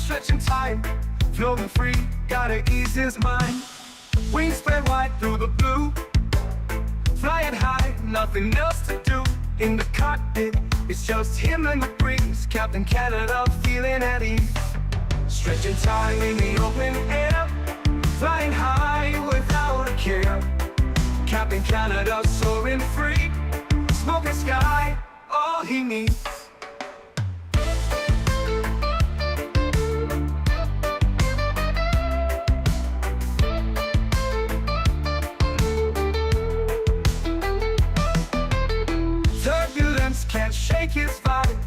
stretching time, floating free, gotta ease his mind. Wings spread wide through the blue, flying high, nothing else to do. In the cockpit, it's just him and the breeze. Captain Canada feeling at ease. Stretching time in the open air, flying high without a care. Captain Canada soaring free, smoking sky, all he needs. Turbulence can't shake his vibe,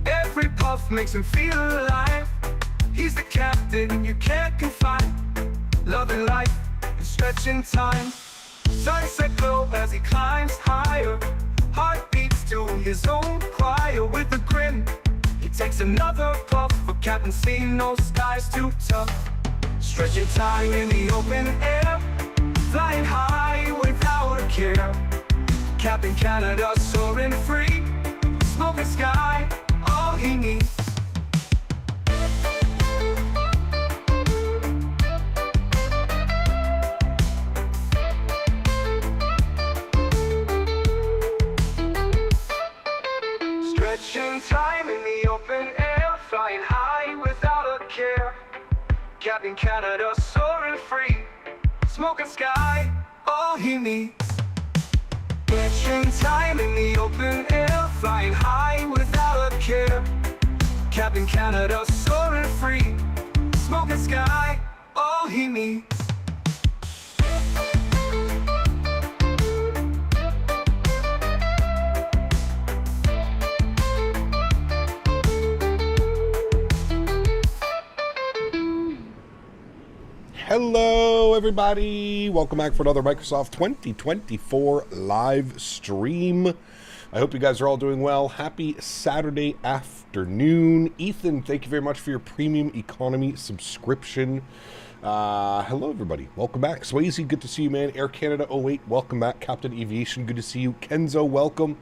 every puff makes him feel alive. He's the captain you can't confide, loving life and stretching time. Sunset glow as he climbs higher, heart beats to his own choir. With a grin, he takes another puff, for Captain C, no sky's too tough. Stretching time in the open air, flying high without a care. Captain Canada soaring free, smoking sky, all he needs. Stretching time in the open air, flying high without a care. Captain Canada soaring free, smoking sky, all he needs. Stretching time in the open air, flying high without a care. Captain Canada soaring free, smoking sky, all he needs. Hello everybody, welcome back for another Microsoft 2024 live stream. I hope you guys are all doing well. Happy Saturday afternoon. Ethan, thank you very much for your premium economy subscription. Hello everybody, welcome back. Swayze, good to see you, man. Air Canada 08, welcome back. Captain Aviation, good to see you. Kenzo, welcome.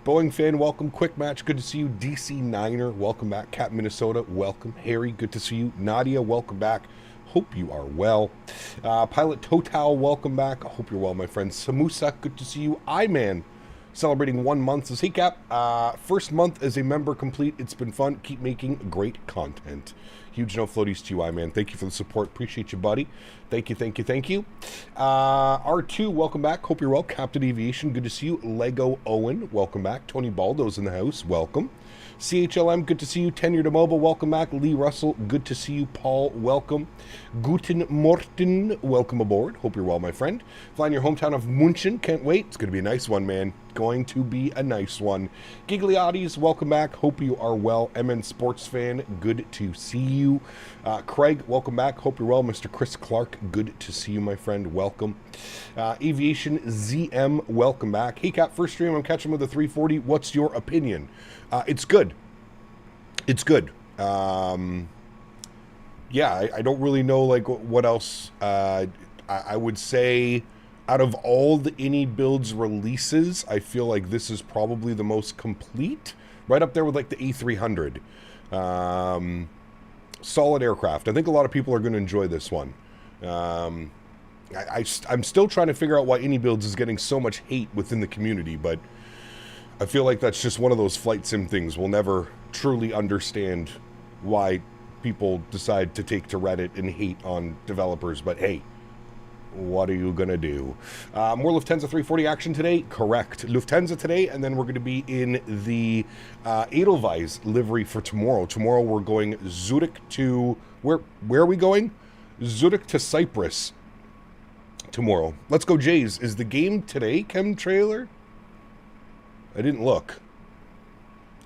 Boeing fan, welcome. Quick Match, good to see you. DC Niner, welcome back. Cap Minnesota, welcome. Harry, good to see you. Nadya, welcome back. Hope you are well. Pilot Total, welcome back. I hope you're well, my friend. Samusa, good to see you. iMan, celebrating 1 month. Says, hey Cap, first month as a member complete. It's been fun. Keep making great content. Huge no floaties to you, iMan. Thank you for the support. Appreciate you, buddy. Thank you, thank you, thank you. R2, welcome back. Hope you're well. Captain Aviation, good to see you. Lego Owen, welcome back. Tony Baldo's in the house. Welcome. CHLM, good to see you. Tenure to Mobile, welcome back. Lee Russell, good to see you. Paul, welcome. Guten Morten, welcome aboard. Hope you're well, my friend. Flying your hometown of München, can't wait. It's going to be a nice one, man. Going to be a nice one. Gigliottis, welcome back. Hope you are well. MN Sports Fan, good to see you. Craig, welcome back. Hope you're well. Mr. Chris Clark, good to see you, my friend. Welcome. Aviation ZM, welcome back. Hey, Cap, first stream, I'm catching with the 340. What's your opinion? It's good. It's good. Yeah, I don't really know like what else. I would say out of all the iniBuilds releases, I feel like this is probably the most complete. Right up there with like the A300. Solid aircraft. I think a lot of people are going to enjoy this one. I'm still trying to figure out why iniBuilds is getting so much hate within the community, but I feel like that's just one of those flight sim things. We'll never truly understand why people decide to take to Reddit and hate on developers, but hey, what are you gonna do? More Lufthansa 340 action today? Correct. Lufthansa today, and then we're going to be in the Edelweiss livery for tomorrow. Tomorrow we're going Zurich to... Where are we going? Zurich to Cyprus tomorrow. Let's go, Jays. Is the game today, Chem Trailer? I didn't look.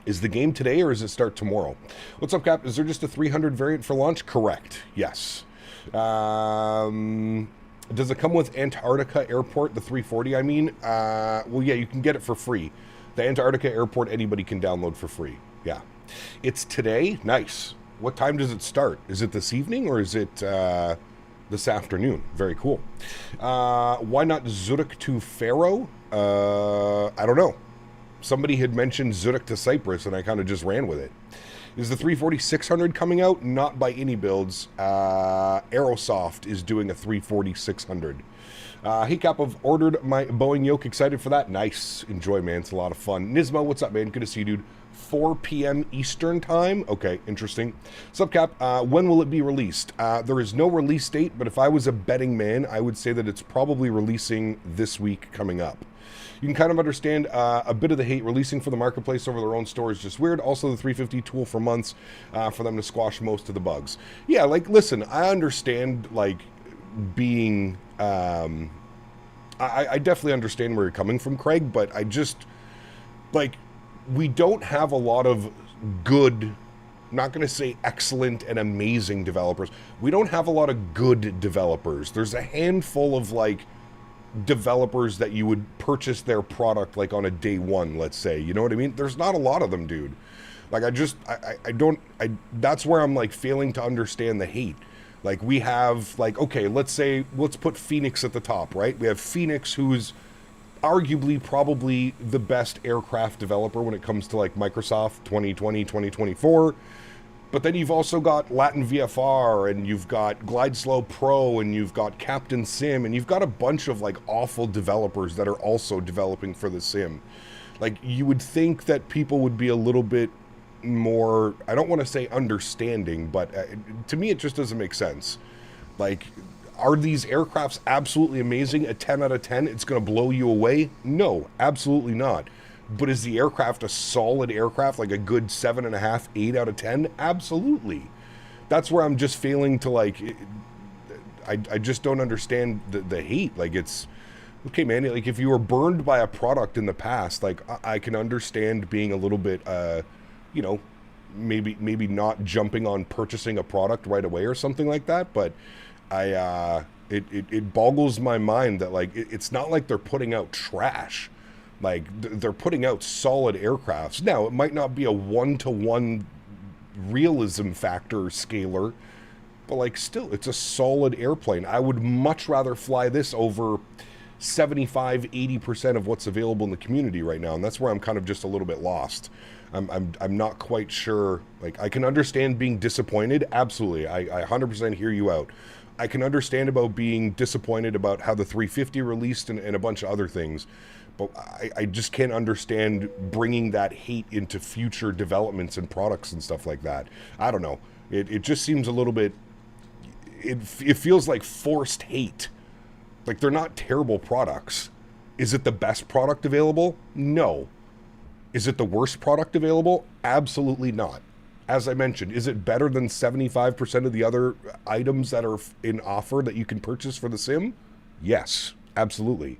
Is the game today or does it start tomorrow? What's up, Cap? Is there just a 300 variant for launch? Correct. Yes. Does it come with Antarctica Airport, the 340, I mean? Well, yeah, you can get it for free. The Antarctica Airport, anybody can download for free. Yeah. It's today? Nice. What time does it start? Is it this evening or is it this afternoon? Very cool. Why not Zurich to Faro? I don't know. Somebody had mentioned Zurich to Cyprus, and I kind of just ran with it. Is the 340-600 coming out? Not by iniBuilds. Aerosoft is doing a 340-600. Hey Cap, I've ordered my Boeing yoke. Excited for that? Nice. Enjoy, man. It's a lot of fun. Nismo, what's up, man? Good to see you, dude. 4 p.m. Eastern time. Okay, interesting. Sup, Cap? When will it be released? There is no release date, but if I was a betting man, I would say that it's probably releasing this week coming up. You can kind of understand a bit of the hate. Releasing for the marketplace over their own store is just weird. Also, the 350 tool for months for them to squash most of the bugs. Yeah, like, listen, I understand, like, being... I definitely understand where you're coming from, Craig, but I just... Like, we don't have a lot of good... I'm not going to say excellent and amazing developers. We don't have a lot of good developers. There's a handful of, like... developers that you would purchase their product like on a day one, let's say, you know what I mean? There's not a lot of them, dude. Like, that's where I'm like failing to understand the hate. Like, we have, like, okay, let's put Phoenix at the top, right? We have Phoenix, who's arguably probably the best aircraft developer when it comes to like Microsoft 2020, 2024. But then you've also got Latin VFR, and you've got GlideSlow Pro, and you've got Captain Sim, and you've got a bunch of like awful developers that are also developing for the sim. Like, you would think that people would be a little bit more, I don't want to say understanding, but to me it just doesn't make sense. Like, are these aircrafts absolutely amazing? A 10 out of 10, it's going to blow you away? No, absolutely not. But is the aircraft a solid aircraft, like a good 7.5, 8 out of 10? Absolutely. That's where I'm just failing to, like, I just don't understand the hate. Like, it's, okay, man, like, if you were burned by a product in the past, like, I can understand being a little bit, you know, maybe not jumping on purchasing a product right away or something like that, but it boggles my mind that, like, it's not like they're putting out trash. Like, they're putting out solid aircrafts. Now, it might not be a one-to-one realism factor scaler, but, like, still, it's a solid airplane. I would much rather fly this over 75-80% of what's available in the community right now, and that's where I'm kind of just a little bit lost. I'm not quite sure. Like, I can understand being disappointed. Absolutely. I 100% hear you out. I can understand about being disappointed about how the 350 released and a bunch of other things. But I just can't understand bringing that hate into future developments and products and stuff like that. I don't know. It just seems a little bit... It feels like forced hate. Like, they're not terrible products. Is it the best product available? No. Is it the worst product available? Absolutely not. As I mentioned, is it better than 75% of the other items that are in offer that you can purchase for the sim? Yes, absolutely.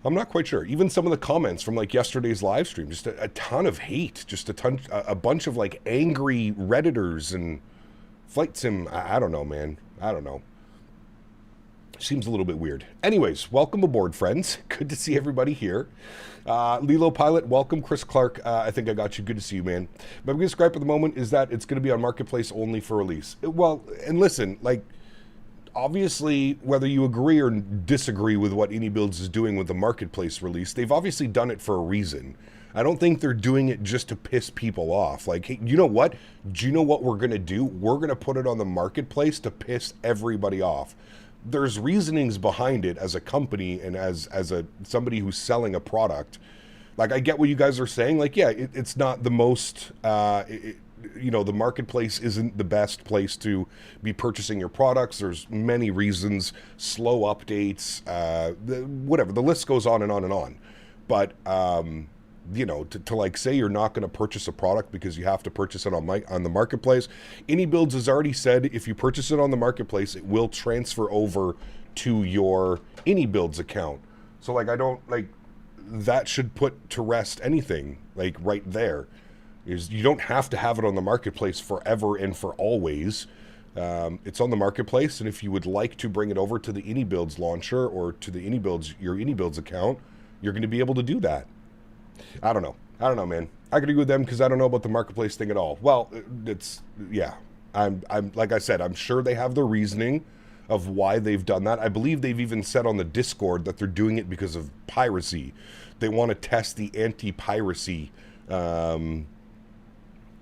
I'm not quite sure. Even some of the comments from like yesterday's live stream, just a ton of hate, just a bunch of like angry Redditors and flight sim. I don't know, man. I don't know. Seems a little bit weird. Anyways, welcome aboard, friends. Good to see everybody here. Lilo Pilot, welcome. Chris Clark, I think I got you. Good to see you, man. My biggest gripe at the moment is that it's going to be on Marketplace only for release. Well, and listen, like, obviously, whether you agree or disagree with what iniBuilds is doing with the Marketplace release, they've obviously done it for a reason. I don't think they're doing it just to piss people off. Like, hey, you know what? Do you know what we're going to do? We're going to put it on the Marketplace to piss everybody off. There's reasonings behind it as a company and as somebody who's selling a product. Like, I get what you guys are saying. Like, yeah, it's not the most, you know, the Marketplace isn't the best place to be purchasing your products. There's many reasons, slow updates, whatever. The list goes on and on and on. But, you know, to like say you're not going to purchase a product because you have to purchase it on the Marketplace. iniBuilds has already said if you purchase it on the Marketplace, it will transfer over to your iniBuilds account. So, like, I don't, like, that should put to rest anything, like, right there. Is you don't have to have it on the Marketplace forever and for always. It's on the Marketplace, and if you would like to bring it over to the iniBuilds launcher or to the your iniBuilds account, you're going to be able to do that. I don't know, man. I could agree with them because I don't know about the Marketplace thing at all. Well, it's, yeah. I'm like I said, I'm sure they have the reasoning of why they've done that. I believe they've even said on the Discord that they're doing it because of piracy. They want to test the anti-piracy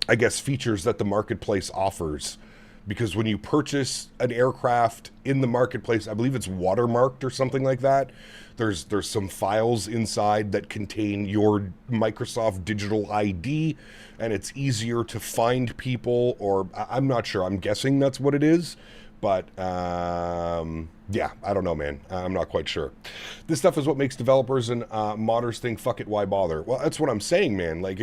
I guess, features that the marketplace offers. Because when you purchase an aircraft in the marketplace, I believe it's watermarked or something like that. There's some files inside that contain your Microsoft digital ID, and it's easier to find people, or I'm not sure. I'm guessing that's what it is. But, yeah, I don't know, man. I'm not quite sure. This stuff is what makes developers and modders think, fuck it, why bother? Well, that's what I'm saying, man. Like,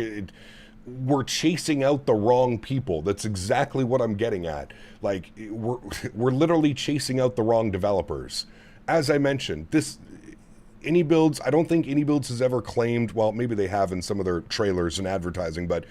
we're chasing out the wrong people. That's exactly what I'm getting at. Like, we're literally chasing out the wrong developers. As I mentioned, this iniBuilds, I don't think iniBuilds has ever claimed, well, maybe they have in some of their trailers and advertising, but,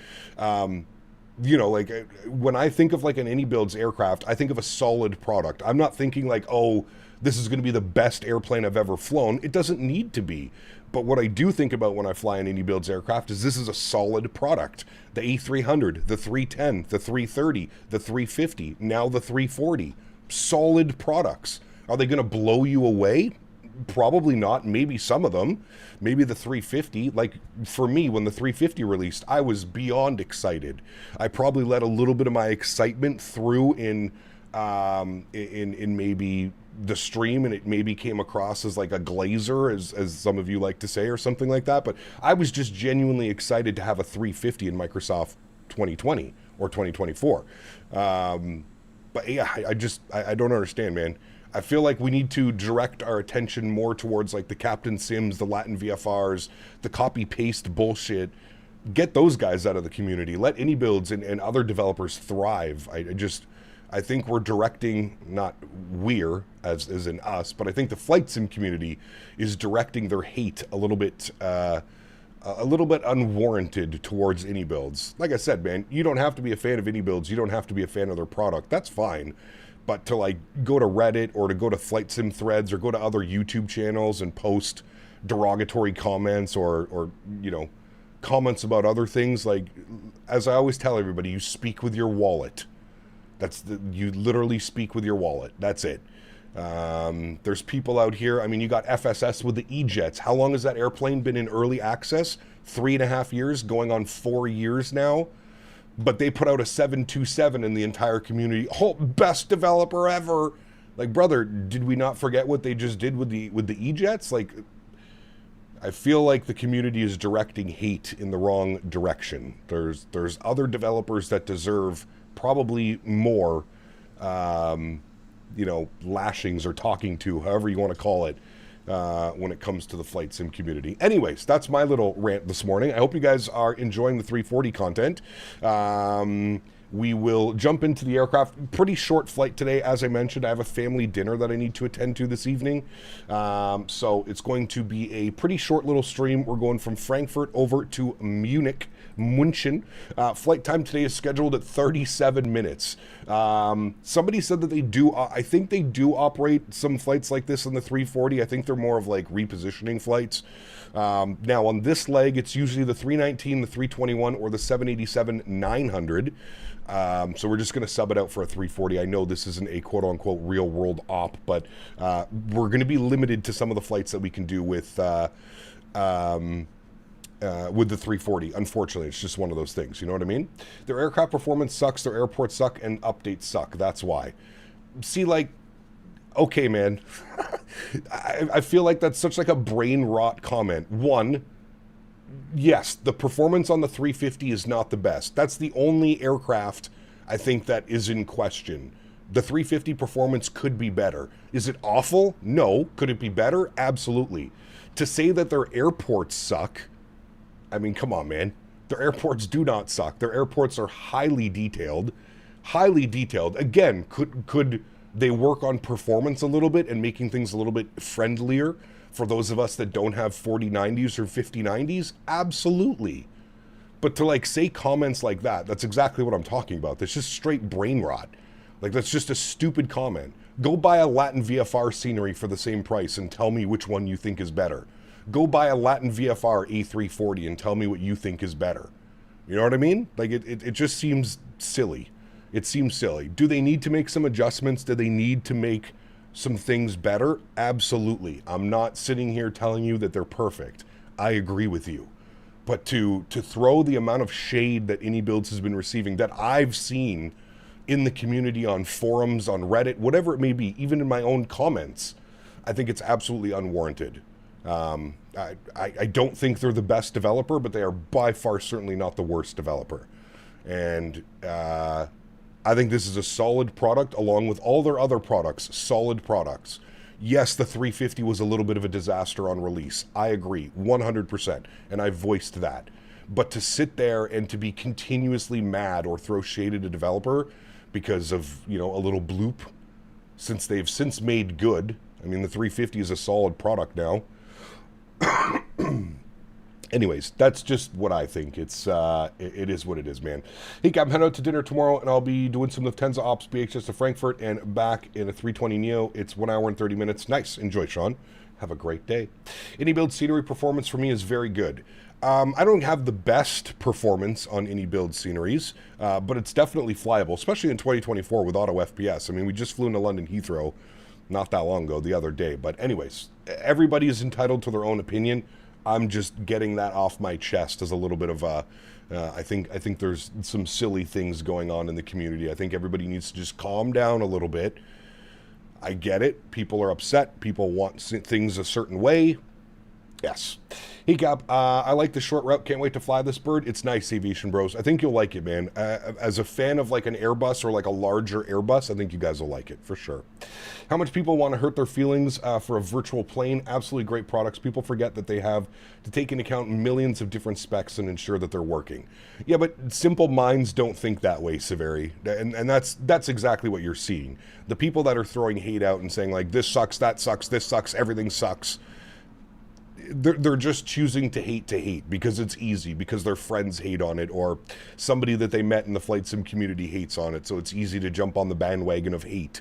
you know, like, when I think of, like, an iniBuilds aircraft, I think of a solid product. I'm not thinking, like, oh, this is going to be the best airplane I've ever flown. It doesn't need to be. But what I do think about when I fly an iniBuilds aircraft is this is a solid product. The A300, the 310, the 330, the 350, now the 340. Solid products. Are they going to blow you away? Probably not. Maybe some of them. Maybe the 350. Like, for me, when the 350 released, I was beyond excited. I probably let a little bit of my excitement through in maybe the stream, and it maybe came across as like a glazer, as some of you like to say, or something like that. But I was just genuinely excited to have a 350 in Microsoft 2020 or 2024. But yeah, I don't understand, man. I feel like we need to direct our attention more towards like the Captain Sims, the Latin VFRs, the copy paste bullshit. Get those guys out of the community. Let iniBuilds and other developers thrive. I think we're directing, not we're as in us, but I think the flight sim community is directing their hate a little bit unwarranted towards iniBuilds. Like I said, man, you don't have to be a fan of iniBuilds. You don't have to be a fan of their product. That's fine. But to like go to Reddit or to go to flight sim threads or go to other YouTube channels and post derogatory comments or you know, comments about other things, like, as I always tell everybody, you speak with your wallet. You literally speak with your wallet. That's it. There's people out here. I mean, you got FSS with the E-Jets. How long has that airplane been in early access? 3.5 years, going on 4 years now. But they put out a 727 in the entire community. Oh, best developer ever. Like, brother, did we not forget what they just did with the E-Jets? Like, I feel like the community is directing hate in the wrong direction. There's other developers that deserve probably more, you know, lashings or talking to, however you want to call it, when it comes to the flight sim community. Anyways, that's my little rant this morning. I hope you guys are enjoying the 340 content. We will jump into the aircraft. Pretty short flight today. As I mentioned, I have a family dinner that I need to attend to this evening. So it's going to be a pretty short little stream. We're going from Frankfurt over to Munich. Flight time today is scheduled at 37 minutes. Somebody said that they do, I think they do operate some flights like this in the 340. I think they're more of like repositioning flights. Now on this leg, it's usually the 319, the 321, or the 787-900. So we're just going to sub it out for a 340. I know this isn't a quote-unquote real-world op, but we're going to be limited to some of the flights that we can do with the 340. Unfortunately, it's just one of those things. You know what I mean? Their aircraft performance sucks, their airports suck, and updates suck. That's why. See, like, okay, man. I feel like that's such like a brain rot comment. One, yes, the performance on the 350 is not the best. That's the only aircraft I think that is in question. The 350 performance could be better. Is it awful? No. Could it be better? Absolutely. To say that their airports suck, I mean, come on, man. Their airports do not suck. Their airports are highly detailed. Highly detailed. Again, could they work on performance a little bit and making things a little bit friendlier for those of us that don't have 4090s or 5090s? Absolutely. But to like say comments like that, that's exactly what I'm talking about. That's just straight brain rot. Like, that's just a stupid comment. Go buy a Latin VFR scenery for the same price and tell me which one you think is better. Go buy a Latin VFR A340 and tell me what you think is better. You know what I mean? Like, it just seems silly. It seems silly. Do they need to make some adjustments? Do they need to make some things better? Absolutely. I'm not sitting here telling you that they're perfect. I agree with you. But to throw the amount of shade that iniBuilds has been receiving, that I've seen in the community, on forums, on Reddit, whatever it may be, even in my own comments, I think it's absolutely unwarranted. I don't think they're the best developer, but they are by far certainly not the worst developer. And I think this is a solid product, along with all their other products, solid products. Yes, the 350 was a little bit of a disaster on release. I agree, 100%, and I voiced that. But to sit there and to be continuously mad or throw shade at a developer because of, you know, a little bloop, since they've since made good. I mean, the 350 is a solid product now. Anyways, that's just what I think. It is what it is, man. Hey, I'm heading out to dinner tomorrow, and I'll be doing some Lufthansa Ops BHS to Frankfurt and back in a 320 Neo. It's 1 hour and 30 minutes. Nice. Enjoy, Sean. Have a great day. iniBuild scenery performance for me is very good. I don't have the best performance on iniBuild sceneries, but it's definitely flyable, especially in 2024 with auto FPS. I mean, we just flew into London Heathrow not that long ago, the other day. But anyways, everybody is entitled to their own opinion. I'm just getting that off my chest as a little bit of a, I think there's some silly things going on in the community. I think everybody needs to just calm down a little bit. I get it. People are upset. People want things a certain way. Yes. Hey, Gab, I like the short route. Can't wait to fly this bird. It's nice, Aviation Bros. I think you'll like it, man. As a fan of like an Airbus or like a larger Airbus, I think you guys will like it for sure. How much people want to hurt their feelings for a virtual plane? Absolutely great products. People forget that they have to take into account millions of different specs and ensure that they're working. Yeah, but simple minds don't think that way, Severi. And that's exactly what you're seeing. The people that are throwing hate out and saying like, this sucks, that sucks, this sucks, everything sucks. They're just choosing to hate because it's easy, because their friends hate on it, or somebody that they met in the flight sim community hates on it, so it's easy to jump on the bandwagon of hate.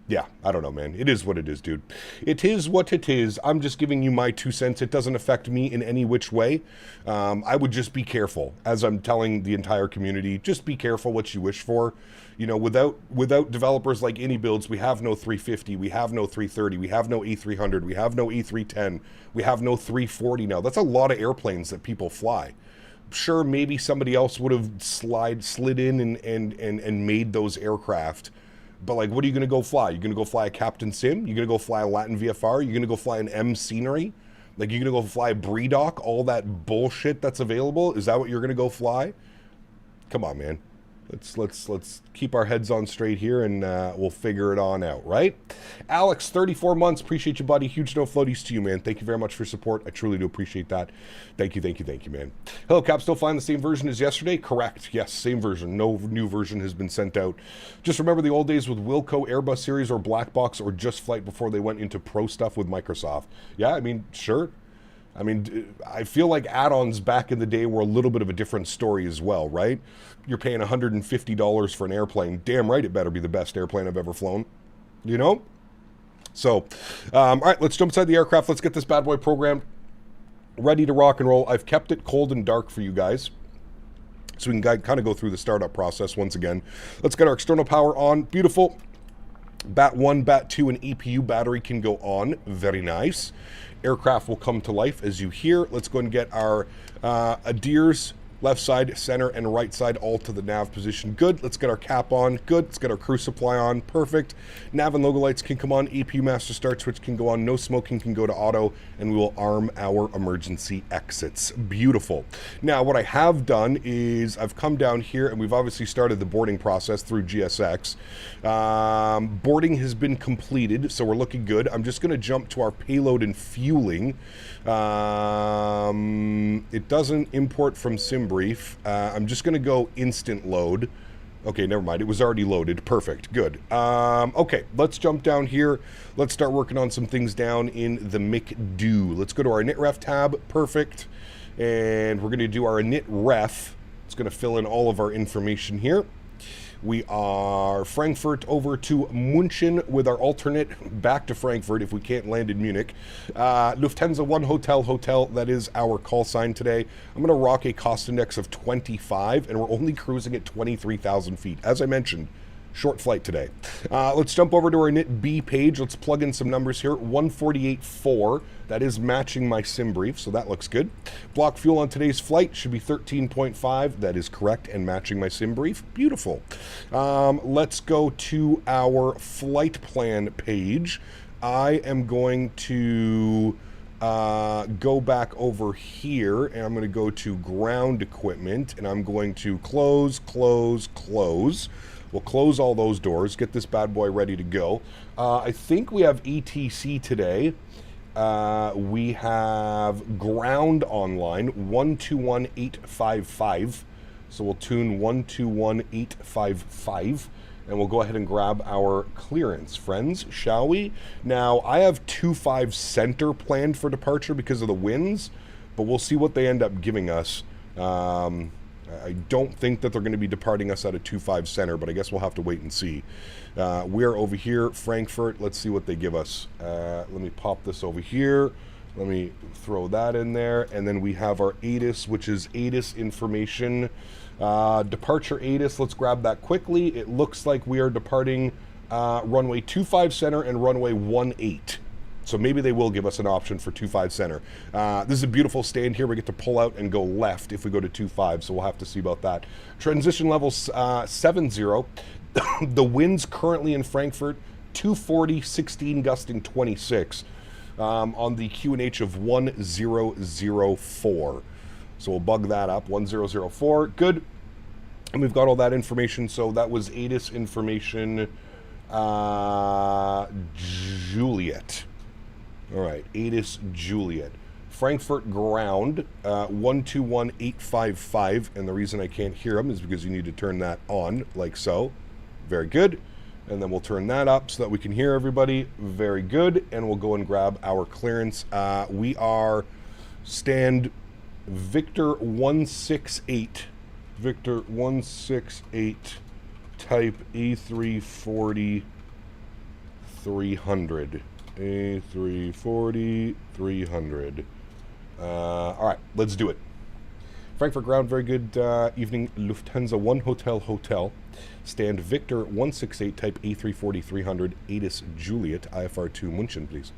Yeah, I don't know, man. It is what it is, dude. It is what it is. I'm just giving you my 2 cents. It doesn't affect me in any which way. I would just be careful, as I'm telling the entire community, just be careful what you wish for. You know, without developers like iniBuilds, we have no 350, we have no 330, we have no A300, we have no A310, we have no 340 now. That's a lot of airplanes that people fly. Sure, maybe somebody else would have slid in and made those aircraft. But like, what are you going to go fly? You're going to go fly a Captain Sim? You're going to go fly a Latin VFR? You're going to go fly an M scenery? Like, you're going to go fly a BreDoc? All that bullshit that's available? Is that what you're going to go fly? Come on, man. Let's keep our heads on straight here, and we'll figure it on out, right? Alex, 34 months. Appreciate you, buddy. Huge no floaties to you, man. Thank you very much for your support. I truly do appreciate that. Thank you, man. Hello, Cap. Still flying the same version as yesterday? Correct. Yes, same version. No new version has been sent out. Just remember the old days with Wilco, Airbus series, or Black Box, or just Flight before they went into pro stuff with Microsoft. Yeah, I mean, sure. I mean, I feel like add-ons back in the day were a little bit of a different story as well, right? You're paying $150 for an airplane. Damn right it better be the best airplane I've ever flown, you know? So, all right, let's jump inside the aircraft. Let's get this bad boy programmed, ready to rock and roll. I've kept it cold and dark for you guys, so we can kind of go through the startup process once again. Let's get our external power on. Beautiful. Bat 1, Bat 2, and EPU battery can go on. Very nice. Aircraft will come to life as you hear. Let's go and get our ADIRS, left side, center, and right side all to the nav position. Good. Let's get our cap on. Good. Let's get our crew supply on. Perfect. Nav and logo lights can come on. EPU master start switch can go on. No smoking can go to auto, and we will arm our emergency exits. Beautiful. Now, what I have done is I've come down here, and we've obviously started the boarding process through GSX. Boarding has been completed, so we're looking good. I'm just going to jump to our payload and fueling. It doesn't import from SimBrief. I'm just going to go instant load. Okay, never mind. It was already loaded. Perfect. Good. Okay, let's jump down here. Let's start working on some things down in the McDo. Let's go to our init ref tab. Perfect. And we're going to do our init ref. It's going to fill in all of our information here. We are Frankfurt over to München with our alternate back to Frankfurt if we can't land in Munich. Lufthansa 1 Hotel, that is our call sign today. I'm going to rock a cost index of 25, and we're only cruising at 23,000 feet. As I mentioned, Short flight today. Let's jump over to our Knit B page. Let's plug in some numbers here. 148.4. That is matching my sim brief, so that looks good. Block fuel on today's flight should be 13.5. That is correct and matching my sim brief. Beautiful. Let's go to our flight plan page. I am going to go back over here, and I'm going to go to ground equipment, and I'm going to close, close, close. We'll close all those doors, get this bad boy ready to go. I think we have ETC today. We have ground online, 121855. So we'll tune 121855, and we'll go ahead and grab our clearance, friends, shall we? Now, I have 25 center planned for departure because of the winds, but we'll see what they end up giving us. I don't think that they're going to be departing us out of 25 center, but I guess we'll have to wait and see. We're over here, Frankfurt. Let's see what they give us. Let me pop this over here. Let me throw that in there. And then we have our ATIS, which is ATIS information. Departure ATIS, let's grab that quickly. It looks like we are departing runway 25 center and runway 18. So maybe they will give us an option for 25 center. This is a beautiful stand here. We get to pull out and go left if we go to 25, so we'll have to see about that. Transition levels 70. The winds currently in Frankfurt, 240, 16 gusting 26 on the QNH of 1004. So we'll bug that up, 1004. Good. And we've got all that information. So that was ATIS information, Juliet. All right, ATIS Juliet. Frankfurt ground, 121855, and the reason I can't hear them is because you need to turn that on, like so. Very good. And then we'll turn that up so that we can hear everybody. Very good. And we'll go and grab our clearance. We are stand Victor 168. Victor 168, type A340-300. A340-300. All right, let's do it. Frankfurt ground, very good evening. Lufthansa 1 Hotel. Stand Victor 168, type A340-300, ATIS Juliet, IFR 2 München, please.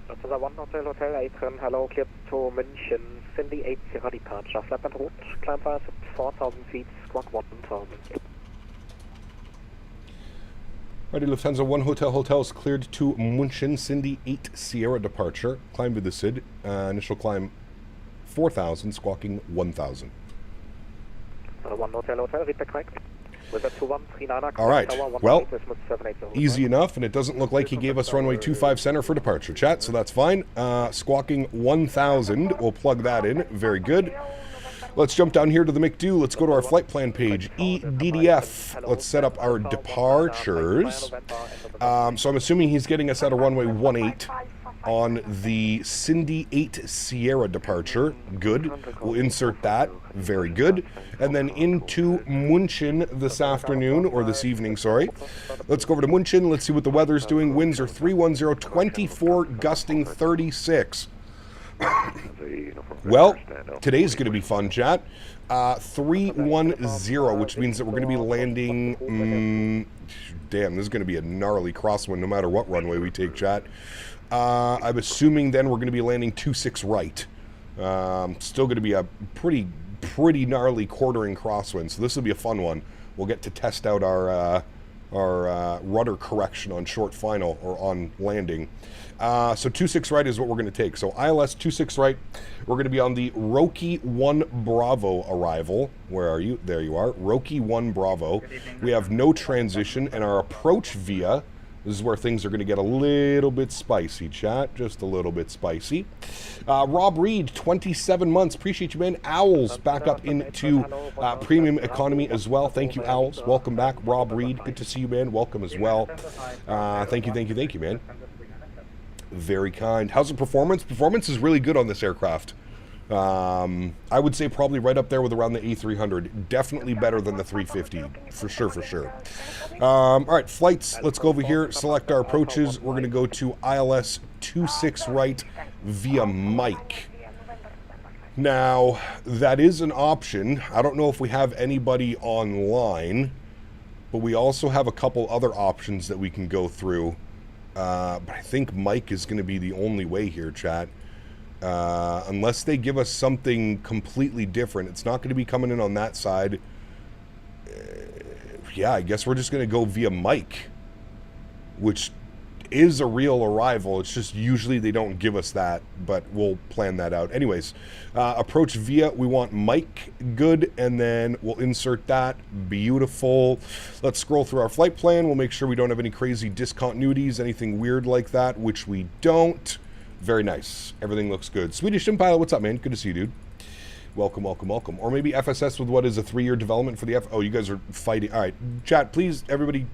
Lufthansa 1 Hotel, Erin, hello, cleared to München, Cindy 80 departure, flight en route, climb fast at 4,000 feet, squawk 1,000. Alrighty, Lufthansa 1 Hotel is cleared to München, Cindy 8 Sierra departure, climb to the SID, initial climb 4,000, squawking 1,000. 1 Hotel, read the correct. All right, well, easy enough, and it doesn't look like he gave us runway 25 center for departure, chat, so that's fine. Squawking 1,000, we'll plug that in, very good. Let's jump down here to the McDo. Let's go to our flight plan page, EDDF. Let's set up our departures. So I'm assuming he's getting us out of runway 18 on the Cindy 8 Sierra departure. Good. We'll insert that. Very good. And then into München this afternoon, or this evening, sorry. Let's go over to München. Let's see what the weather's doing. Winds are 310, 24, gusting 36. Well, today's going to be fun, chat. 310, which means that we're going to be landing... damn, this is going to be a gnarly crosswind no matter what runway we take, chat. I'm assuming then we're going to be landing 26 right. Still going to be a pretty gnarly quartering crosswind, so this will be a fun one. We'll get to test out our rudder correction on short final, or on landing. So 26 right is what we're going to take. So ILS 26 right, we're going to be on the Roki 1 Bravo arrival. Where are you? There you are. Roki 1 Bravo. We have no transition, and our approach via, this is where things are going to get a little bit spicy, chat. Just a little bit spicy. Rob Reed, 27 months. Appreciate you, man. Owls back up into premium economy as well. Thank you, Owls. Welcome back. Rob Reed, good to see you, man. Welcome as well. Thank you, man. Very kind. How's the performance? Performance is really good on this aircraft. I would say probably right up there with around the A300. Definitely better than the 350, for sure. All right, flights. Let's go over here, select our approaches. We're going to go to ILS 26 right via Mike. Now, that is an option. I don't know if we have anybody online, but we also have a couple other options that we can go through. But I think Mike is going to be the only way here, chat. Unless they give us something completely different. It's not going to be coming in on that side. Yeah, I guess we're just going to go via Mike, which is a real arrival. It's just usually they don't give us that, but we'll plan that out. Anyways, approach via, we want Mike, good, and then we'll insert that. Beautiful. Let's scroll through our flight plan. We'll make sure we don't have any crazy discontinuities, anything weird like that, which we don't. Very nice. Everything looks good. Swedish Sim Pilot, what's up, man? Good to see you, dude. Welcome, welcome, welcome. Or maybe FSS with what is a 3-year development for the Oh, you guys are fighting. All right, chat, please, everybody,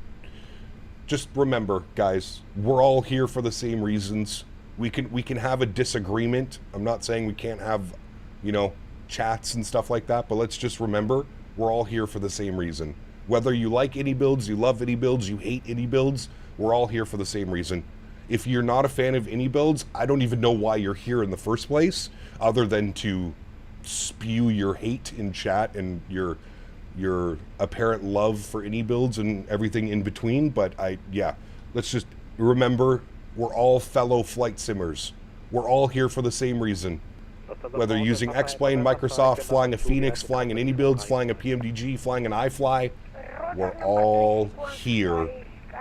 just remember, guys, we're all here for the same reasons. We can have a disagreement. I'm not saying we can't have, you know, chats and stuff like that, but let's just remember, we're all here for the same reason. Whether you like iniBuilds, you love iniBuilds, you hate iniBuilds, we're all here for the same reason. If you're not a fan of iniBuilds, I don't even know why you're here in the first place, other than to spew your hate in chat and your apparent love for iniBuilds and everything in between. But yeah, let's just remember, we're all fellow flight simmers. We're all here for the same reason. Whether using X-Plane, Microsoft, flying a Phoenix, flying an iniBuilds, flying a PMDG, flying an iFly, we're all here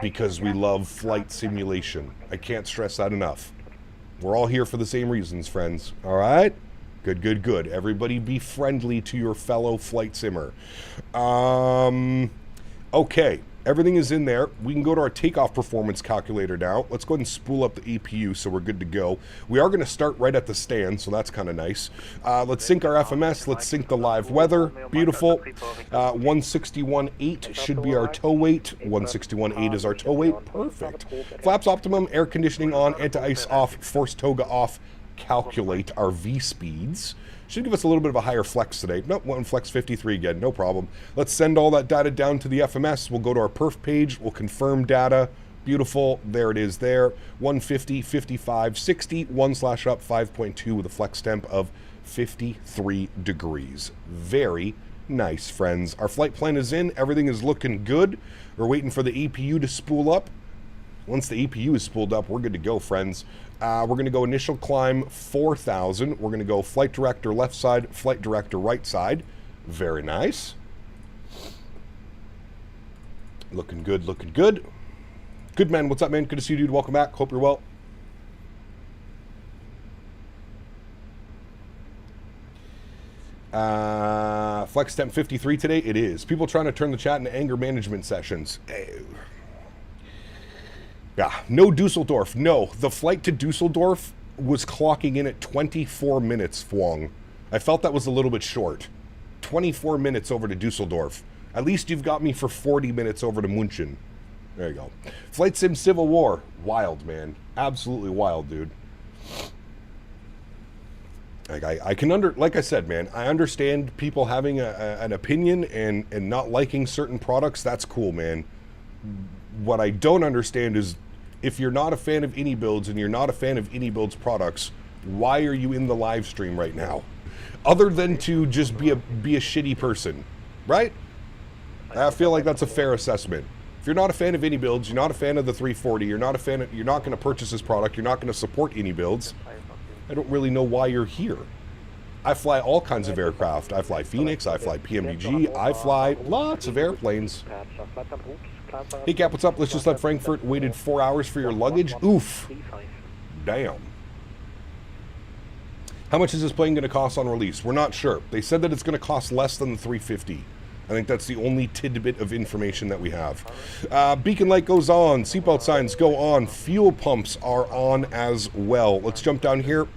because we love flight simulation. I can't stress that enough. We're all here for the same reasons, friends. All right? Good, good, good. Everybody be friendly to your fellow flight simmer. Okay. Everything is in there. We can go to our takeoff performance calculator now. Let's go ahead and spool up the EPU so we're good to go. We are going to start right at the stand, so that's kind of nice. Let's sync our FMS. Let's sync the live weather. Beautiful. 161.8 should be our tow weight. 161.8 is our tow weight. Perfect. Flaps optimum, air conditioning on, anti-ice off, force toga off. Calculate our V speeds. Should give us a little bit of a higher flex today. Nope, one flex 53 again, no problem. Let's send all that data down to the FMS. We'll go to our perf page. We'll confirm data. Beautiful. There it is there. 150, 55, 60, 1/up 5.2 with a flex temp of 53 degrees. Very nice, friends. Our flight plan is in. Everything is looking good. We're waiting for the EPU to spool up. Once the EPU is spooled up, we're good to go, friends. We're going to go initial climb 4,000. We're going to go flight director left side, flight director right side. Very nice. Looking good, looking good. Good, man. What's up, man? Good to see you, dude. Welcome back. Hope you're well. Flex temp 53 today. It is. People trying to turn the chat into anger management sessions. Yeah, no Dusseldorf. No, the flight to Dusseldorf was clocking in at 24 minutes, Fwong. I felt that was a little bit short. 24 minutes over to Dusseldorf. At least you've got me for 40 minutes over to München. There you go. Flight Sim Civil War. Wild, man. Absolutely wild, dude. Like I can like I said, man, I understand people having an opinion and not liking certain products. That's cool, man. What I don't understand is, if you're not a fan of iniBuilds and you're not a fan of iniBuilds products, why are you in the live stream right now? Other than to just be a shitty person, right? I feel like that's a fair assessment. If you're not a fan of iniBuilds, you're not a fan of the 340, you're not going to purchase this product, you're not going to support iniBuilds, I don't really know why you're here. I fly all kinds of aircraft. I fly Phoenix, I fly PMDG, I fly lots of airplanes. Hey Cap, what's up? Let's just let Frankfurt waited 4 hours for your luggage. Oof. Damn. How much is this plane going to cost on release? We're not sure. They said that it's going to cost less than the 350. I think that's the only tidbit of information that we have. Beacon light goes on. Seatbelt signs go on. Fuel pumps are on as well. Let's jump down here.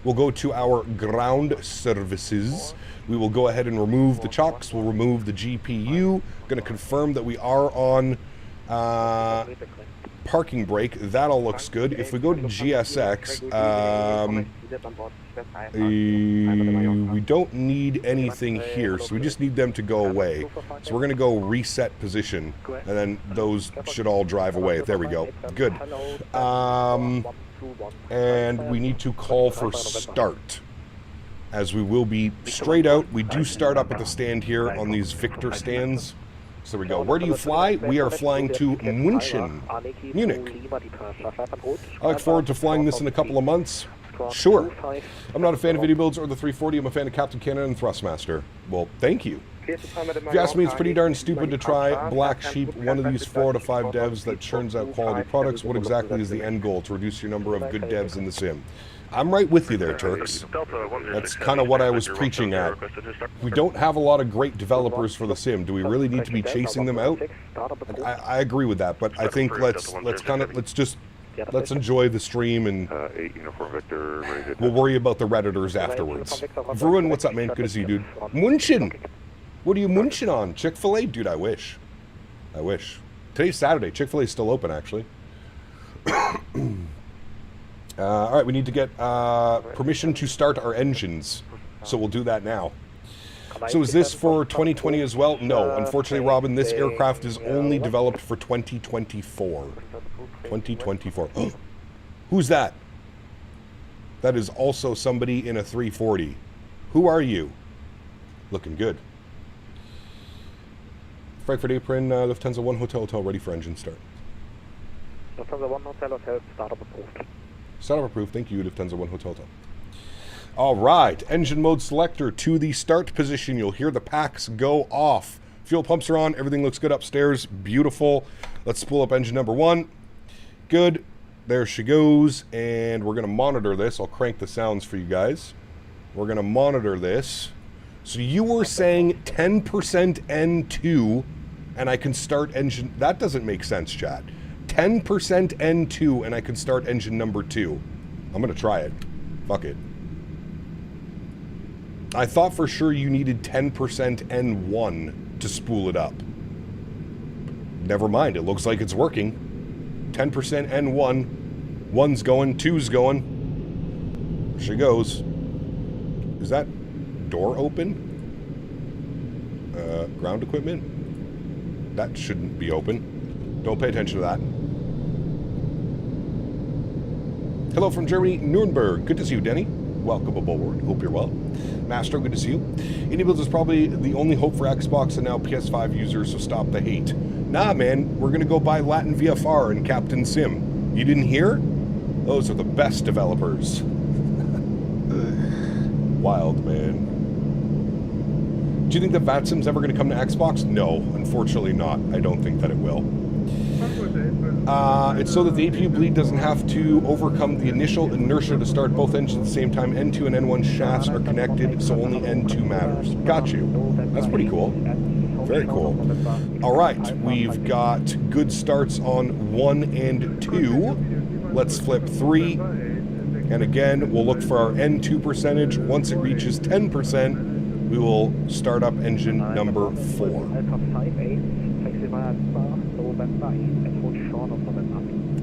We'll go to our ground services. We will go ahead and remove the chocks. We'll remove the GPU. Going to confirm that we are on parking brake. That all looks good. If we go to GSX, we don't need anything here, so we just need them to go away. So we're going to go reset position, and then those should all drive away. There we go. Good. And we need to call for start, as we will be straight out. We do start up at the stand here on these Victor stands. So there we go. Where do you fly? We are flying to Munich. I look forward to flying this in a couple of months. Sure. I'm not a fan of iniBuilds or the 340. I'm a fan of Captain Canada and Thrustmaster. Well, thank you. If you ask me, it's pretty darn stupid to try black sheep, one of these 4 to 5 devs that churns out quality products. What exactly is the end goal? To reduce your number of good devs in the sim? I'm right with you there, Turks. That's kind of what I was preaching at. We don't have a lot of great developers for the sim. Do we really need to be chasing them out? I agree with that, but I think let's enjoy the stream and we'll worry about the Redditors afterwards. Vroon, what's up, man? Good to see you, dude. Munchen! What are you munching on? Chick-fil-A? Dude, I wish. I wish. Today's Saturday. Chick-fil-A is still open, actually. All right, we need to get permission to start our engines. So we'll do that now. So is this for 2020 as well? No. Unfortunately, Robin, this aircraft is only developed for 2024. 2024. Who's that? That is also somebody in a 340. Who are you? Looking good. Frankfurt apron, Lufthansa 1 Hotel ready for engine start. Lufthansa 1 Hotel, startup approved. Startup approved, thank you, Lufthansa 1 Hotel. All right, engine mode selector to the start position. You'll hear the packs go off. Fuel pumps are on, everything looks good upstairs, beautiful. Let's spool up engine number 1. Good, there she goes, and we're gonna monitor this. I'll crank the sounds for you guys. We're gonna monitor this. So you were saying 10% N2, and I can start engine... That doesn't make sense, chat. 10% N2, and I can start engine number 2. I'm going to try it. Fuck it. I thought for sure you needed 10% N1 to spool it up. Never mind, it looks like it's working. 10% N1. 1's going, 2's going. There she goes. Is that door open? Ground equipment? That shouldn't be open. Don't pay attention to that. Hello from Germany, Nuremberg. Good to see you, Denis. Welcome aboard. Hope you're well. Master, good to see you. iniBuilds is probably the only hope for Xbox and now PS5 users, so stop the hate. Nah, man. We're going to go buy Latin VFR and Captain Sim. You didn't hear? Those are the best developers. Wild, man. Do you think that VATSIM's ever going to come to Xbox? No, unfortunately not. I don't think that it will. It's so that the APU bleed doesn't have to overcome the initial inertia to start both engines at the same time. N2 and N1 shafts are connected, so only N2 matters. Got you. That's pretty cool. Very cool. All right, we've got good starts on 1 and 2. Let's flip 3. And again, we'll look for our N2 percentage. Once it reaches 10%, we will start up engine number 4.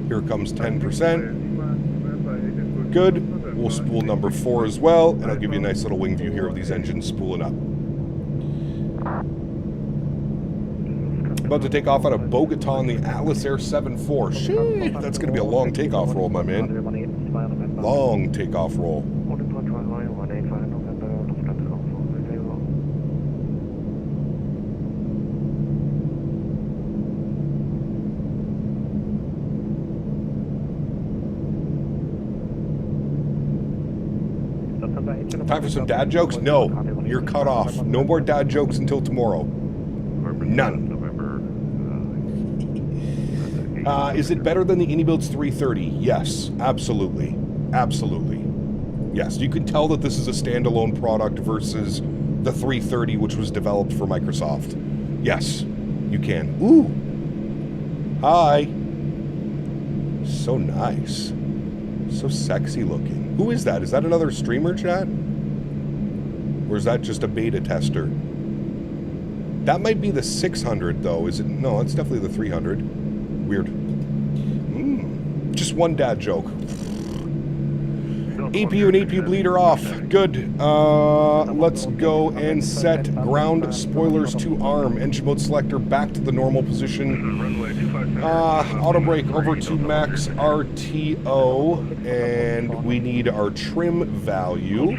Here comes 10%. Good. We'll spool number 4 as well, and I'll give you a nice little wing view here of these engines spooling up. About to take off out of Bogota on the AlexSiu 7.4. Shit, that's going to be a long takeoff roll, my man. Long takeoff roll. Time for some dad jokes? No, you're cut off. No more dad jokes until tomorrow. None. Is it better than the iniBuilds 330? Yes, absolutely. Absolutely. Yes, you can tell that this is a standalone product versus the 330, which was developed for Microsoft. Yes, you can. Ooh. Hi. So nice. So sexy looking. Who is that? Is that another streamer, chat? Or is that just a beta tester? That might be the 600, though. Is it? No, it's definitely the 300. Weird. Just one dad joke. APU and APU bleed are off. Good. Let's go and set ground spoilers to arm. Engine mode selector back to the normal position. Auto brake over to max RTO. And we need our trim value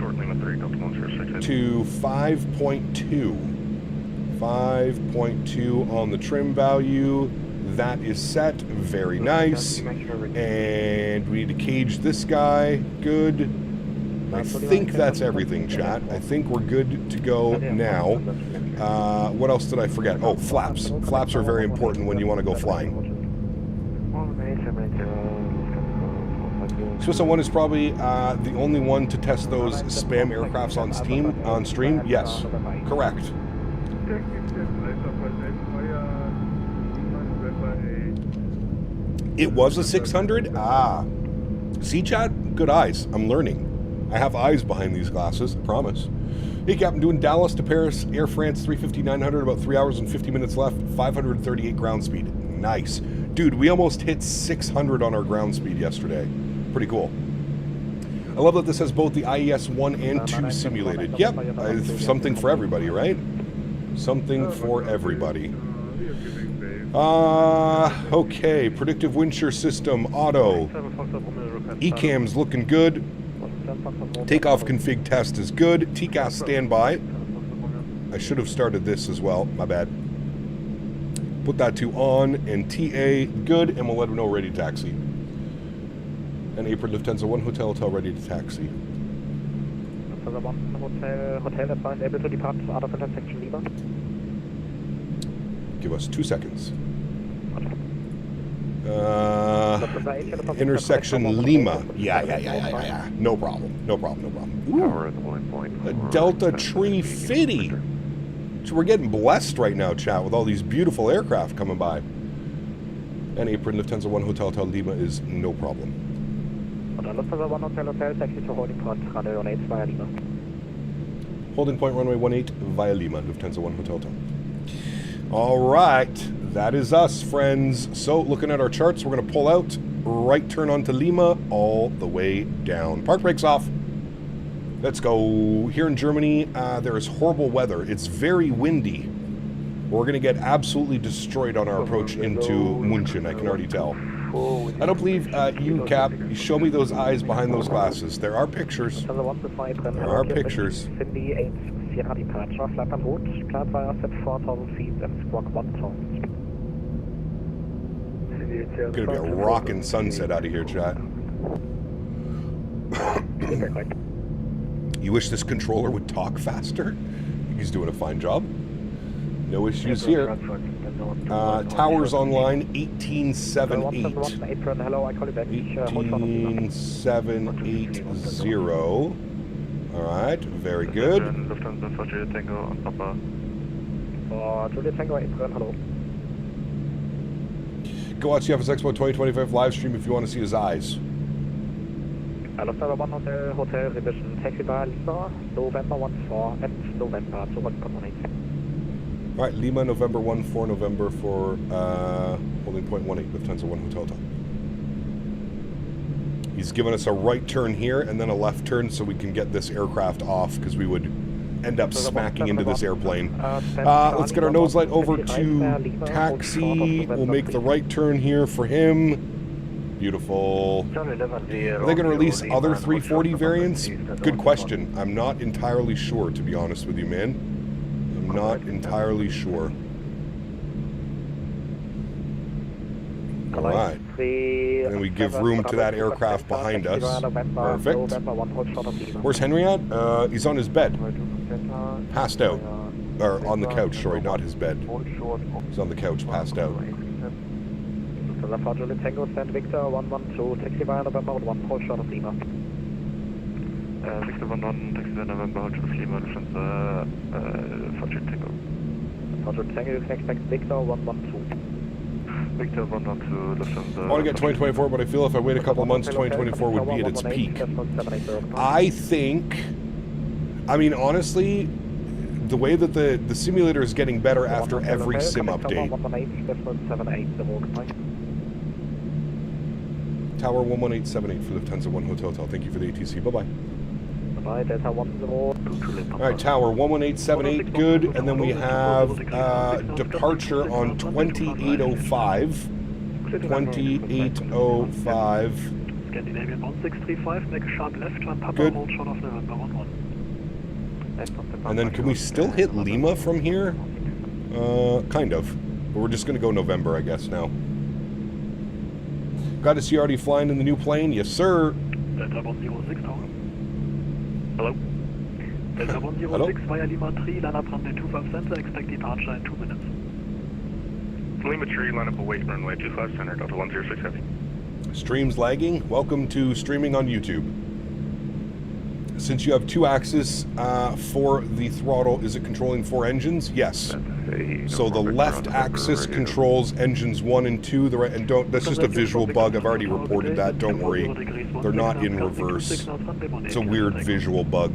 to 5.2. 5.2 on the trim value. That is set. Very nice. And we need to cage this guy. Good. I think that's everything, chat. I think we're good to go now. What else did I forget? Oh, flaps. Flaps are very important when you want to go flying. Swiss 1 is probably the only one to test those spam aircrafts on stream. Yes, correct. It was a 600? Ah. See, chat? Good eyes. I'm learning. I have eyes behind these glasses, I promise. Hey, Captain, doing Dallas to Paris, Air France 350-900, about 3 hours and 50 minutes left, 538 ground speed. Nice. Dude, we almost hit 600 on our ground speed yesterday. Pretty cool. I love that this has both the IES 1 and 2 simulated. Yep, something for everybody, right? Something for everybody. Okay, predictive wind shear system, auto. ECAM's looking good. Takeoff config test is good. TCAS standby. I should have started this as well, my bad. Put that to on, and TA good, and we'll let them know ready to taxi. And April Lufthansa 1 hotel ready to taxi. Lufthansa 1 hotel advised able to depart out of intersection Lima. Give us 2 seconds. Intersection Lima. Yeah. No problem. Ooh. A Delta Tree 50. So we're getting blessed right now, chat, with all these beautiful aircraft coming by. And April Lufthansa 1 hotel Lima is no problem. Lufthansa 1 hotel taxi to holding point runway 18 via Lima. Holding point runway 18 via Lima, Lufthansa 1 hotel. All right, that is us, friends. So looking at our charts, we're going to pull out, right turn onto Lima, all the way down. Park brakes off. Let's go. Here in Germany, there is horrible weather. It's very windy. We're going to get absolutely destroyed on our approach into Munich, I can already tell. I don't believe you, Cap. You show me those eyes behind those glasses. There are pictures. There are pictures. Departure, flight en route, climb via set 4,000 feet and squawk 1,000. Gonna be a rockin' sunset out of here, chat. You wish this controller would talk faster? He's doing a fine job. No issues here. Towers online, 1878. 18780. Alright, very good. Go watch the FS Expo 2025 live stream if you want to see his eyes. Lufthansa 1 hotel revision, taxi via Lima, November 14 and November zurück. Alright, Lima, November 14, November for holding point 18, Lufthansa 1 hotel top. He's given us a right turn here and then a left turn so we can get this aircraft off because we would end up smacking into this airplane. Let's get our nose light over to taxi. We'll make the right turn here for him. Beautiful. Are they going to release other 340 variants? Good question. I'm not entirely sure, to be honest with you, man. I'm not entirely sure. Alright. And we give room to that aircraft behind us. Perfect. Where's Henry at? He's on his bed. Passed out. Or on the couch, sorry, not his bed. He's on the couch, passed out. Victor 112, taxi via November 1, hold short of Lima. Victor 11, taxi via November, hold short of Lima, Lufthansa, Fortune Tango. Fortune Tango, you can expect Victor 112. Victor 112, Lufthansa. I want to get 2024, but I feel if I wait a couple months, 2024 would be at its peak. I think, I mean, honestly, the way that the simulator is getting better after every sim update. Tower 11878 for Lufthansa 1 Hotel. Thank you for the ATC. Bye-bye. Bye-bye, Delta 10. Alright, Tower 11878, good. And then we have departure on 2805. 2805. Scandinavian 1635, make a sharp left turn, Papa, good. hold short of November 11. And then can we still hit Lima from here? Kind of. But we're just going to go November, I guess, now. Got to see you already flying in the new plane? Yes, sir. Delta 106 now. Hello? Delta 106 Hello? via Lima 3, line up runway 25 center, expect departure in 2 minutes. Lima Tree, line up await runway 25 center, Delta 106 heavy. Stream's lagging. Welcome to streaming on YouTube. Since you have 2 axes for the throttle, is it controlling 4 engines? Yes. So the left axis controls engines 1 and 2. The right, and don't. That's just a visual bug. I've already reported that. Don't worry. They're not in reverse. It's a weird visual bug.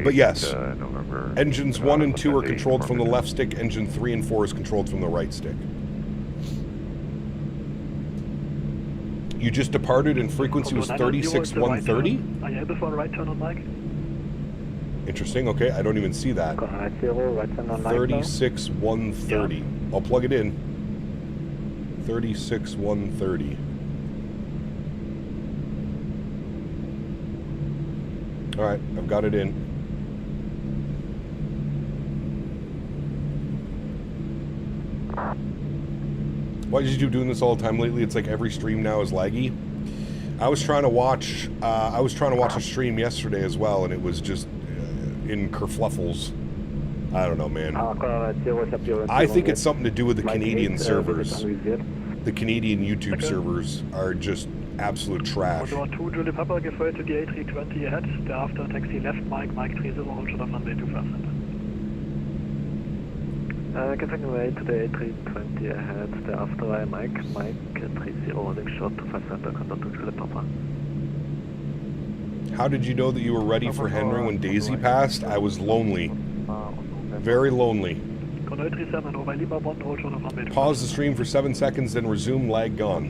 But yes, engines 1 and 2 are controlled from the left stick. Engine 3 and 4 is controlled from the right stick. You just departed and frequency was 36,130? Are you able for a right turn on mic? Interesting, okay, I don't even see that. 36,130. I'll plug it in. 36,130. Alright, I've got it in. Why did you keep doing this all the time lately? It's like every stream now is laggy. I was trying to watch a stream yesterday as well, and it was just in kerfluffles. I don't know, man. I think it's something to do with the Canadian servers. The Canadian YouTube servers are just absolute trash. Motor 2, Julie Papa, gefeuert to the A320 ahead. Thereafter, taxi left, Mike 30, hold short of runway 25 center. Getting away to the A320 ahead. Thereafter, Mike 30, holding short 25 center, contact to Julie Papa. How did you know that you were ready for Henry when Daisy passed? I was lonely. Very lonely. Pause the stream for 7 seconds, then resume, lag gone.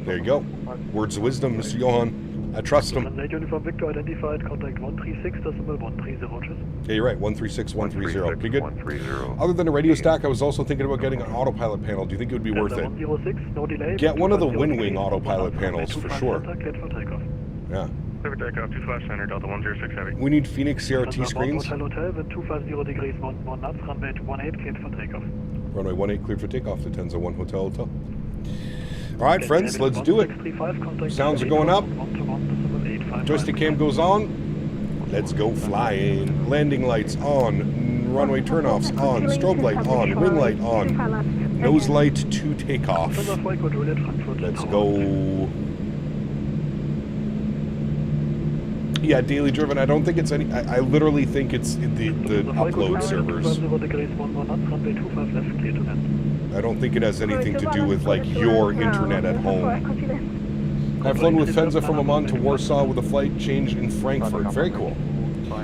There you go. Words of wisdom, Mr. Johan. I trust him. Uniform Victor identified, contact 136.130. Yeah, you're right, 136.130. Okay, good. Other than a radio stack, I was also thinking about getting an autopilot panel. Do you think it would be worth it? Get one of the WinWing autopilot panels for sure. Yeah. Clear for takeoff, 25 center, Delta 106 heavy. We need Phoenix CRT screens. Hotel with 250 degrees, 1 knots, runway 18 cleared for takeoff. Runway 18 cleared for takeoff, the Tenza 1 Hotel. Alright, friends, let's do it. Sounds are going up. Joystick cam goes on. Let's go flying. Landing lights on. Runway turnoffs on. Strobe light on. Wing light on. Nose light to takeoff. Let's go. Yeah, daily driven. I don't think it's any. I literally think it's the upload servers. I don't think it has anything to do with like your internet at home. I've flown with Fenza from Amman to Warsaw with a flight change in Frankfurt. Very cool.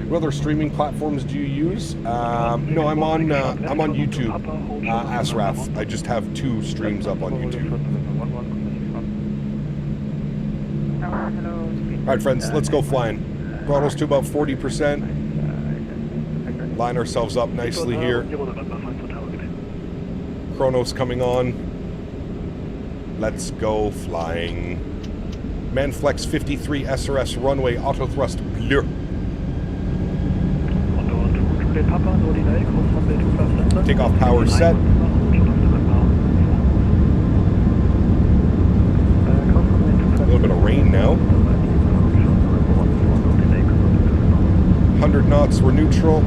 What other streaming platforms do you use? No, I'm on YouTube. Asraf. I just have 2 streams up on YouTube. Alright, friends, let's go flying. Throttles to about 40%. Line ourselves up nicely here. Chronos coming on. Let's go flying. Manflex 53 SRS runway auto thrust bleu. Takeoff power set. A little bit of rain now. 100 knots, we're neutral.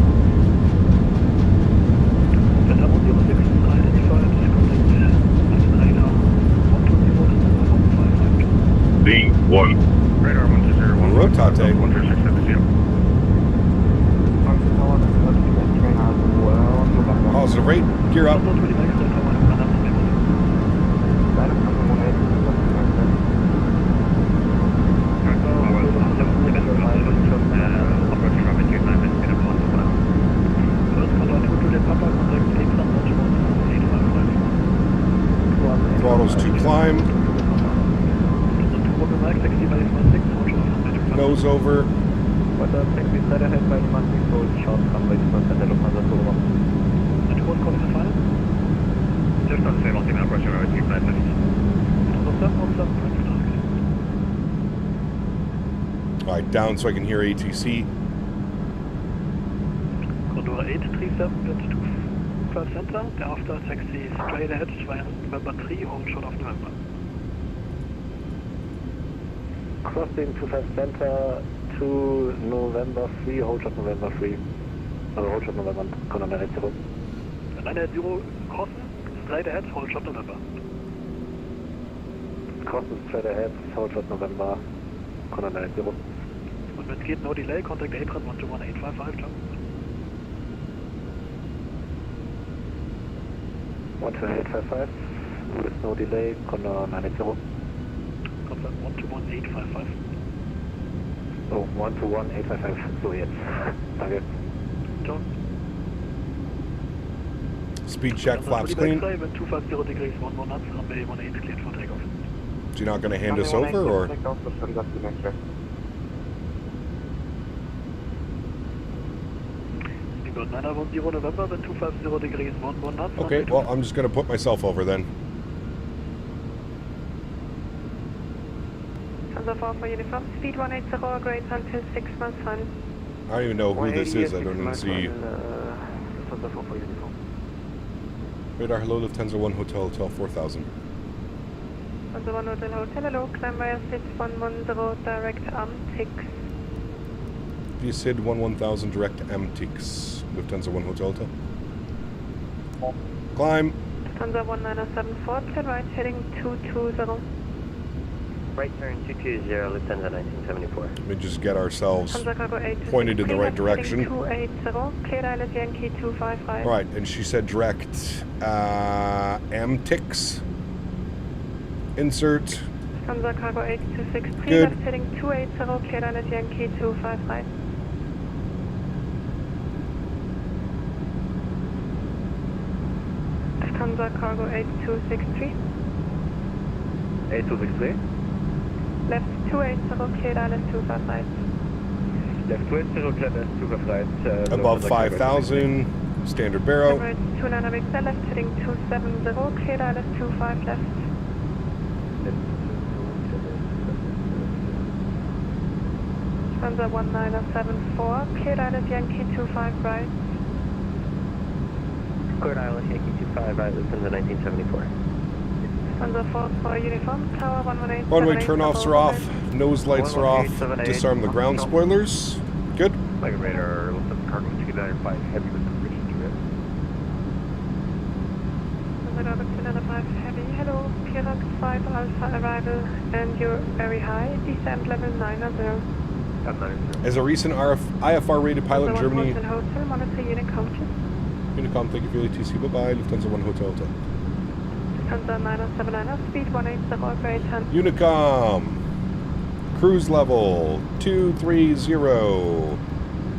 D1. Radar 120. Rotate. 13670. Positive rate, gear up. Throttles to climb. Nose over. Alright, down so I can hear ATC. 25 Center, thereafter taxi straight ahead, November 3, hold short of November. Crossing 25 Center to November 3, hold short November 3. Hold short November, Honorary 0. 980, crossing, straight ahead, hold short November. Crossing straight ahead, hold short November, Honorary 0. Und wenn es geht, no delay, contact Erin 121-855, ciao. 12855, with no delay, Honorary 0. Confirm 121-855. Oh, 121-855, so jetzt. Danke. Ciao. Speed check, flaps clean. When 250 degrees, 11 knots, runway 18 cleared for takeoff. So you're not going to hand us over, or? Speedbird 910 November, when 250 degrees, 11 knots. Okay, well, I'm just going to put myself over then. Souza 4 for uniform, speed 180, grades until 6 months fun. I don't even know who this is. I don't even see. Souza 4 for uniform. Radar, hello, Lufthansa 1 Hotel, Hotel 4000. Souza 1 Hotel, Hotel, hello, climb via SID 110, direct AMTX. Via SID 11000, direct AMTX. Lufthansa 1 Hotel, Hotel. Climb. Lufthansa 1974, clear right, heading 220. Right turn 220, Lufthansa 1974. Let me just get ourselves Lufthansa cargo 826, pointed in the right direction. 280, clear island Yankee 255. Right, and she said direct AMTX. Insert. Lufthansa cargo 826, Good. left heading 280, clear island Yankee 255. Lufthansa cargo 8263. 8263. Left 280, cleared island 255. Left 280, clear island 255. Above 5,000. Standard barrow. Emirates 29 XL, left heading 270, cleared island 25 left. Lufthansa 1974, cleared island Yankee 25 right. Cleared Island Yankee 25, right, Lufthansa 1974. Lufthansa 4 for uniform, tower 118. One-way turn-offs are off. Nose lights are off. Disarm the ground spoilers. Good. Like a radar, Lufthansa cargo 295, heavy with completion drift. Lufthansa cargo 295 heavy, hello, Pirox 5 Alpha arrival, and you're very high, descent level 900. As a recent IFR rated pilot in Germany. Hotel, hotel, monitor Unicom. Unicom, thank you for your ATC. Bye-bye. Lufthansa 1 Hotel, Hotel. Lufthansa 979, speed 180, grade 10. Unicom. Cruise level 230.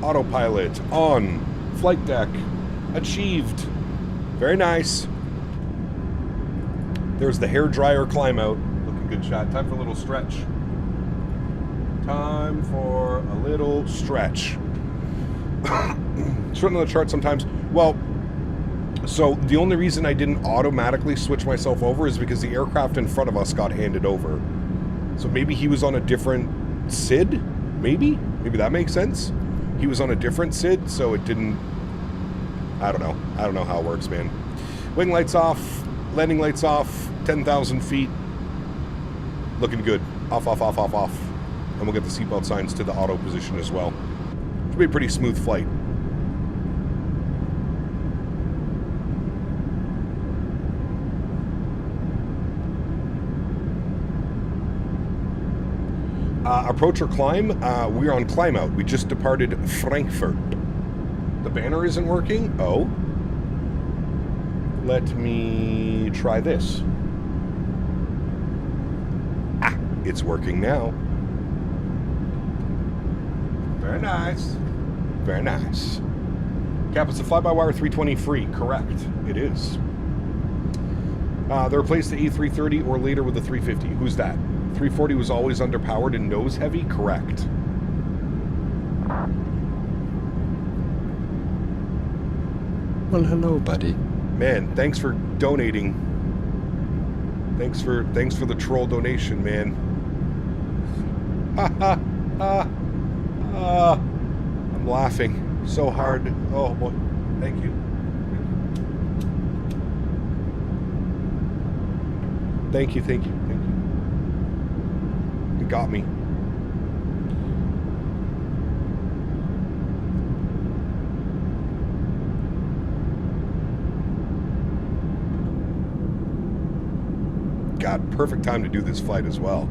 Autopilot on. Flight deck. Achieved. Very nice. There's the hair dryer climb out. Looking good shot. Time for a little stretch. Time for a little stretch. It's written on the chart sometimes. Well, so the only reason I didn't automatically switch myself over is because the aircraft in front of us got handed over. So maybe he was on a different SID? Maybe that makes sense. He was on a different SID, so it didn't... I don't know. I don't know how it works, man. Wing lights off. Landing lights off. 10,000 feet. Looking good. Off, off, off, off, off. And we'll get the seatbelt signs to the auto position as well. Should be a pretty smooth flight. Approach or climb? We're on climb out. We just departed Frankfurt. The banner isn't working? Oh. Let me try this. Ah, it's working now. Very nice. Very nice. Cap, it's a fly-by-wire 320 free. Correct. It is. They replaced the A330 or later with the 350. Who's that? 340 was always underpowered and nose heavy? Correct. Well, hello, buddy. Man, thanks for donating. Thanks for the troll donation, man. Ha ha ha. I'm laughing so hard. Oh boy. Thank you. Thank you, thank you, thank you. It got me. God, perfect time to do this flight as well.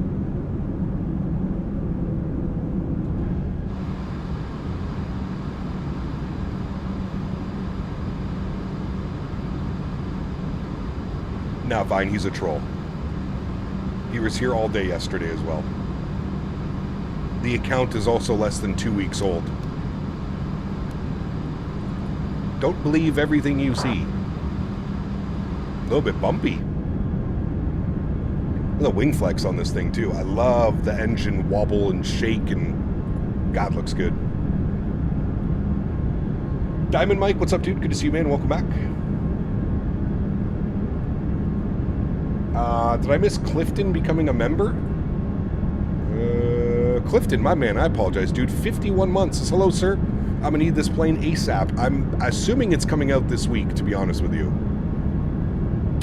Nah, Vine, he's a troll. He was here all day yesterday as well. The account is also less than 2 weeks old. Don't believe everything you see. A little bit bumpy. The wing flex on this thing too. I love the engine wobble and shake, and God, looks good. Diamond Mike, what's up, dude? Good to see you, man. Welcome back. Did I miss Clifton becoming a member? Clifton, my man, I apologize, dude. 51 months. Says, hello, sir. I'm gonna need this plane ASAP. I'm assuming it's coming out this week, to be honest with you.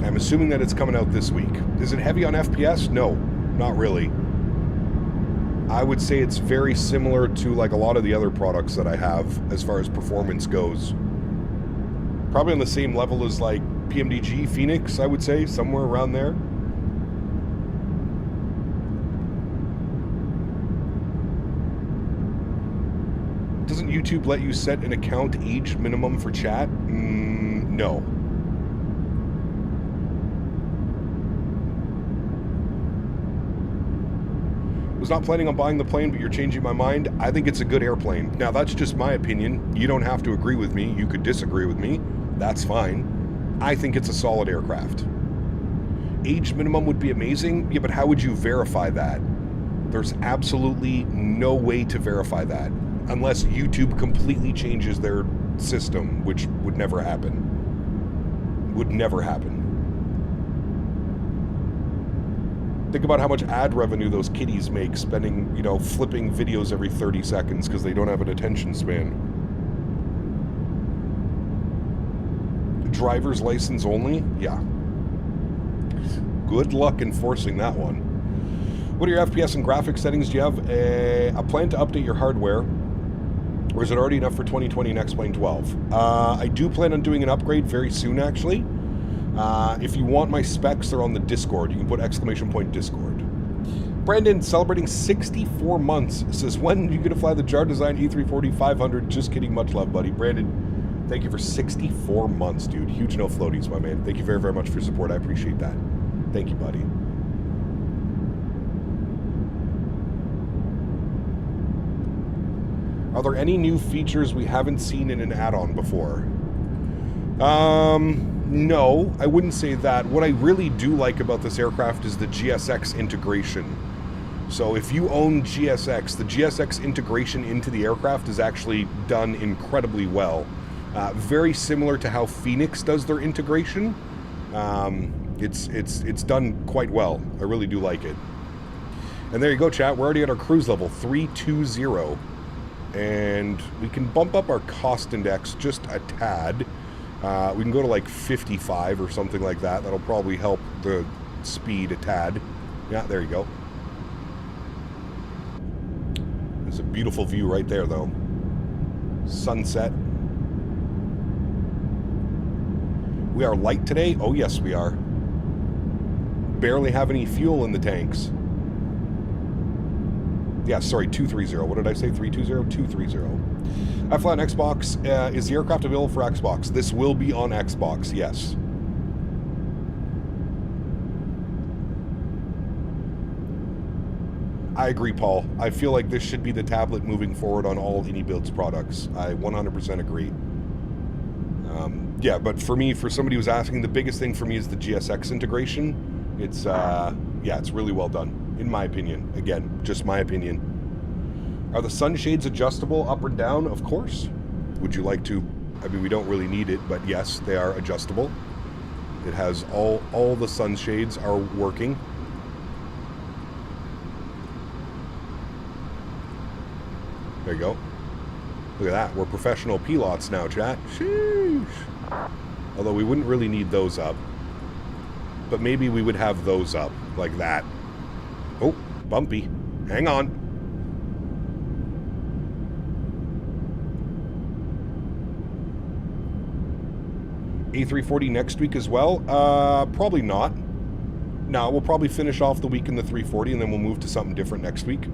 I'm assuming that it's coming out this week. Is it heavy on FPS? No, not really. I would say it's very similar to like a lot of the other products that I have as far as performance goes. Probably on the same level as like PMDG Phoenix, I would say, somewhere around there. Doesn't YouTube let you set an account age minimum for chat? No. Was not planning on buying the plane, but you're changing my mind. I think it's a good airplane. Now, that's just my opinion. You don't have to agree with me. You could disagree with me. That's fine. I think it's a solid aircraft. Age minimum would be amazing. Yeah, but how would you verify that? There's absolutely no way to verify that unless YouTube completely changes their system, which would never happen. Would never happen. Think about how much ad revenue those kiddies make spending, you know, flipping videos every 30 seconds because they don't have an attention span. Driver's license only? Yeah. Good luck enforcing that one. What are your FPS and graphics settings? Do you have a plan to update your hardware? Or is it already enough for 2020 and X-Plane 12? I do plan on doing an upgrade very soon, actually. If you want my specs, they're on the Discord. You can put !Discord. Brandon, celebrating 64 months, says, when are you going to fly the Jar Design A340-300? Just kidding, much love, buddy. Brandon, thank you for 64 months, dude. Huge no floaties, my man. Thank you very, very much for your support. I appreciate that. Thank you, buddy. Are there any new features we haven't seen in an add-on before? No, I wouldn't say that. What I really do like about this aircraft is the GSX integration. So if you own GSX, the GSX integration into the aircraft is actually done incredibly well. Very similar to how Phoenix does their integration. It's done quite well. I really do like it. And there you go, chat. We're already at our cruise level, 320. And we can bump up our cost index just a tad. We can go to like 55 or something like that. That'll probably help the speed a tad. Yeah, there you go. There's a beautiful view right there, though. Sunset. We are light today? Oh, yes, we are. Barely have any fuel in the tanks. Yeah, sorry, 230. What did I say? 320? 230. I fly on Xbox. Is the aircraft available for Xbox? This will be on Xbox, yes. I agree, Paul. I feel like this should be the tablet moving forward on all iniBuilds products. I 100% agree. Yeah, but for me, for somebody who's asking, the biggest thing for me is the GSX integration. It's, yeah, it's really well done. In my opinion. Again, just my opinion. Are the sunshades adjustable up and down? Of course. Would you like to? I mean, we don't really need it, but yes, they are adjustable. It has all the sunshades are working. There you go. Look at that. We're professional pilots now, chat. Sheesh. Although we wouldn't really need those up. but maybe we would have those up like that. Oh, bumpy. Hang on. A340 next week as well? Probably not. No, we'll probably finish off the week in the 340 and then we'll move to something different next week.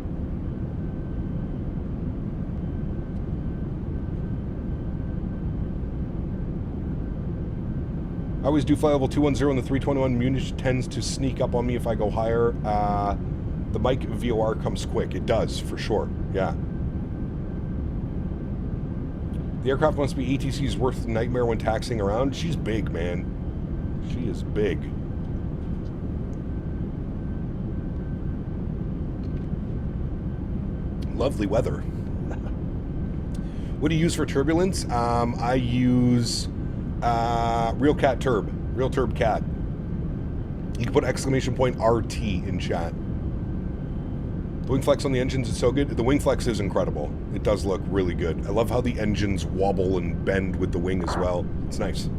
I always do fly level 210 in the 321. Munich tends to sneak up on me if I go higher. The mic VOR comes quick. It does, for sure. Yeah. The aircraft must be ATC's worst nightmare when taxiing around. She's big, man. She is big. Lovely weather. What do you use for turbulence? I use Real Turb Cat. You can put exclamation point RT in chat. The wing flex on the engines is so good. The wing flex is incredible. It does look really good. I love how the engines wobble and bend with the wing as well. It's nice.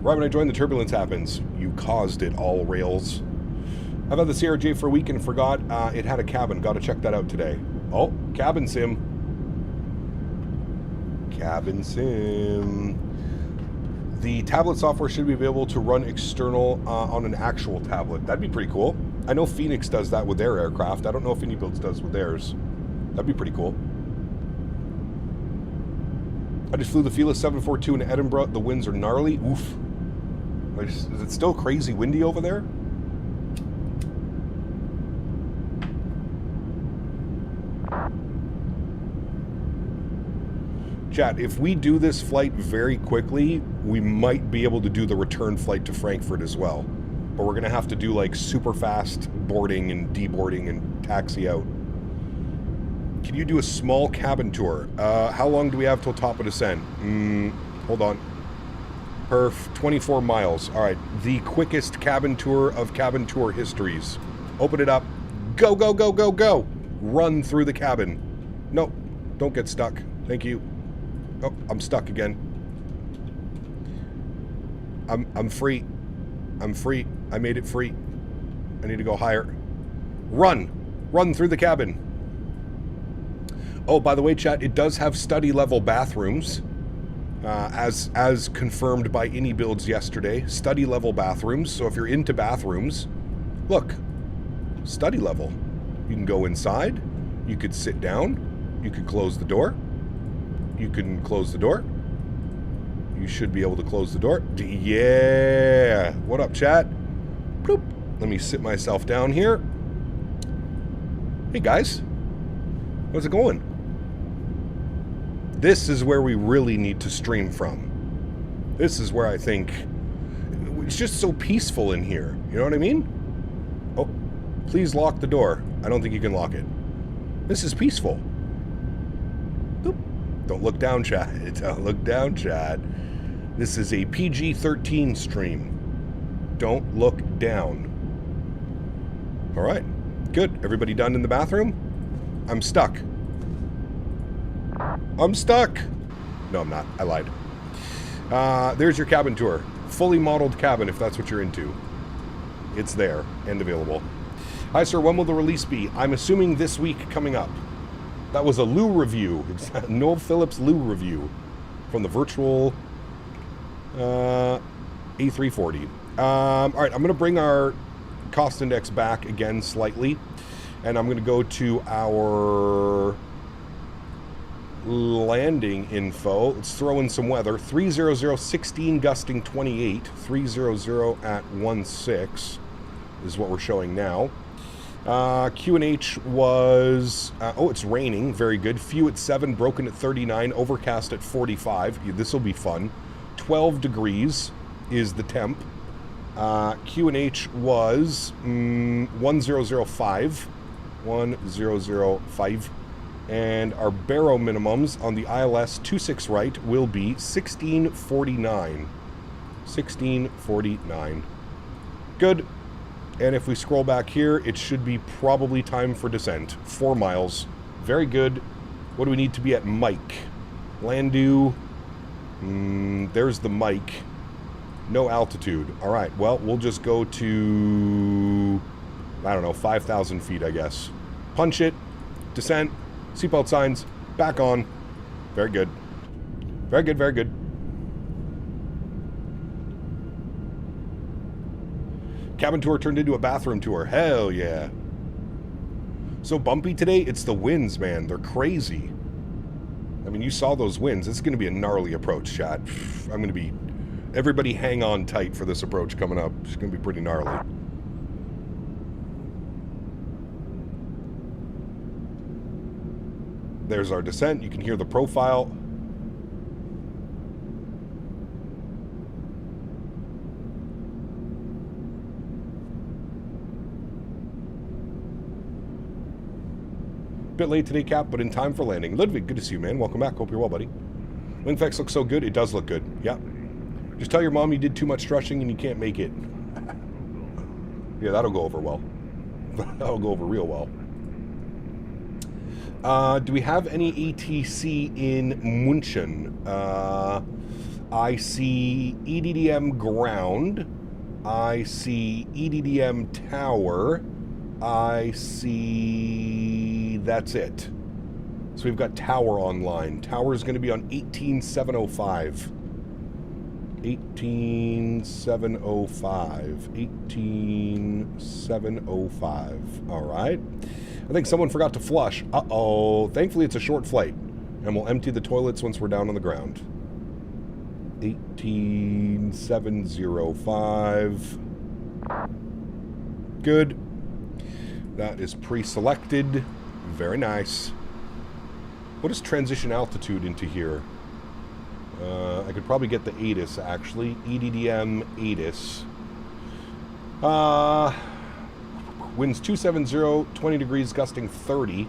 Right when I joined, the turbulence happens. You caused it, all rails. I've had the CRJ for a week and forgot it had a cabin. Got to check that out today. Oh, cabin sim. Cabin sim. The tablet software should be available to run external on an actual tablet. That'd be pretty cool. I know Phoenix does that with their aircraft. I don't know if iniBuilds does with theirs. That'd be pretty cool. I just flew the Fearless 742 in Edinburgh. The winds are gnarly. Oof. Is it still crazy windy over there? Chat, if we do this flight very quickly, we might be able to do the return flight to Frankfurt as well. But we're going to have to do like super fast boarding and deboarding and taxi out. Can you do a small cabin tour? How long do we have till top of descent? Hold on. Perf, 24 miles. All right, the quickest cabin tour of cabin tour histories. Open it up. Go, go, go, go, go. Run through the cabin. No, don't get stuck. Thank you. Oh, I'm stuck again. I'm free. I'm free. I made it free. I need to go higher. Run. Run through the cabin. Oh, by the way, chat, it does have study level bathrooms. As confirmed by iniBuilds yesterday. Study level bathrooms. So if you're into bathrooms, look. Study level. You can go inside. You could sit down. You could close the door. You can close the door. You should be able to close the door. Yeah. What up, chat? Bloop. Let me sit myself down here. Hey, guys. How's it going? This is where we really need to stream from. This is where I think it's just so peaceful in here. You know what I mean? Oh, please lock the door. I don't think you can lock it. This is peaceful. Boop. Don't look down, chat. Don't look down, chat. This is a PG-13 stream. Don't look down. All right. Good. Everybody done in the bathroom? I'm stuck. I'm stuck. No, I'm not. I lied. There's your cabin tour. Fully modeled cabin, if that's what you're into. It's there and available. Hi, sir. When will the release be? I'm assuming this week coming up. That was a Lou review. Noel Phillips Lou review from the virtual A340. All right, I'm going to bring our cost index back again slightly, and I'm going to go to our landing info. Let's throw in some weather. 300, 16 gusting 28. 300 at 16 is what we're showing now. QNH was, oh, it's raining. Very good. Few at 7, broken at 39, overcast at 45. This will be fun. 12 degrees is the temp. QNH was 1005. 1005. And our baro minimums on the ILS 26 right will be 1649. 1649. Good. And if we scroll back here, it should be probably time for descent. 4 miles. Very good. What do we need to be at Mike? Landu. There's the Mike. No altitude. All right, well, we'll just go to, I don't know, 5,000 feet, I guess. Punch it, descent, seatbelt signs, back on. Very good. Very good, very good. Cabin tour turned into a bathroom tour. Hell yeah. So bumpy today, it's the winds, man. They're crazy. I mean, you saw those winds. It's going to be a gnarly approach, chat. I'm going to be... Everybody hang on tight for this approach coming up. It's going to be pretty gnarly. There's our descent. You can hear the profile. Bit late today, Cap, but in time for landing. Ludwig, good to see you, man. Welcome back. Hope you're well, buddy. Wingflex looks so good. It does look good. Yeah. Just tell your mom you did too much stretching and you can't make it. Yeah, that'll go over well. That'll go over real well. Do we have any ATC in München? I see EDDM ground. I see EDDM tower. I see... That's it. So we've got tower online. Tower is going to be on 18705. 18705. 18705. All right. I think someone forgot to flush. Uh-oh. Thankfully, it's a short flight. And we'll empty the toilets once we're down on the ground. 18705. Good. That is pre-selected. Very nice. What is transition altitude into here? I could probably get the ATIS, actually. EDDM ATIS. Winds 270, 20 degrees, gusting 30.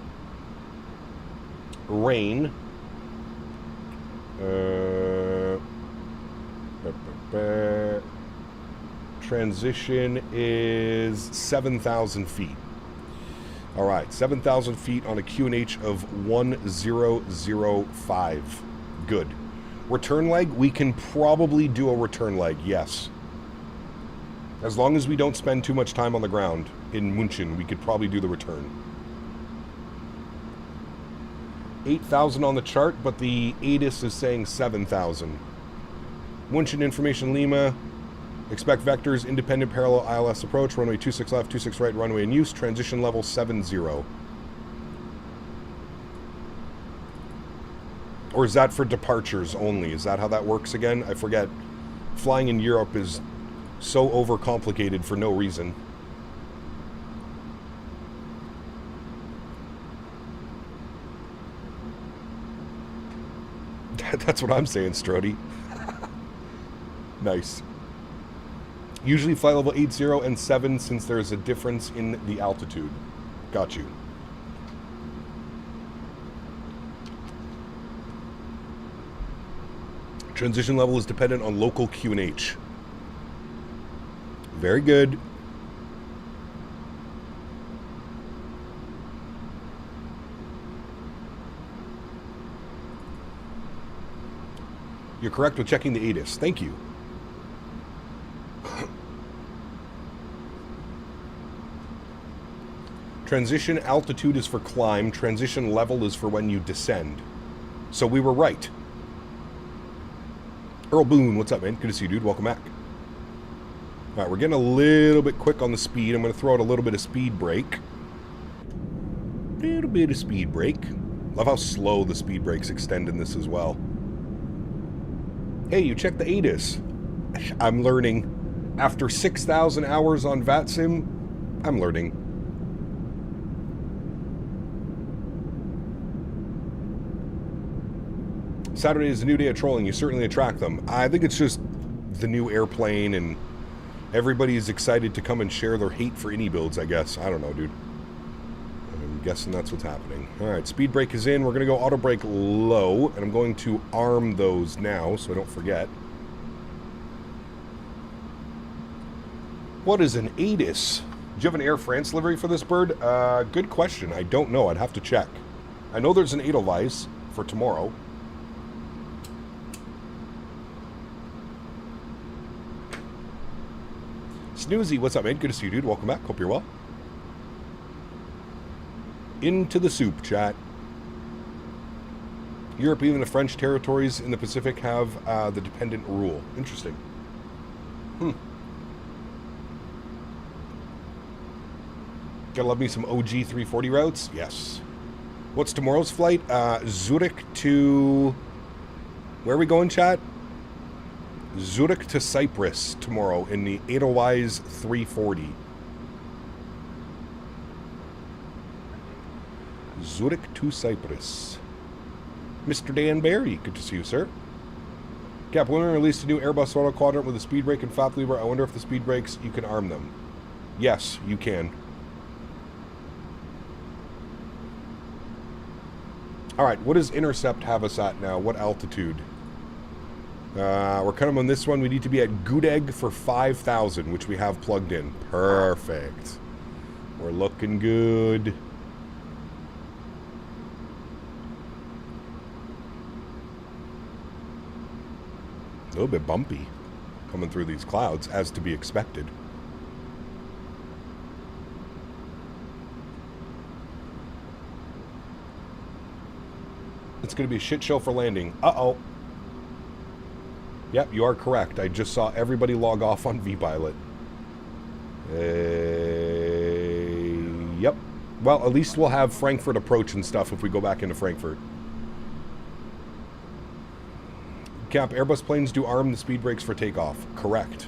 Rain. Transition is 7,000 feet. All right, 7,000 feet on a QNH of 1005. Good. Return leg, we can probably do a return leg, yes. As long as we don't spend too much time on the ground in München, we could probably do the return. 8,000 on the chart, but the ATIS is saying 7,000. München information Lima. Expect vectors, independent parallel ILS approach, runway 26 left, 26 right, runway in use, transition level 70. Or is that for departures only? Is that how that works again? I forget. Flying in Europe is so overcomplicated for no reason. That's what I'm saying, Strody. Nice. Usually flight level 80 and 7 since there's a difference in the altitude. Got you. Transition level is dependent on local QNH. Very good. You're correct with checking the ATIS. Thank you. Transition altitude is for climb. Transition level is for when you descend. So we were right. Earl Boone, what's up, man? Good to see you, dude. Welcome back. All right, we're getting a little bit quick on the speed. I'm going to throw out a little bit of speed brake. Little bit of speed brake. Love how slow the speed brakes extend in this as well. Hey, you checked the ATIS. I'm learning. After 6,000 hours on VATSIM, I'm learning. Saturday is a new day of trolling. You certainly attract them. I think it's just the new airplane and everybody's excited to come and share their hate for iniBuilds, I guess. I don't know, dude. I'm guessing that's what's happening. All right, speed brake is in. We're going to go auto brake low, and I'm going to arm those now so I don't forget. What is an ATIS? Do you have an Air France livery for this bird? Good question. I don't know. I'd have to check. I know there's an Edelweiss for tomorrow. Snoozy, what's up, man? Good to see you, dude. Welcome back. Hope you're well. Into the soup, chat. Europe, even the French territories in the Pacific have the dependent rule. Interesting. Gotta love me some OG 340 routes. Yes. What's tomorrow's flight? Zurich to... Where are we going, chat? Zurich to Cyprus tomorrow in the Edelweiss 340. Zurich to Cyprus. Mr. Dan Barry, good to see you, sir. Cap, when we released a new Airbus auto quadrant with a speed brake and flap lever, I wonder if the speed brakes, you can arm them. Yes, you can. Alright, what does Intercept have us at now? What altitude? We're kind of on this one. We need to be at Gudeg for 5,000, which we have plugged in. Perfect. We're looking good. A little bit bumpy coming through these clouds, as to be expected. It's going to be a shit show for landing. Uh-oh. Yep, you are correct. I just saw everybody log off on vPilot. Yep. Well, at least we'll have Frankfurt approach and stuff if we go back into Frankfurt. Cap, Airbus planes do arm the speed brakes for takeoff. Correct.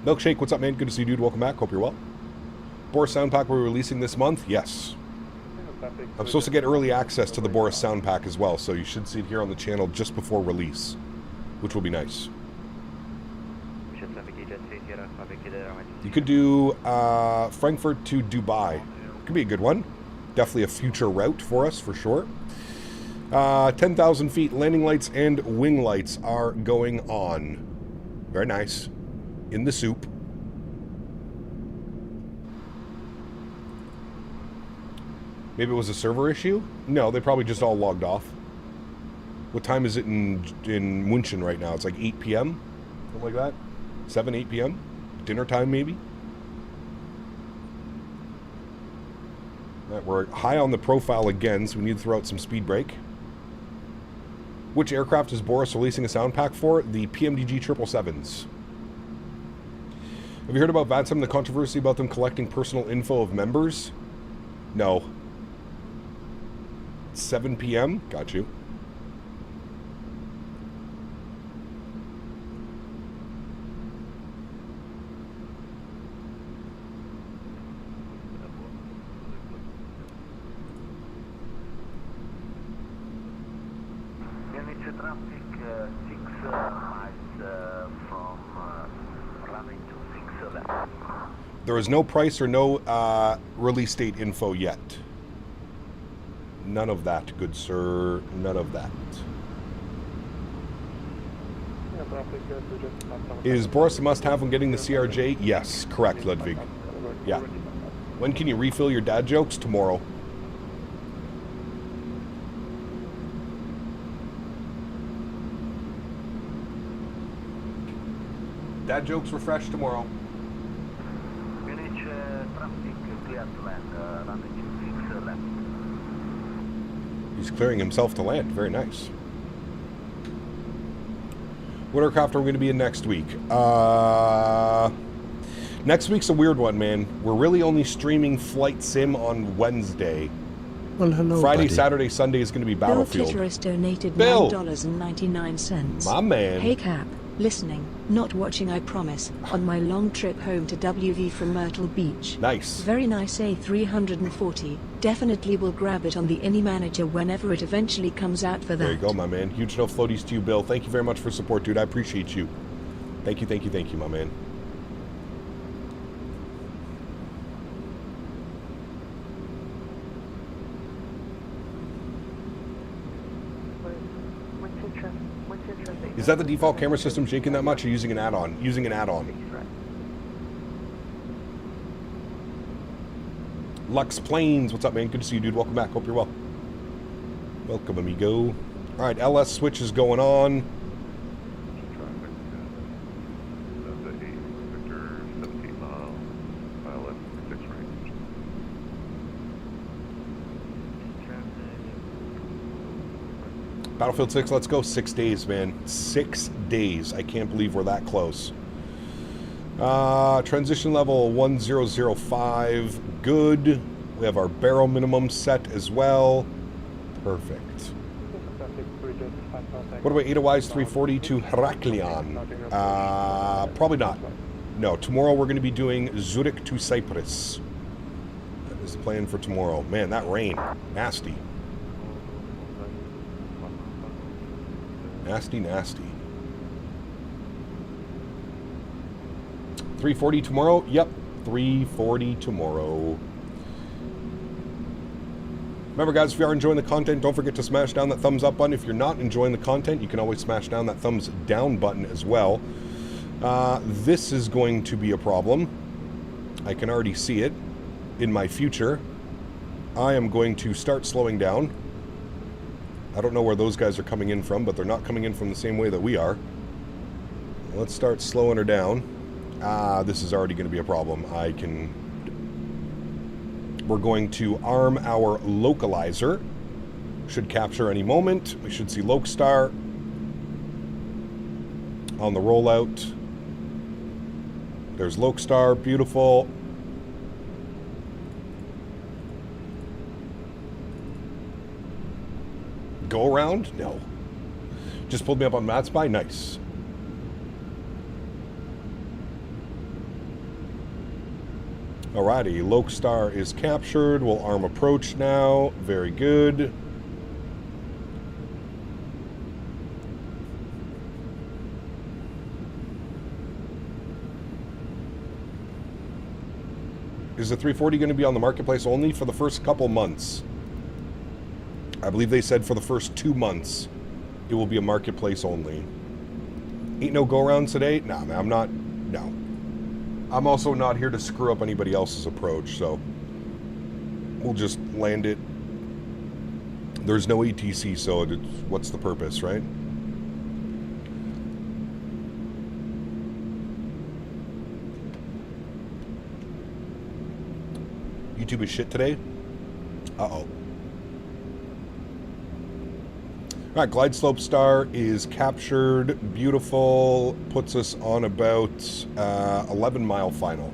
Milkshake, what's up, man? Good to see you, dude. Welcome back. Hope you're well. Boris Sound Pack we're releasing this month? Yes. I'm supposed to get early access to the Boris Sound Pack as well, so you should see it here on the channel just before release, which will be nice. You could do Frankfurt to Dubai. Could be a good one. Definitely a future route for us, for sure. 10,000 feet, landing lights and wing lights are going on. Very nice. In the soup. Maybe it was a server issue? No, they probably just all logged off. What time is it in Munich right now? It's like 8 p.m.? Something like that? 7, 8 p.m.? Dinner time, maybe? All right, we're high on the profile again, so we need to throw out some speed brake. Which aircraft is Boris releasing a sound pack for? The PMDG 777s. Have you heard about VATSIM, the controversy about them collecting personal info of members? No. 7 p.m.? Got you. There is no price or no release date info yet. None of that, good sir. None of that. Is Boris a must-have when getting the CRJ? Yes, correct, Ludwig. Yeah. When can you refill your dad jokes? Tomorrow. Dad jokes refresh tomorrow. He's clearing himself to land. Very nice. What aircraft are we going to be in next week? Next week's a weird one, man. We're really only streaming Flight Sim on Wednesday. Well, hello, Friday, buddy. Saturday, Sunday is going to be Battlefield. Childerz donated Bill. $9.99. My man. Hey Cap, listening, not watching I promise, on my long trip home to WV from Myrtle Beach. Nice. Very nice A340. Definitely will grab it on the iniManager whenever it eventually comes out for that. There you go, my man. Huge no floaties to you, Bill. Thank you very much for support, dude. I appreciate you. Thank you, thank you, thank you, my man. Is that the default camera system shaking that much, or using an add-on? Using an add-on. Lux Plains, what's up, man? Good to see you, dude. Welcome back. Hope you're well. Welcome, amigo. All right, LS switch is going on. Traffic. The 8 Victor 17 mile left 6 range. Battlefield 6, let's go. 6 days, man. 6 days. I can't believe we're that close. Transition level 1005. Good. We have our barrel minimum set as well. Perfect. What about AlwaysFlying to Heraklion? Probably not. No, tomorrow we're going to be doing Zurich to Cyprus. That is the plan for tomorrow. Man, that rain. Nasty. Nasty, nasty. 340 tomorrow? Yep, 340 tomorrow. Remember, guys, if you are enjoying the content, don't forget to smash down that thumbs up button. If you're not enjoying the content, you can always smash down that thumbs down button as well. This is going to be a problem. I can already see it in my future. I am going to start slowing down. I don't know where those guys are coming in from, but they're not coming in from the same way that we are. Let's start slowing her down. This is already going to be a problem. We're going to arm our localizer. Should capture any moment. We should see Lokestar on the rollout. There's Lokestar, beautiful. Go around? No. Just pulled me up on MatSpy? Nice. Alrighty, Lokestar is captured. We'll arm approach now. Very good. Is the 340 going to be on the marketplace only for the first couple months? I believe they said for the first 2 months it will be a marketplace only. Ain't no go-arounds today? Nah, man, I'm not. No. I'm also not here to screw up anybody else's approach, so we'll just land it. There's no ATC, so what's the purpose, right? YouTube is shit today? Uh-oh. Alright, Glide Slope Star is captured. Beautiful. Puts us on about 11-mile final.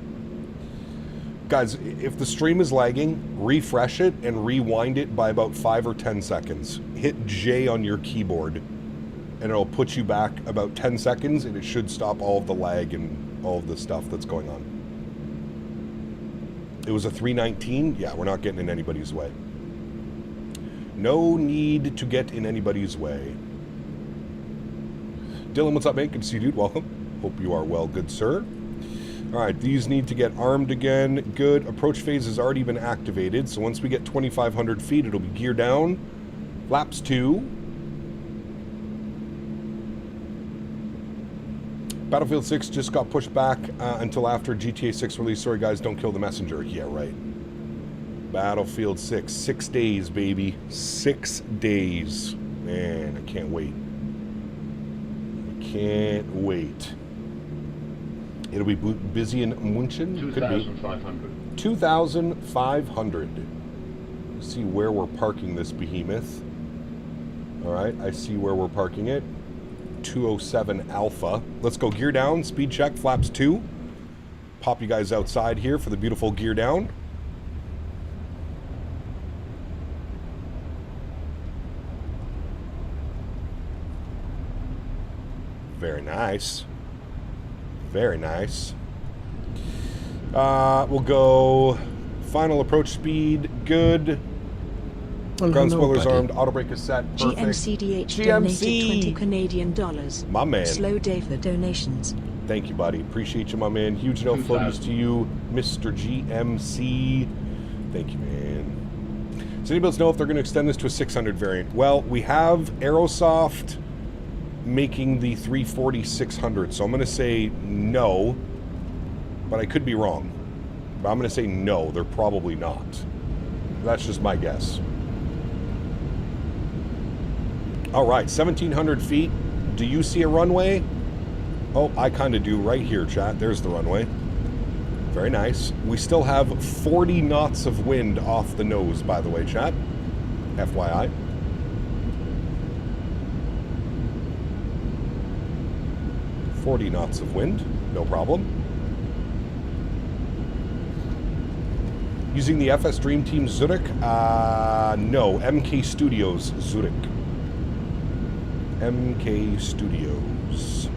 Guys, if the stream is lagging, refresh it and rewind it by about 5 or 10 seconds. Hit J on your keyboard, and it'll put you back about 10 seconds, and it should stop all of the lag and all of the stuff that's going on. It was a 319. Yeah, we're not getting in anybody's way. No need to get in anybody's way. Dylan, what's up, mate? Good to see you, dude. Welcome. Hope you are well, good sir. All right, these need to get armed again. Good. Approach phase has already been activated, so once we get 2,500 feet, it'll be gear down. Flaps 2. Battlefield 6 just got pushed back until after GTA 6 release. Sorry, guys, don't kill the messenger. Yeah, right. Battlefield 6. 6 days, baby. 6 days. Man, I can't wait. I can't wait. It'll be busy in Munchen. 2,500. 2,500. See where we're parking this behemoth. All right, I see where we're parking it. 207 Alpha. Let's go gear down. Speed check. Flaps 2. Pop you guys outside here for the beautiful gear down. Very nice. Very nice. We'll go final approach speed. Good. Well, Ground hello, spoilers buddy. armed. Auto brake is set. Perfect. GMCDH donated 20 Canadian dollars. My man. Slow day for donations. Thank you, buddy. Appreciate you, my man. Huge no floaties to you, Mr. GMC. Thank you, man. Does anybody else know if they're going to extend this to a 600 variant? Well, we have Aerosoft making the 340-600, so I'm going to say no, but I could be wrong. But I'm going to say no, they're probably not. That's just my guess. All right, 1,700 feet. Do you see a runway? Oh, I kind of do right here, chat. There's the runway. Very nice. We still have 40 knots of wind off the nose, by the way, chat. FYI. "40 knots of wind, no problem." Using the FS Dream Team Zurich? No, MK Studios Zurich. MK Studios.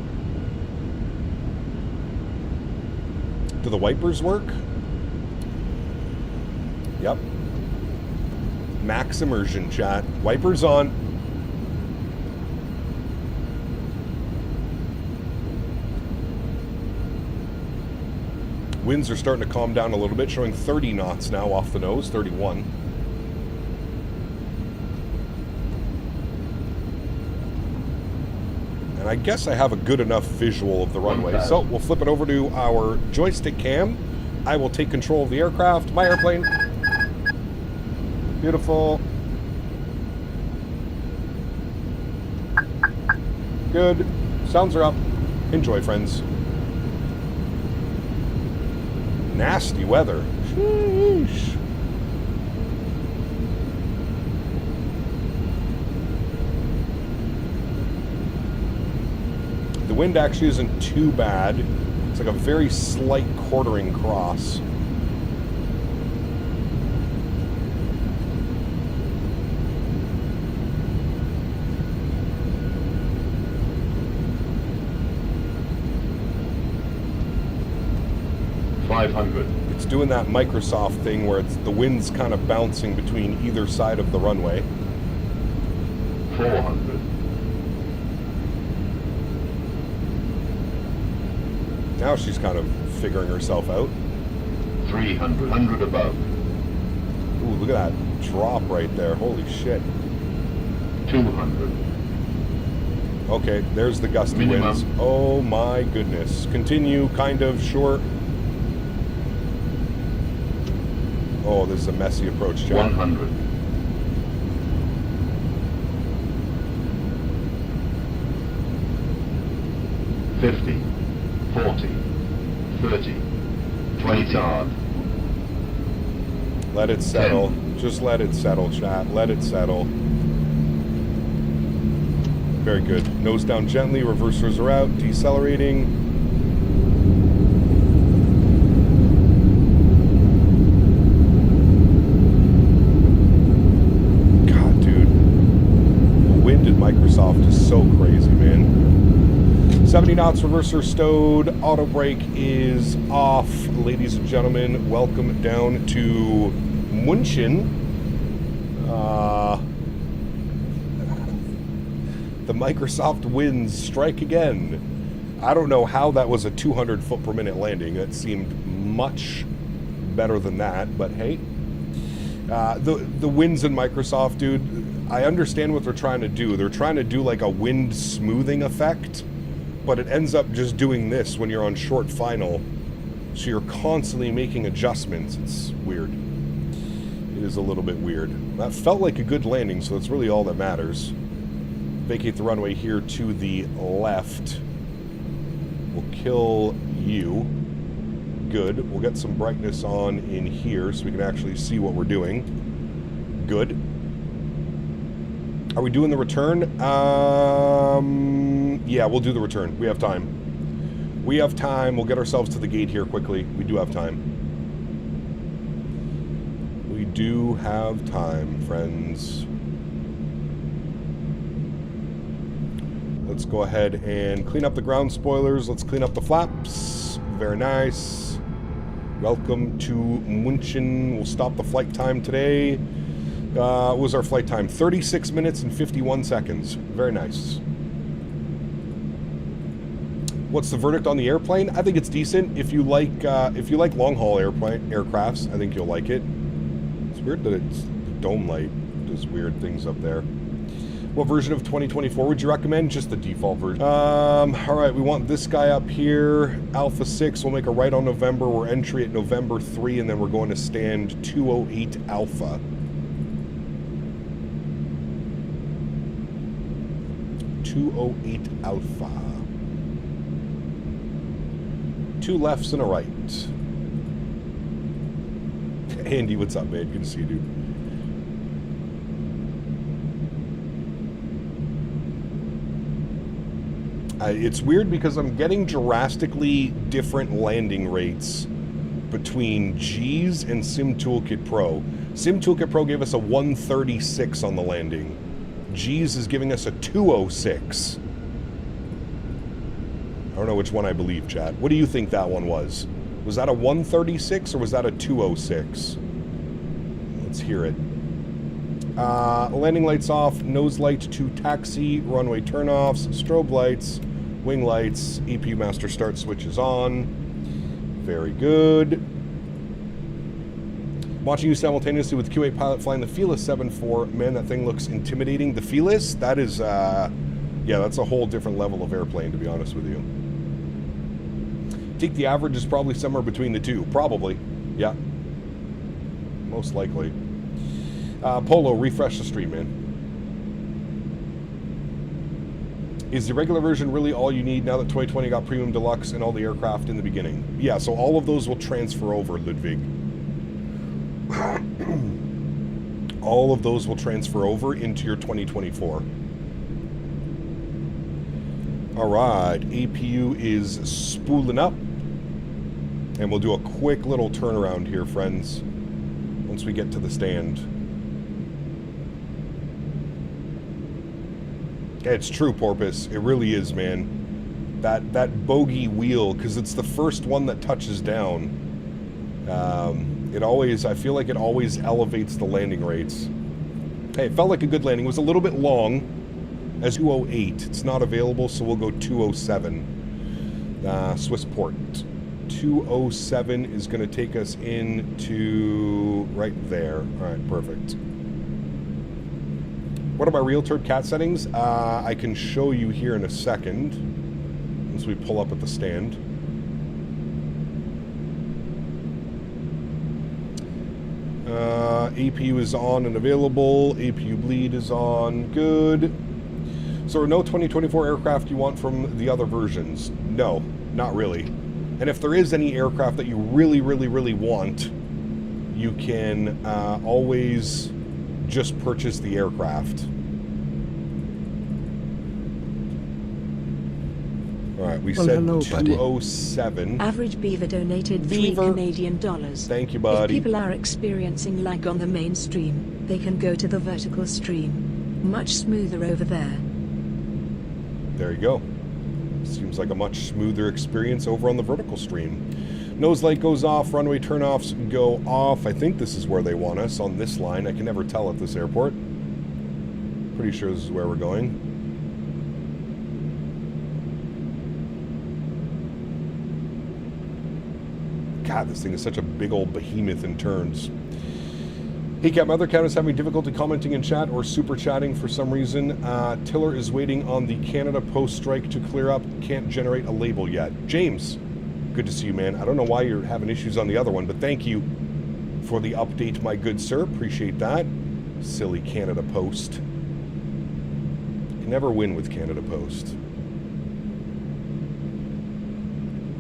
Do the wipers work? Yep. Max immersion, chat. Wipers on. Winds are starting to calm down a little bit, showing 30 knots now off the nose, 31. And I guess I have a good enough visual of the runway. So we'll flip it over to our joystick cam. I will take control of the aircraft, my airplane. Beautiful. Good. Sounds are up. Enjoy, friends. Nasty weather. Sheesh. The wind actually isn't too bad. It's like a very slight quartering cross. It's doing that Microsoft thing where it's the wind's kind of bouncing between either side of the runway. 400. Now she's kind of figuring herself out. 300. 100 above. Ooh, look at that drop right there. Holy shit. 200. Okay, there's the gusty Minimum. winds. Oh my goodness. Continue, kind of, short. Oh, this is a messy approach, John. 100. 50. 40. 30. 20 yard. Let it settle. 10. Just let it settle, chat. Let it settle. Very good. Nose down gently. Reversers are out. Decelerating. Microsoft is so crazy, man. 70 knots, reverser stowed, auto brake is off. Ladies and gentlemen, welcome down to Munich. The Microsoft winds strike again. I don't know how that was a 200 foot per minute landing. That seemed much better than that, but hey. The winds in Microsoft, dude, I understand what they're trying to do. They're trying to do like a wind smoothing effect, but it ends up just doing this when you're on short final. So you're constantly making adjustments. It's weird. It is a little bit weird. That felt like a good landing, so that's really all that matters. Vacate the runway here to the left. We'll kill you. Good. We'll get some brightness on in here so we can actually see what we're doing. Good. Are we doing the return? Yeah, we'll do the return. We have time. We have time. We'll get ourselves to the gate here quickly. We do have time. We do have time, friends. Let's go ahead and clean up the ground spoilers. Let's clean up the flaps. Very nice. Welcome to Munich. We'll stop the flight time today. What was our flight time? 36 minutes and 51 seconds. Very nice. What's the verdict on the airplane? I think it's decent. If you like long-haul aircrafts, I think you'll like it. It's weird that it's the dome light does weird things up there. What version of 2024 would you recommend? Just the default version. All right, we want this guy up here. Alpha 6, we'll make a right on November. We're entry at November 3, and then we're going to stand 208 Alpha. 208 Alpha. 2 lefts and a right. Andy, what's up, man? Good to see you, dude. It's weird because I'm getting drastically different landing rates between G's and Sim Toolkit Pro. Sim Toolkit Pro gave us a 136 on the landing. G's is giving us a 206. I don't know which one I believe, chat. What do you think that one was? Was that a 136 or was that a 206? Let's hear it. Landing lights off, nose light to taxi, runway turnoffs, strobe lights, wing lights, EPU master start switch is on. Very good. Watching you simultaneously with QA pilot flying the Felis 7.4. Man, that thing looks intimidating. The Felis, that is, yeah, that's a whole different level of airplane, to be honest with you. I think the average is probably somewhere between the two. Probably, yeah. Most likely. Polo, refresh the stream, man. Is the regular version really all you need now that 2020 got Premium Deluxe and all the aircraft in the beginning? Yeah, so all of those will transfer over, Ludwig. All of those will transfer over into your 2024. All right, APU is spooling up. And we'll do a quick little turnaround here, friends, once we get to the stand. It's true, Porpoise. It really is, man. That bogey wheel, because it's the first one that touches down. It always, I feel like it always elevates the landing rates. Hey, it felt like a good landing. It was a little bit long, as 208. It's not available, so we'll go 207. Swissport. 207 is going to take us into right there. All right, perfect. What are my real turd cat settings? I can show you here in a second, once we pull up at the stand. APU is on and available. APU bleed is on. Good. So no 2024 aircraft you want from the other versions? No, not really. And if there is any aircraft that you really, really, really want, you can always just purchase the aircraft. All right, we said hello, 207. Average Beaver donated $3 Canadian. Thank you, buddy. If people are experiencing lag on the main stream, they can go to the vertical stream. Much smoother over there. There you go. Seems like a much smoother experience over on the vertical stream. Nose light goes off, runway turnoffs go off. I think this is where they want us, on this line. I can never tell at this airport. Pretty sure this is where we're going. God, this thing is such a big old behemoth in turns. Hey, Cap, my other account is having difficulty commenting in chat or super chatting for some reason. Tiller is waiting on the Canada Post strike to clear up. Can't generate a label yet. James, good to see you, man. I don't know why you're having issues on the other one, but thank you for the update, my good sir. Appreciate that. Silly Canada Post. Can never win with Canada Post.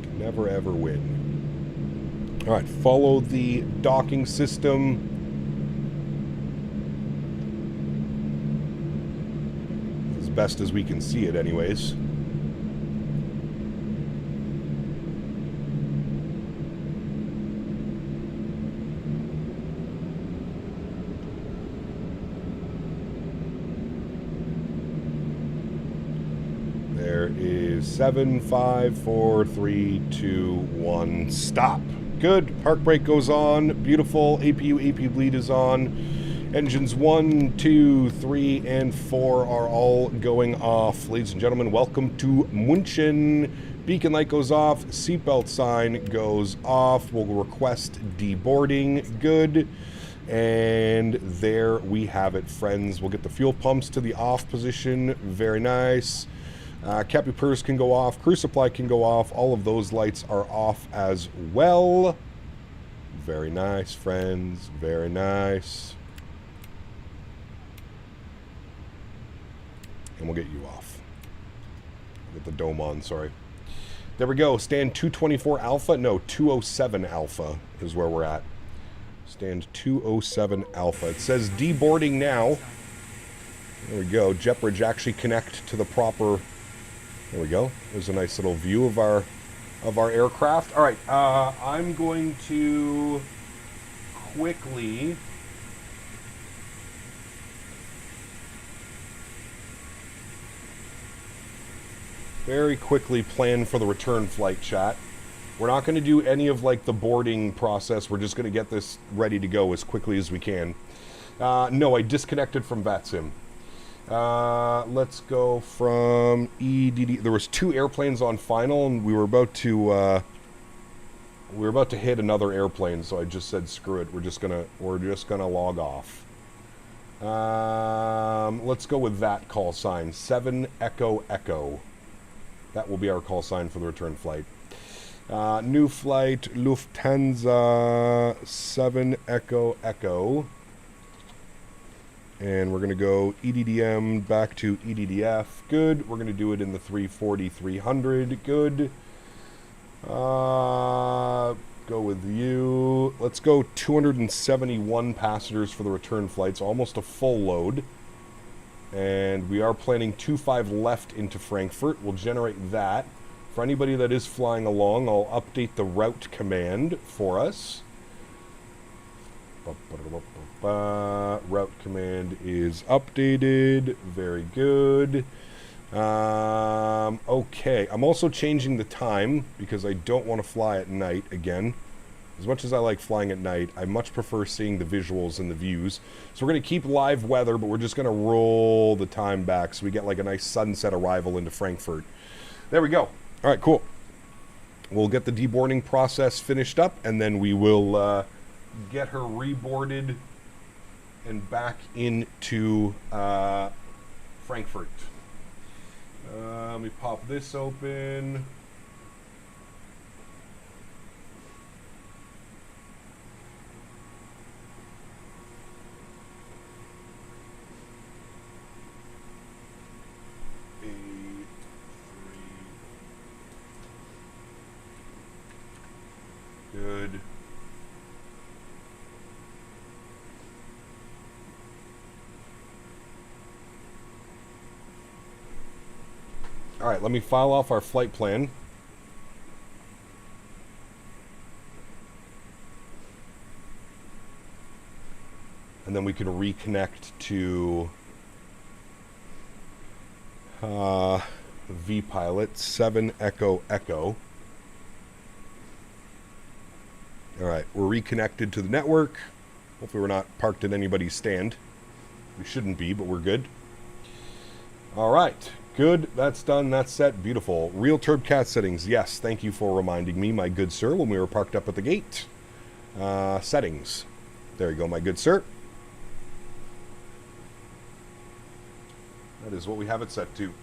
Can never, ever win. All right, follow the docking system. As best as we can see it, anyways. There is 7, 5, 4, 3, 2, 1, stop. Good. Park brake goes on. Beautiful. APU bleed is on. Engines 1, 2, 3, and 4 are all going off. Ladies and gentlemen, welcome to München. Beacon light goes off. Seatbelt sign goes off. We'll request deboarding. Good. And there we have it, friends. We'll get the fuel pumps to the off position. Very nice. Capupers can go off, crew supply can go off, all of those lights are off as well. Very nice, friends, very nice. And we'll get you off. With the dome on, sorry. There we go. Stand 224 Alpha. No, 207 Alpha is where we're at. Stand 207 Alpha. It says deboarding now. There we go. Jet bridge actually connect to the proper... There we go. There's a nice little view of our aircraft. All right. I'm going to quickly... very quickly plan for the return flight, chat. We're not going to do any of like the boarding process. We're just going to get this ready to go as quickly as we can. No, I disconnected from VATSIM. Let's go from EDD. There was 2 airplanes on final, and we were about to hit another airplane. So I just said, screw it. We're just gonna log off. Let's go with that call sign. 7 Echo Echo. That will be our call sign for the return flight. New flight, Lufthansa 7 Echo Echo. And we're going to go EDDM back to EDDF. Good. We're going to do it in the 340-300. Good. Go with you. Let's go 271 passengers for the return flight. So almost a full load. And we are planning 25 left into Frankfurt. We'll generate that. For anybody that is flying along, I'll update the route command for us. Route command is updated. Very good. Okay, I'm also changing the time because I don't want to fly at night again. As much as I like flying at night, I much prefer seeing the visuals and the views. So we're going to keep live weather, but we're just going to roll the time back so we get like a nice sunset arrival into Frankfurt. There we go. All right, cool. We'll get the deboarding process finished up, and then we will get her reboarded and back into Frankfurt. Let me pop this open. Good. All right, let me file off our flight plan. And then we can reconnect to V-Pilot 7 Echo Echo. All right, we're reconnected to the network. Hopefully we're not parked at anybody's stand. We shouldn't be, but we're good. All right, good. That's done. That's set. Beautiful. Real TurbCat settings. Yes, thank you for reminding me, my good sir, when we were parked up at the gate. Settings. There you go, my good sir. That is what we have it set to.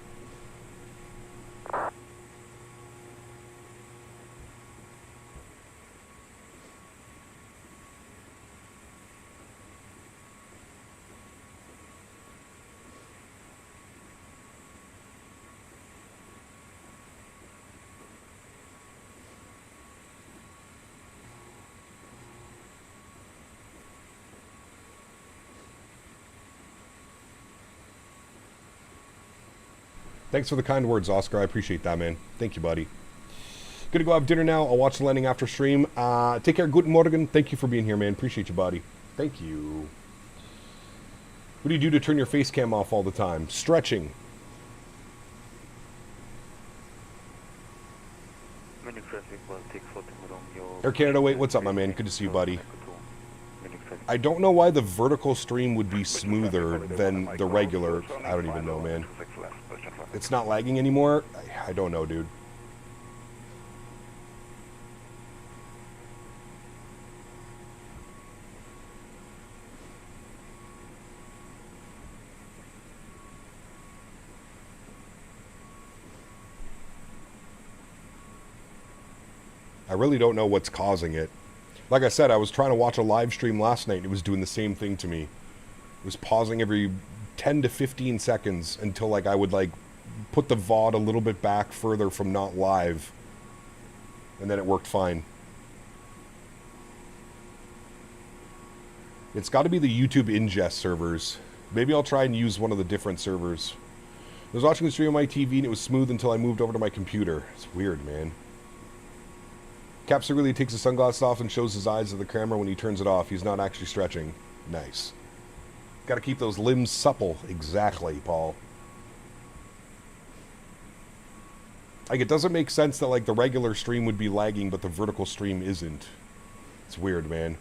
Thanks for the kind words, Oscar. I appreciate that, man. Thank you, buddy. Gonna go have dinner now. I'll watch the landing after stream. Take care. Guten Morgen. Thank you for being here, man. Appreciate you, buddy. Thank you. What do you do to turn your face cam off all the time? Stretching. Air Canada, wait. What's up, my man? Good to see you, buddy. I don't know why the vertical stream would be smoother than the regular. I don't even know, man. It's not lagging anymore? I don't know, dude. I really don't know what's causing it. Like I said, I was trying to watch a live stream last night and it was doing the same thing to me. It was pausing every 10 to 15 seconds until like I would like put the VOD a little bit back further from not live. And then it worked fine. It's got to be the YouTube ingest servers. Maybe I'll try and use one of the different servers. I was watching the stream on my TV and it was smooth until I moved over to my computer. It's weird, man. Capster really takes his sunglasses off and shows his eyes at the camera when he turns it off. He's not actually stretching. Nice. Got to keep those limbs supple. Exactly, Paul. Like, it doesn't make sense that, like, the regular stream would be lagging, but the vertical stream isn't. It's weird, man.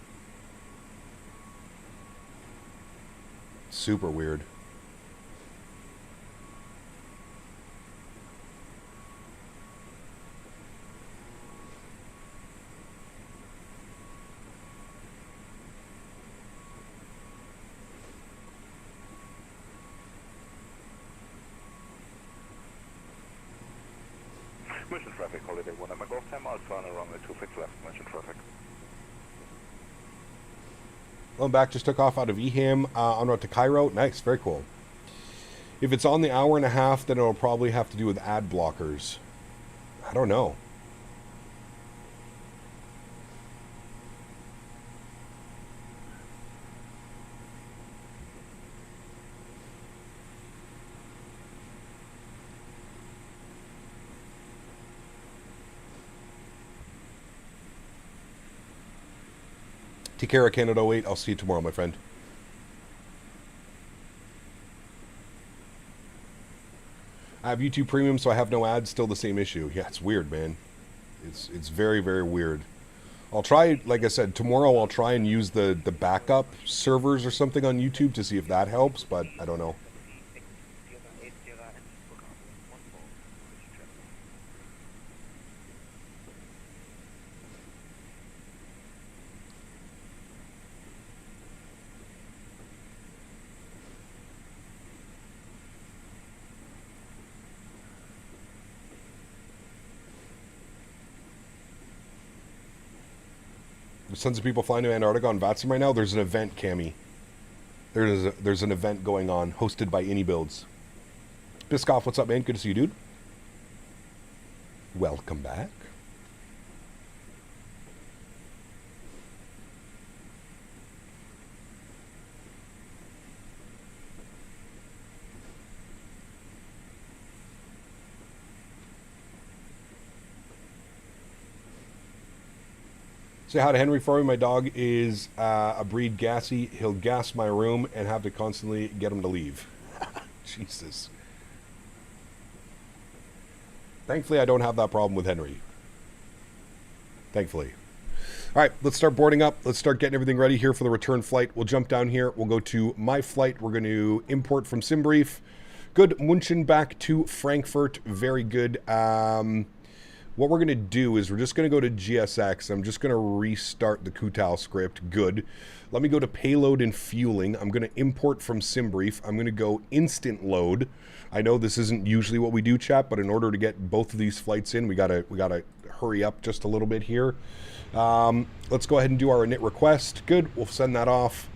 Super weird. Mission traffic, holiday 1 at my golf time, Alpha on runway 26 left, mission traffic. Well, back just took off out of Eham en route to Cairo. Nice, very cool. If it's on the hour and a half, then it'll probably have to do with ad blockers. I don't know. Take care of Canada 08. I'll see you tomorrow, my friend. I have YouTube Premium, so I have no ads. Still the same issue. Yeah, it's weird, man. It's very, very weird. I'll try, like I said, tomorrow I'll try and use the backup servers or something on YouTube to see if that helps, but I don't know. There's tons of people flying to Antarctica on VATSIM right now. There's an event, Cammy. There's an event going on, hosted by iniBuilds. Biskoff, what's up, man? Good to see you, dude. Welcome back. Say hi to Henry for me. My dog is a breed gassy. He'll gas my room and have to constantly get him to leave. Jesus. Thankfully, I don't have that problem with Henry. Thankfully. All right, let's start boarding up. Let's start getting everything ready here for the return flight. We'll jump down here. We'll go to my flight. We're going to import from SimBrief. Good. München back to Frankfurt. Very good. What we're going to do is we're just going to go to GSX. I'm just going to restart the Kutal script. Good. Let me go to payload and fueling. I'm going to import from SimBrief. I'm going to go instant load. I know this isn't usually what we do, chat, but in order to get both of these flights in, we gotta hurry up just a little bit here. Let's go ahead and do our init request. Good. We'll send that off.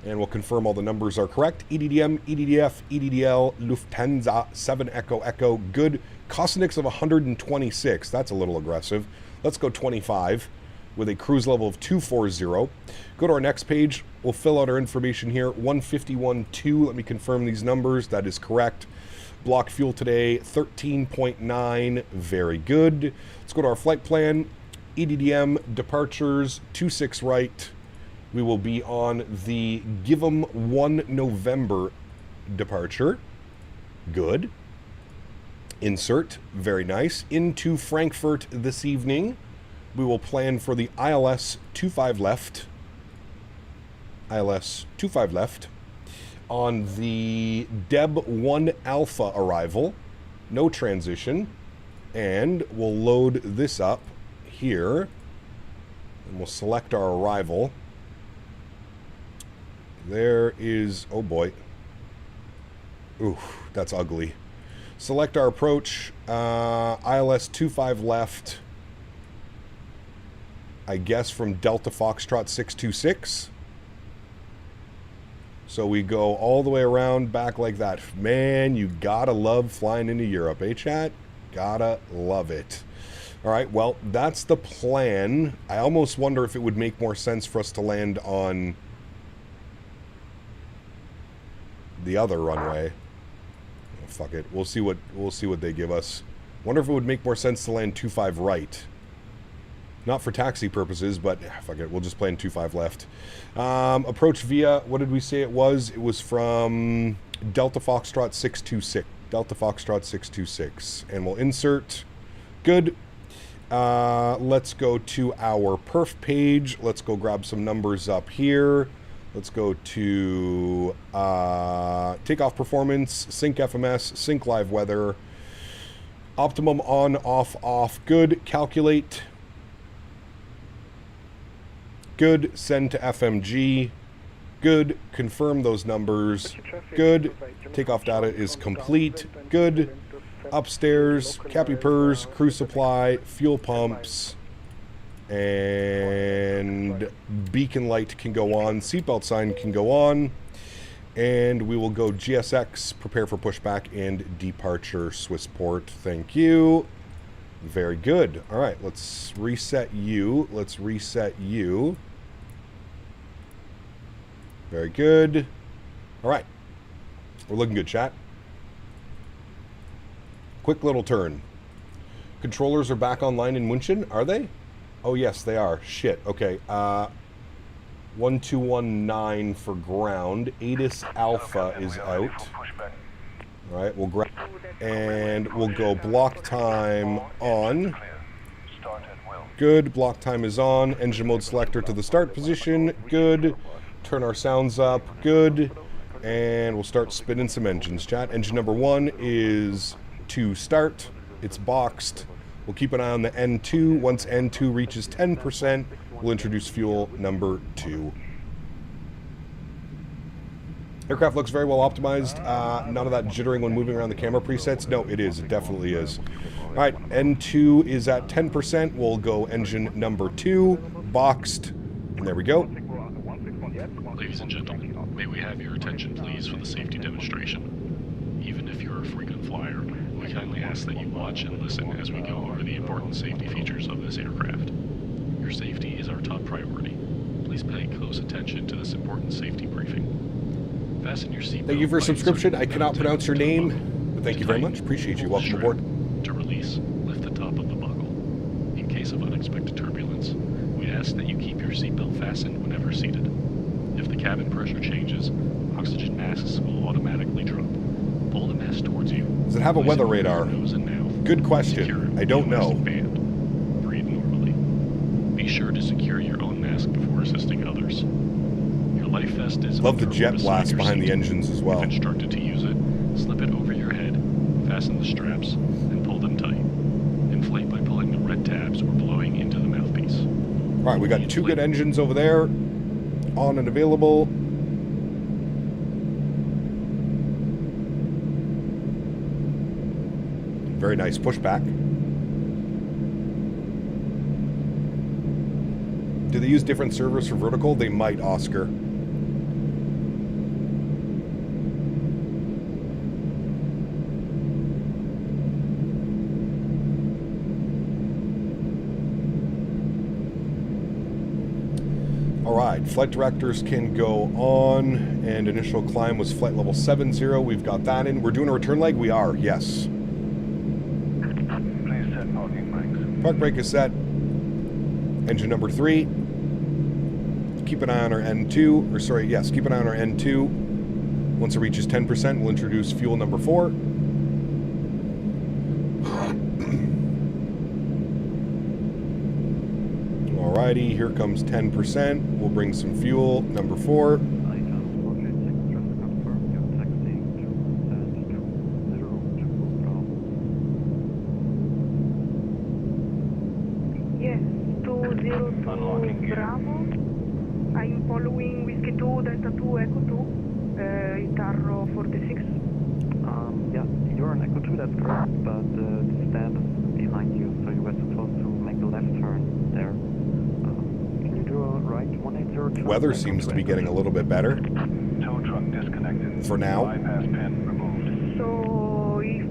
And we'll confirm all the numbers are correct. EDDM, EDDF, EDDL, Lufthansa, 7 Echo Echo. Good. Cosinics of 126. That's a little aggressive. Let's go 25 with a cruise level of 240. Go to our next page. We'll fill out our information here. 151.2. Let me confirm these numbers. That is correct. Block fuel today, 13.9. Very good. Let's go to our flight plan. EDDM, departures, 26 right. We will be on the Give 'em 1 November departure. Good. Insert. Very nice. Into Frankfurt this evening. We will plan for the ILS 25 left. ILS 25 left. On the Deb 1 Alpha arrival. No transition. And we'll load this up here. And we'll select our arrival. There is, oh boy. Ooh, that's ugly. Select our approach. ILS 25 left. I guess from Delta Foxtrot 626. So we go all the way around back like that. Man, you gotta love flying into Europe, eh, chat? Gotta love it. All right, well, that's the plan. I almost wonder if it would make more sense for us to land on the other runway. Oh, fuck it. We'll see what they give us. Wonder if it would make more sense to land 25 right. Not for taxi purposes, but fuck it. We'll just plan 25 left. Approach via, what did we say it was? It was from Delta Foxtrot 626. Delta Foxtrot 626. And we'll insert. Good. Let's go to our perf page. Let's go grab some numbers up here. Let's go to takeoff performance, sync FMS, sync live weather, optimum on, off, good, calculate, good, send to FMG, good, confirm those numbers, good, takeoff data is complete, good, upstairs, Cappy Pers, crew supply, fuel pumps, and beacon light can go on, seatbelt sign can go on, and we will go GSX, prepare for pushback and departure, Swissport. Thank you. Very good. All right, let's reset you. Let's reset you. Very good. All right, we're looking good, chat. Quick little turn. Controllers are back online in München, are they? Oh, yes, they are. Shit. Okay. 1219 for ground. ATIS Alpha is out. All right, we'll grab and we'll go block time on. Good. Block time is on. Engine mode selector to the start position. Good. Turn our sounds up. Good. And we'll start spinning some engines, chat. Engine number 1 is to start. It's boxed. We'll keep an eye on the N2. Once N2 reaches 10%, we'll introduce fuel number 2. Aircraft looks very well optimized. None of that jittering when moving around the camera presets. No, it is. It definitely is. All right, N2 is at 10%. We'll go engine number 2, boxed. And there we go. Ladies and gentlemen, may we have your attention, please, for the safety demonstration. Even if you're a frequent flyer, we kindly ask that you watch and listen as we go over the important safety features of this aircraft. Your safety is our top priority. Please pay close attention to this important safety briefing. Fasten your seatbelt. Thank you for subscription. I cannot pronounce your name, but thank you very much. Appreciate you. Welcome aboard. To release, lift the top of the buckle. In case of unexpected turbulence, we ask that you keep your seatbelt fastened whenever seated. If the cabin pressure changes, oxygen masks will automatically drop. Pull the mask towards you. Does it have a weather radar? Good question. I don't know. Breathe normally. Be sure to secure your own mask before assisting others. Your life vest is love the jet blast behind the engines as well. If instructed to use it, slip it over your head, fasten the straps, and pull them tight. Inflate by pulling the red tabs or blowing into the mouthpiece. All right, we got 2 good engines over there, on and available. Very nice pushback. Do they use different servers for vertical? They might, Oscar. All right, flight directors can go on, and initial climb was flight level 70. We've got that in. We're doing a return leg? We are, yes. Park brake is set. Engine number 3. Keep an eye on our N2. Or sorry, yes, keep an eye on our N2. Once it reaches 10%, we'll introduce fuel number 4. Alrighty, here comes 10%. We'll bring some fuel, number 4. Yes, 202 Bravo. I'm following Whiskey 2, Delta 2, Echo 2, Itarro 46. Yeah, you're on Echo 2, that's correct, but the stand is behind you, so you were supposed to make a left turn there. Can you do a right 1802? Weather seems to be getting a little bit better. Tow truck for now. So if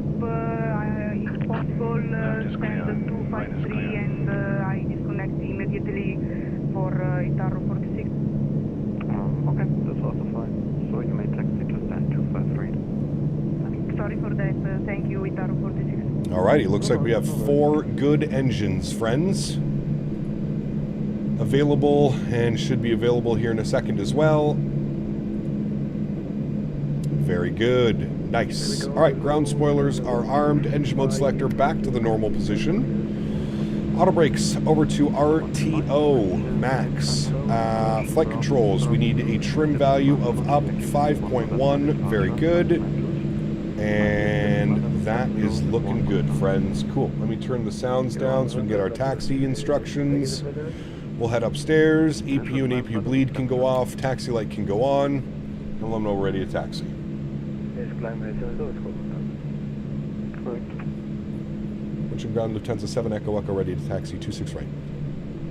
possible, send 253 and I disconnect immediately for Itaro 46. Okay, that's also fine. So you may taxi to stand 253. Sorry for that. Thank you, Itaro 46. Alrighty, looks like we have 4 good engines, friends. Available and should be available here in a second as well. Very good. Nice. Alright, ground spoilers are armed. Engine mode selector back to the normal position. Auto brakes over to RTO max. Flight controls, we need a trim value of up 5.1. Very good. And that is looking good, friends. Cool. Let me turn the sounds down so we can get our taxi instructions. We'll head upstairs. APU and APU bleed can go off. Taxi light can go on. And let them know we're ready to taxi. Winching ground, Lufthansa 7 Echo Echo ready to taxi 26 right.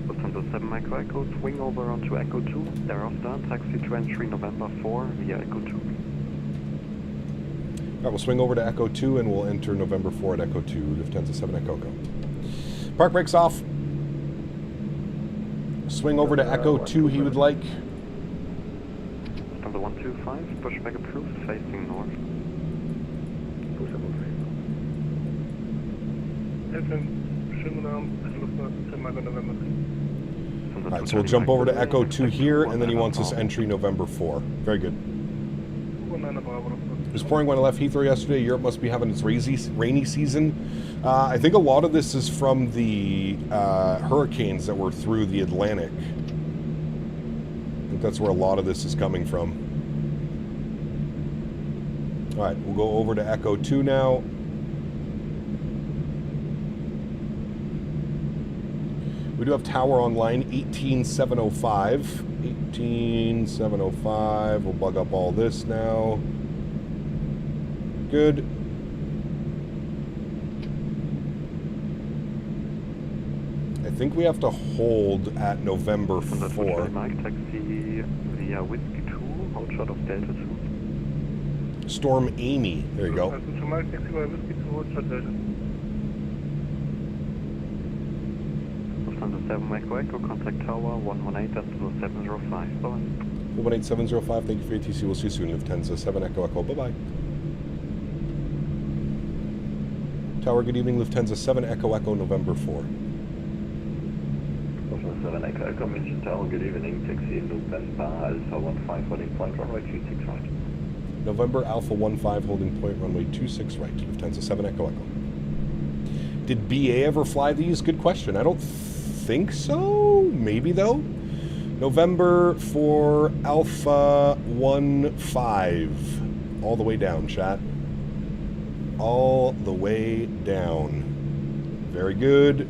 Lufthansa 7 Echo Echo, swing over onto Echo 2. Thereafter, taxi to entry November 4 via Echo 2. Alright, we'll swing over to Echo 2 and we'll enter November 4 at Echo 2. Lufthansa 7 Echo Echo. Park brakes off. Swing over to Echo 2 he would like. Lufthansa 125, pushback approved, facing north. Alright, so we'll jump over to Echo 2 here, and then he wants us entry November 4. Very good. It was pouring when I left Heathrow yesterday. Europe must be having its rainy season. I think a lot of this is from the hurricanes that were through the Atlantic. I think that's where a lot of this is coming from. Alright, we'll go over to Echo 2 now. We do have tower online, 18705. 18705. We'll bug up all this now. Good. I think we have to hold at November 4. Taxi via Whiskey 2, hold shot of Delta 2. Storm Amy. There you go. Lufthansa 7 Echo Echo, contact tower 118.705. Bye. 118.705. Thank you for your TC. We'll see you soon. Lufthansa 7 Echo Echo. Bye-bye. Tower, good evening. Lufthansa 7 Echo Echo, November 4. Lufthansa 7 Echo Echo, München Tower, good evening. Taxi November Alpha 15 holding point runway 26 right. November Alpha 15 holding point runway 26 right. Lufthansa 7 Echo Echo. Did BA ever fly these? Good question. I don't think so. Maybe though. November for Alpha 15. All the way down, chat. All the way down. Very good.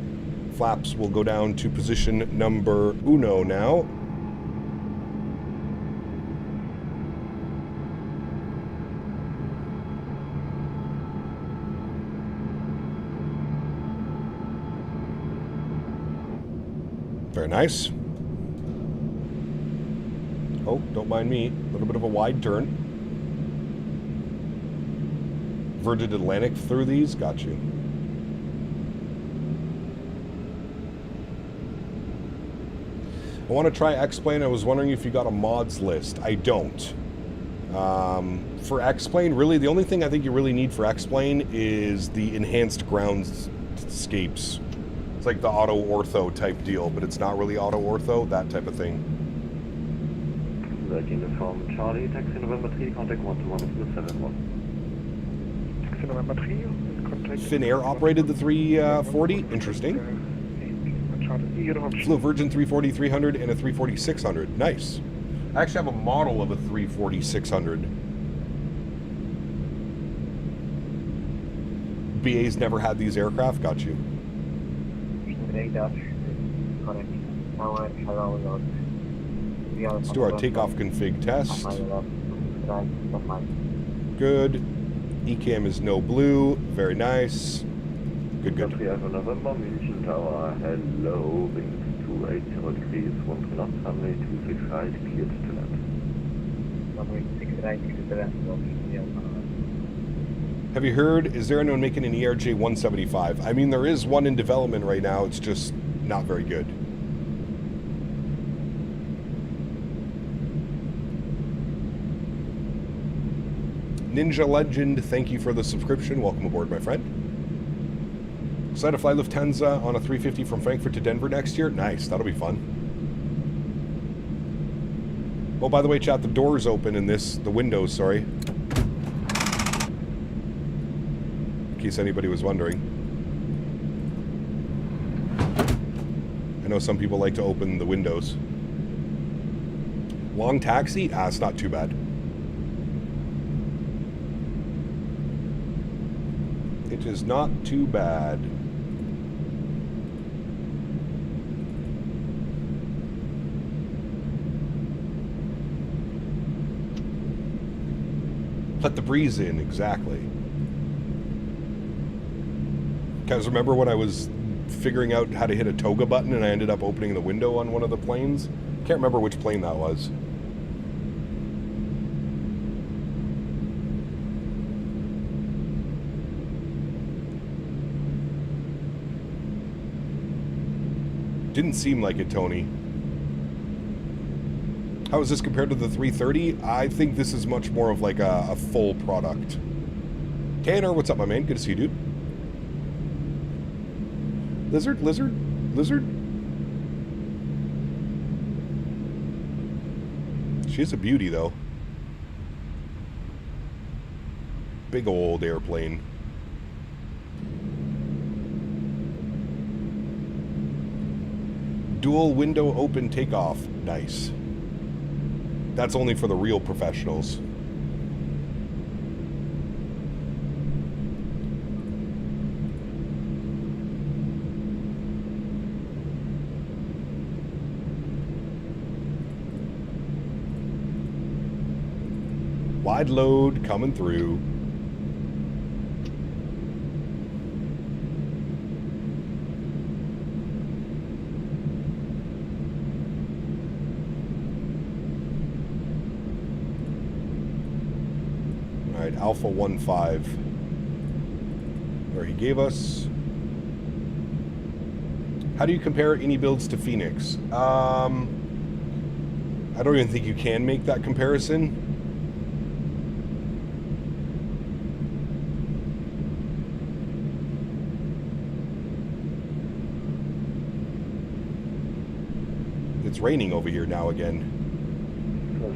Flaps will go down to position number 1 now. Very nice. Oh, don't mind me. A little bit of a wide turn. Virgin Atlantic through these. Got you. I want to try X-Plane. I was wondering if you got a mods list. I don't. For X-Plane, really, the only thing I think you really need for X-Plane is the enhanced groundscapes. It's like the auto ortho type deal, but it's not really auto ortho, that type of thing. Uniform Charlie, taxi November 3, contact 121.71. Taxi November 3, contact. Finnair operated the 340, interesting. Flew a Virgin 340-300 and a 340-600, nice. I actually have a model of a 340-600. BA's never had these aircraft, got you. Let's do our takeoff config test. Good. ECAM is no blue. Very nice. Good, good. November, München Tower, hello, wings 280 degrees, 1 knot, runway 26 right, cleared to land. Have you heard, is there anyone making an ERJ-175? I mean, there is one in development right now. It's just not very good. Ninja Legend, thank you for the subscription. Welcome aboard, my friend. Excited to fly Lufthansa on a 350 from Frankfurt to Denver next year? Nice, that'll be fun. Oh, by the way, chat, the door's open in this, the windows, sorry. In case anybody was wondering. I know some people like to open the windows. Long taxi? Ah, it's not too bad. It is not too bad. Let the breeze in, exactly. Guys, remember when I was figuring out how to hit a toga button and I ended up opening the window on one of the planes? Can't remember which plane that was. Didn't seem like it, Tony. How is this compared to the 330? I think this is much more of like a full product. Tanner, what's up, my man? Good to see you, dude. Lizard, lizard, lizard. She's a beauty, though. Big old airplane. Dual window open takeoff. Nice. That's only for the real professionals. Wide load coming through. Alpha 1-5, where he gave us. How do you compare iniBuilds to Phoenix? I don't even think you can make that comparison. It's raining over here now again.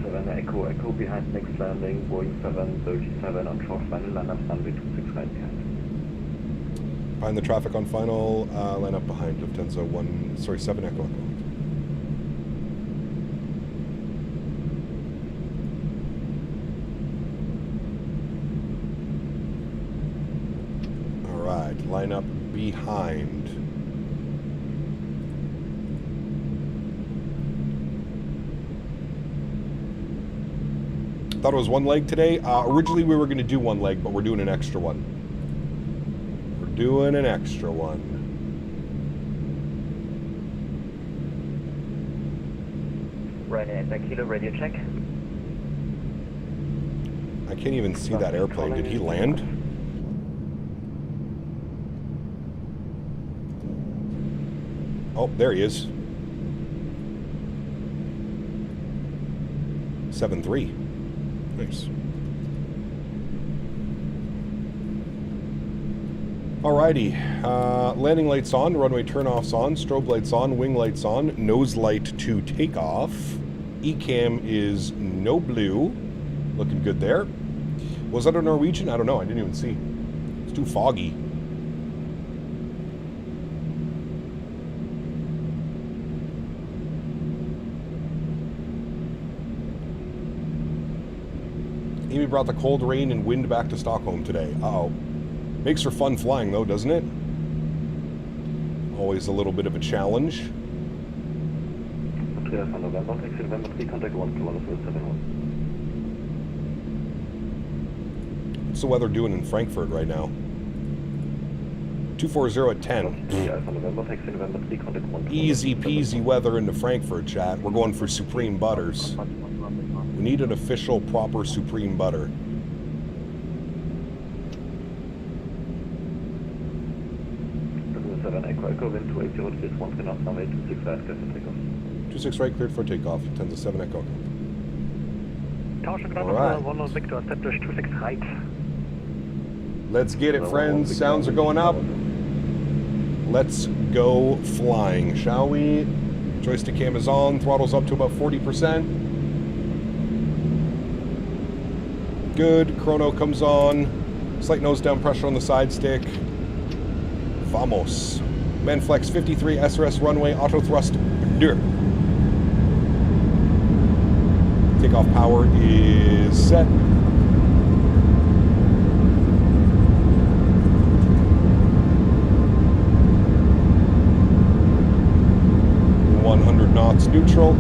7 Echo, Echo behind next landing, Boeing 737 on short final, line up runway 26 right behind. Find the traffic on final, line up behind Lufthansa 7 Echo Echo. Alright, line up behind. Thought it was one leg today. Originally we were going to do one leg, but we're doing an extra one. We're doing an extra one. Right at the kilo radio check. I can't even see that airplane. Did he land? Oh, there he is. 7-3. Nice. Alrighty, landing lights on, runway turnoffs on, strobe lights on, wing lights on, nose light to takeoff. ECAM is no blue, looking good there. Was that a Norwegian? I don't know, I didn't even see. It's too foggy. Amy brought the cold rain and wind back to Stockholm today. Uh-oh. Makes for fun flying, though, doesn't it? Always a little bit of a challenge. What's the weather doing in Frankfurt right now? 240 at 10. Easy peasy weather into Frankfurt, chat. We're going for supreme butters. We need an official, proper Supreme butter. Echo, wind 280 degrees, 1 knots, runway 26 right, clear for takeoff. 26 right, cleared for takeoff. 10 to 7 Echo. Tauschen All right. 1 Victor, establish 26 right. Let's get it, friends. Sounds are going up. Let's go flying, shall we? Joystick cam is on. Throttle's up to about 40%. Good. Chrono comes on. Slight nose down pressure on the side stick. Vamos. Manflex 53 SRS runway auto thrust. Takeoff power is set. Knots neutral.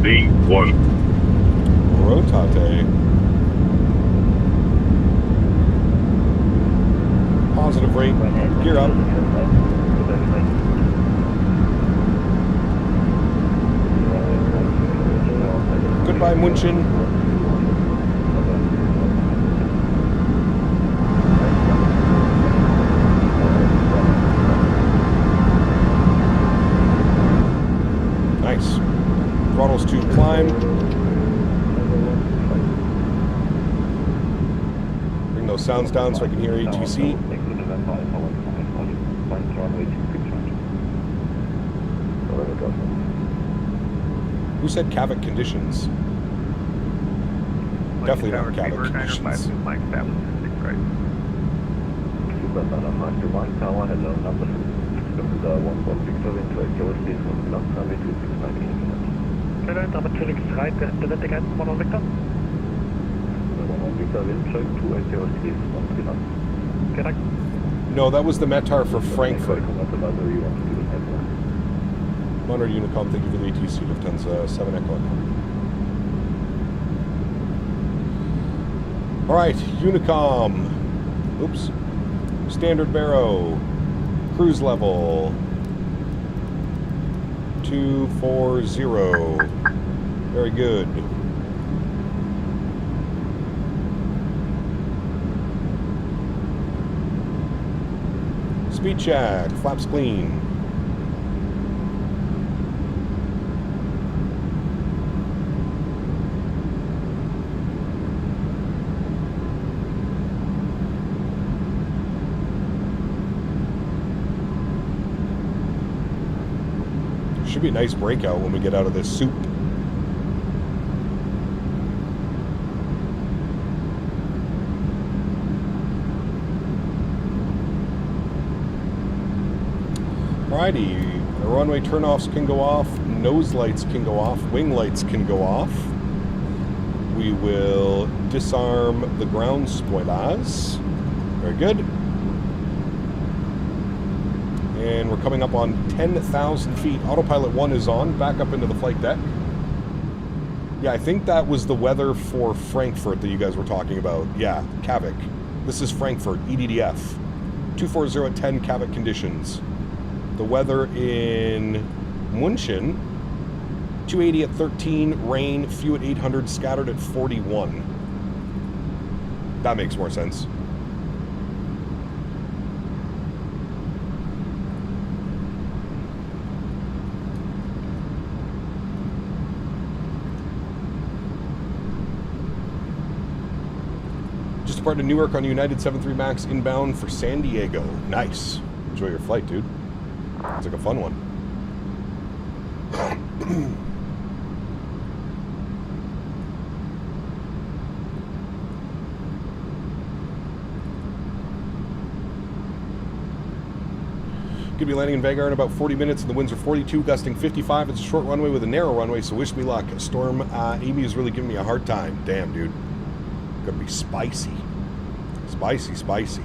V1. Rotate. Positive rate. Gear up. Goodbye, Munchen. Throttles to climb. Bring those sounds down so I can hear ATC. Who said Cavett conditions? Definitely not Cavett conditions. No, that was the METAR for Frankfurt. Honorary Unicom, thank you for the ATC, Lufthansa 7 Echo. Alright, Unicom. Oops. Standard Barrow. Cruise level. 240. Very good. Speed check. Flaps clean. Should be a nice breakout when we get out of this soup. Alrighty, the runway turnoffs can go off, nose lights can go off, wing lights can go off. We will disarm the ground spoilers. Very good. And we're coming up on 10,000 feet. Autopilot 1 is on, back up into the flight deck. Yeah, I think that was the weather for Frankfurt that you guys were talking about. Yeah, Kavik. This is Frankfurt, EDDF. 240 at 10 Kavik conditions. The weather in Munchen, 280 at 13, rain, few at 800, scattered at 41. That makes more sense. Just departed Newark on United 73 Max inbound for San Diego. Nice. Enjoy your flight, dude. It's like a fun one. Could be landing in Vagar in about 40 minutes, and the winds are 42, gusting 55. It's a short runway with a narrow runway, so wish me luck. Storm Amy is really giving me a hard time. Damn, dude. Gonna be spicy. Spicy, spicy.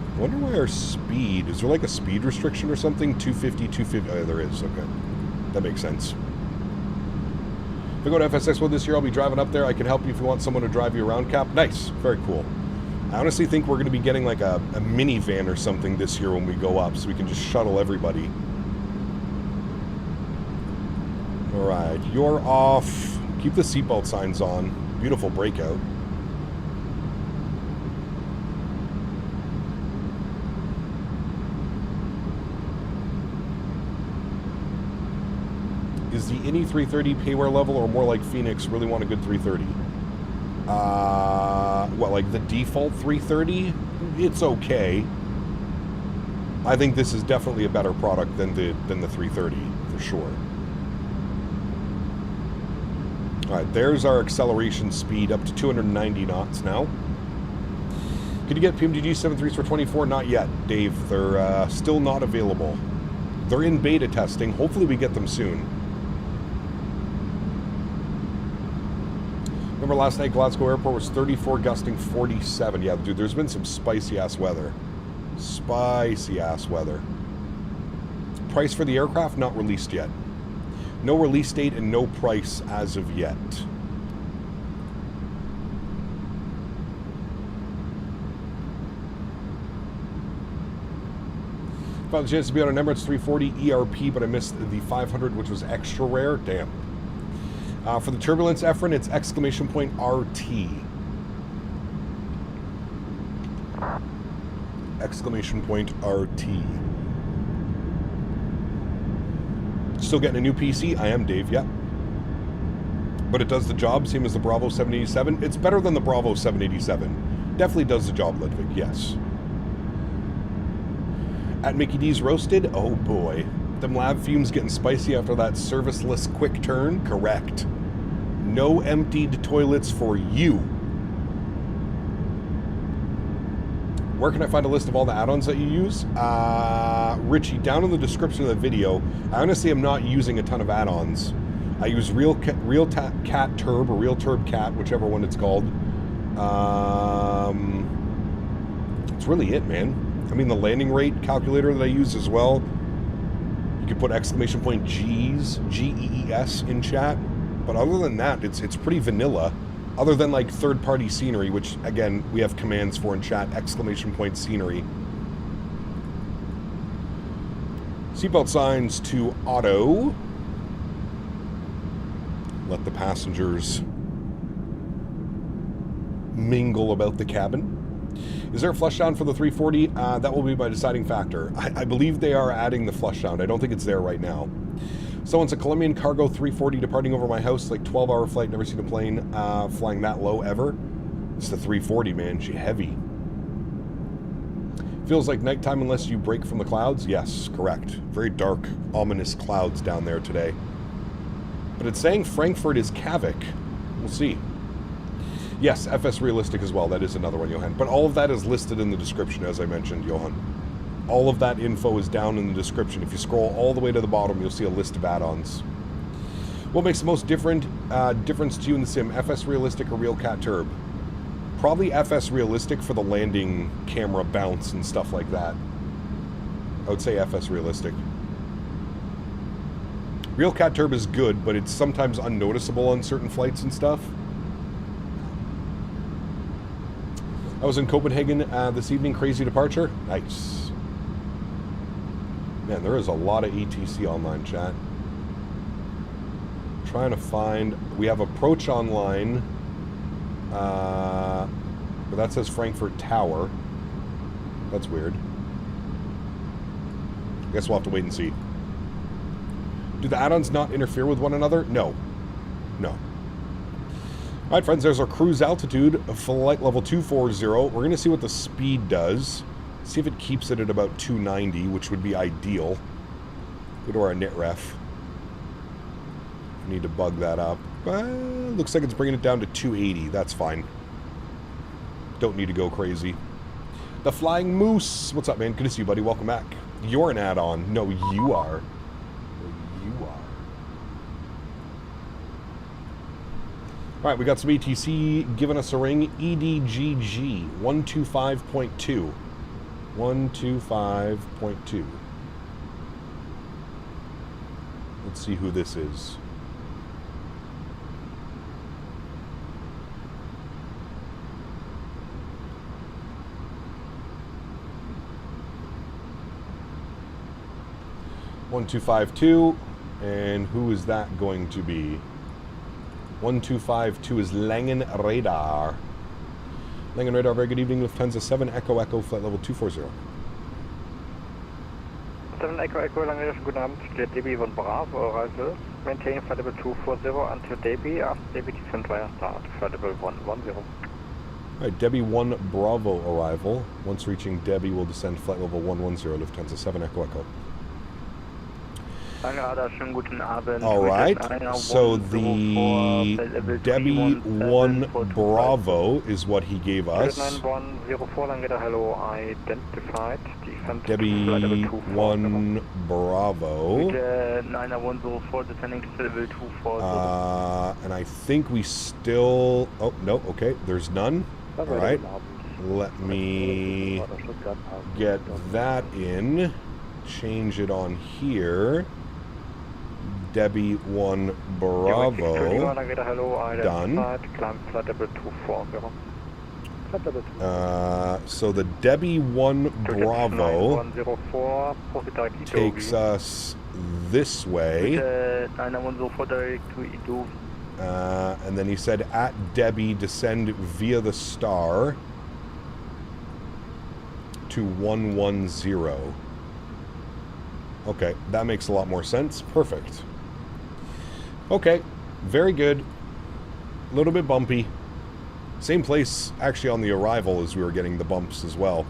I wonder why our speed, is there like a speed restriction or something? 250, 250, oh, there is, okay. That makes sense. we go to FS Expo this year, I'll be driving up there. I can help you if you want someone to drive you around, Cap. Nice. Very cool. I honestly think we're going to be getting like a minivan or something this year when we go up, so we can just shuttle everybody. Alright, you're off. Keep the seatbelt signs on. Beautiful breakout. Is the ini330 payware level or more like Phoenix? Really want a good 330? What, like the default 330? It's okay. I think this is definitely a better product than the 330, for sure. Alright, there's our acceleration speed up to 290 knots now. Could you get PMDG 73s for 24? Not yet, Dave. They're still not available. They're in beta testing. Hopefully we get them soon. Remember last night Glasgow Airport was 34 gusting 47. Yeah, dude, there's been some spicy-ass weather. Spicy-ass weather. Price for the aircraft? Not released yet. No release date and no price as of yet. Found the chance to be on an Emirates 340 ERP, but I missed the 500, which was extra rare. Damn. For the turbulence, Erin, it's exclamation point RT. Exclamation point RT. Still getting a new PC? I am, Dave, yeah. But it does the job, same as the Bravo 787. It's better than the Bravo 787. Definitely does the job, Ludwig, yes. At Mickey D's Roasted? Oh boy. Them lab fumes getting spicy after that serviceless quick turn? Correct. No emptied toilets for you. Where can I find a list of all the add-ons that you use? Richie, down in the description of the video. I honestly am not using a ton of add-ons. I use Cat Turb or Real Turb Cat, whichever one it's called. That's really it, man. I mean, the landing rate calculator that I use as well. You can put exclamation point G's, G-E-E-S in chat. But other than that, it's pretty vanilla. Other than like third-party scenery, which again we have commands for in chat, exclamation point scenery. Seatbelt signs to auto. Let the passengers mingle about the cabin. Is there a flush down for the 340? That will be my deciding factor. I believe they are adding the flush down. I don't think it's there right now. Someone's a Colombian cargo 340 departing over my house, like 12-hour flight. Never seen a plane flying that low ever. It's the 340, man. She heavy. Feels like nighttime unless you break from the clouds. Yes, correct. Very dark, ominous clouds down there today. But it's saying Frankfurt is Kavik. We'll see. Yes, FS Realistic as well. That is another one, Johan. But all of that is listed in the description, as I mentioned, Johan. All of that info is down in the description. If you scroll all the way to the bottom, you'll see a list of add-ons. What makes the most difference to you in the sim? FS Realistic or Real Cat Turb? Probably FS Realistic for the landing camera bounce and stuff like that. I would say FS Realistic. Real Cat Turb is good, but it's sometimes unnoticeable on certain flights and stuff. I was in Copenhagen this evening. Crazy departure. Nice. Man, there is a lot of ATC online, chat. Trying to find... We have approach online. But that says Frankfurt Tower. That's weird. I guess we'll have to wait and see. Do the add-ons not interfere with one another? No. No. Alright, friends, there's our cruise altitude, flight level 240. We're going to see what the speed does. See if it keeps it at about 290, which would be ideal. Go to our init ref. Need to bug that up. Looks like it's bringing it down to 280. That's fine. Don't need to go crazy. The Flying Moose. What's up, man? Good to see you, buddy. Welcome back. You're an add-on. No, you are. You are. Alright, we got some ATC giving us a ring. EDGG 125.2. 125.2. Let's see who this is. 1252. And who is that going to be? 1252 is Langen Radar. Langen Radar, very good evening. Lufthansa 7 Echo Echo, flight level 240. 7 Echo Echo, Langen Radar, guten Abend. Clear Debbie von Bravo, arrival. Maintain flight level 240 until Debbie. After Debbie, descent via start. Flight level 110. Alright, Debbie 1 Bravo arrival. Once reaching Debbie, we'll descend flight level 110, Lufthansa 7 Echo Echo. Alright, so the Debbie 1 Bravo is what he gave us. Debbie 1 Bravo. And I think we still... Oh, no, okay, there's none. Alright, let me get that in. Change it on here. Debbie 1 Bravo. Done. So the Debbie 1 Bravo takes us this way. And then he said at Debbie descend via the star to 110. Okay, that makes a lot more sense. Perfect. Okay, very good. A little bit bumpy. Same place, actually, on the arrival as we were getting the bumps as well.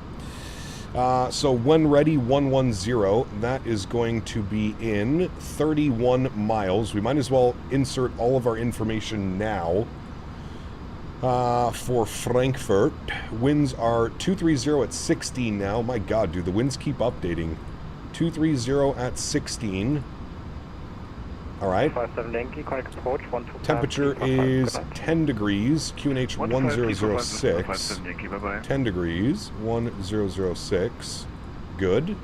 So when ready, 110, that is going to be in 31 miles. We might as well insert all of our information now. For Frankfurt, winds are 230 at 16 now. My God, dude, the winds keep updating. 230 at 16. All right. Temperature is 10 degrees. QNH 1006. 10 degrees. 1006. Good.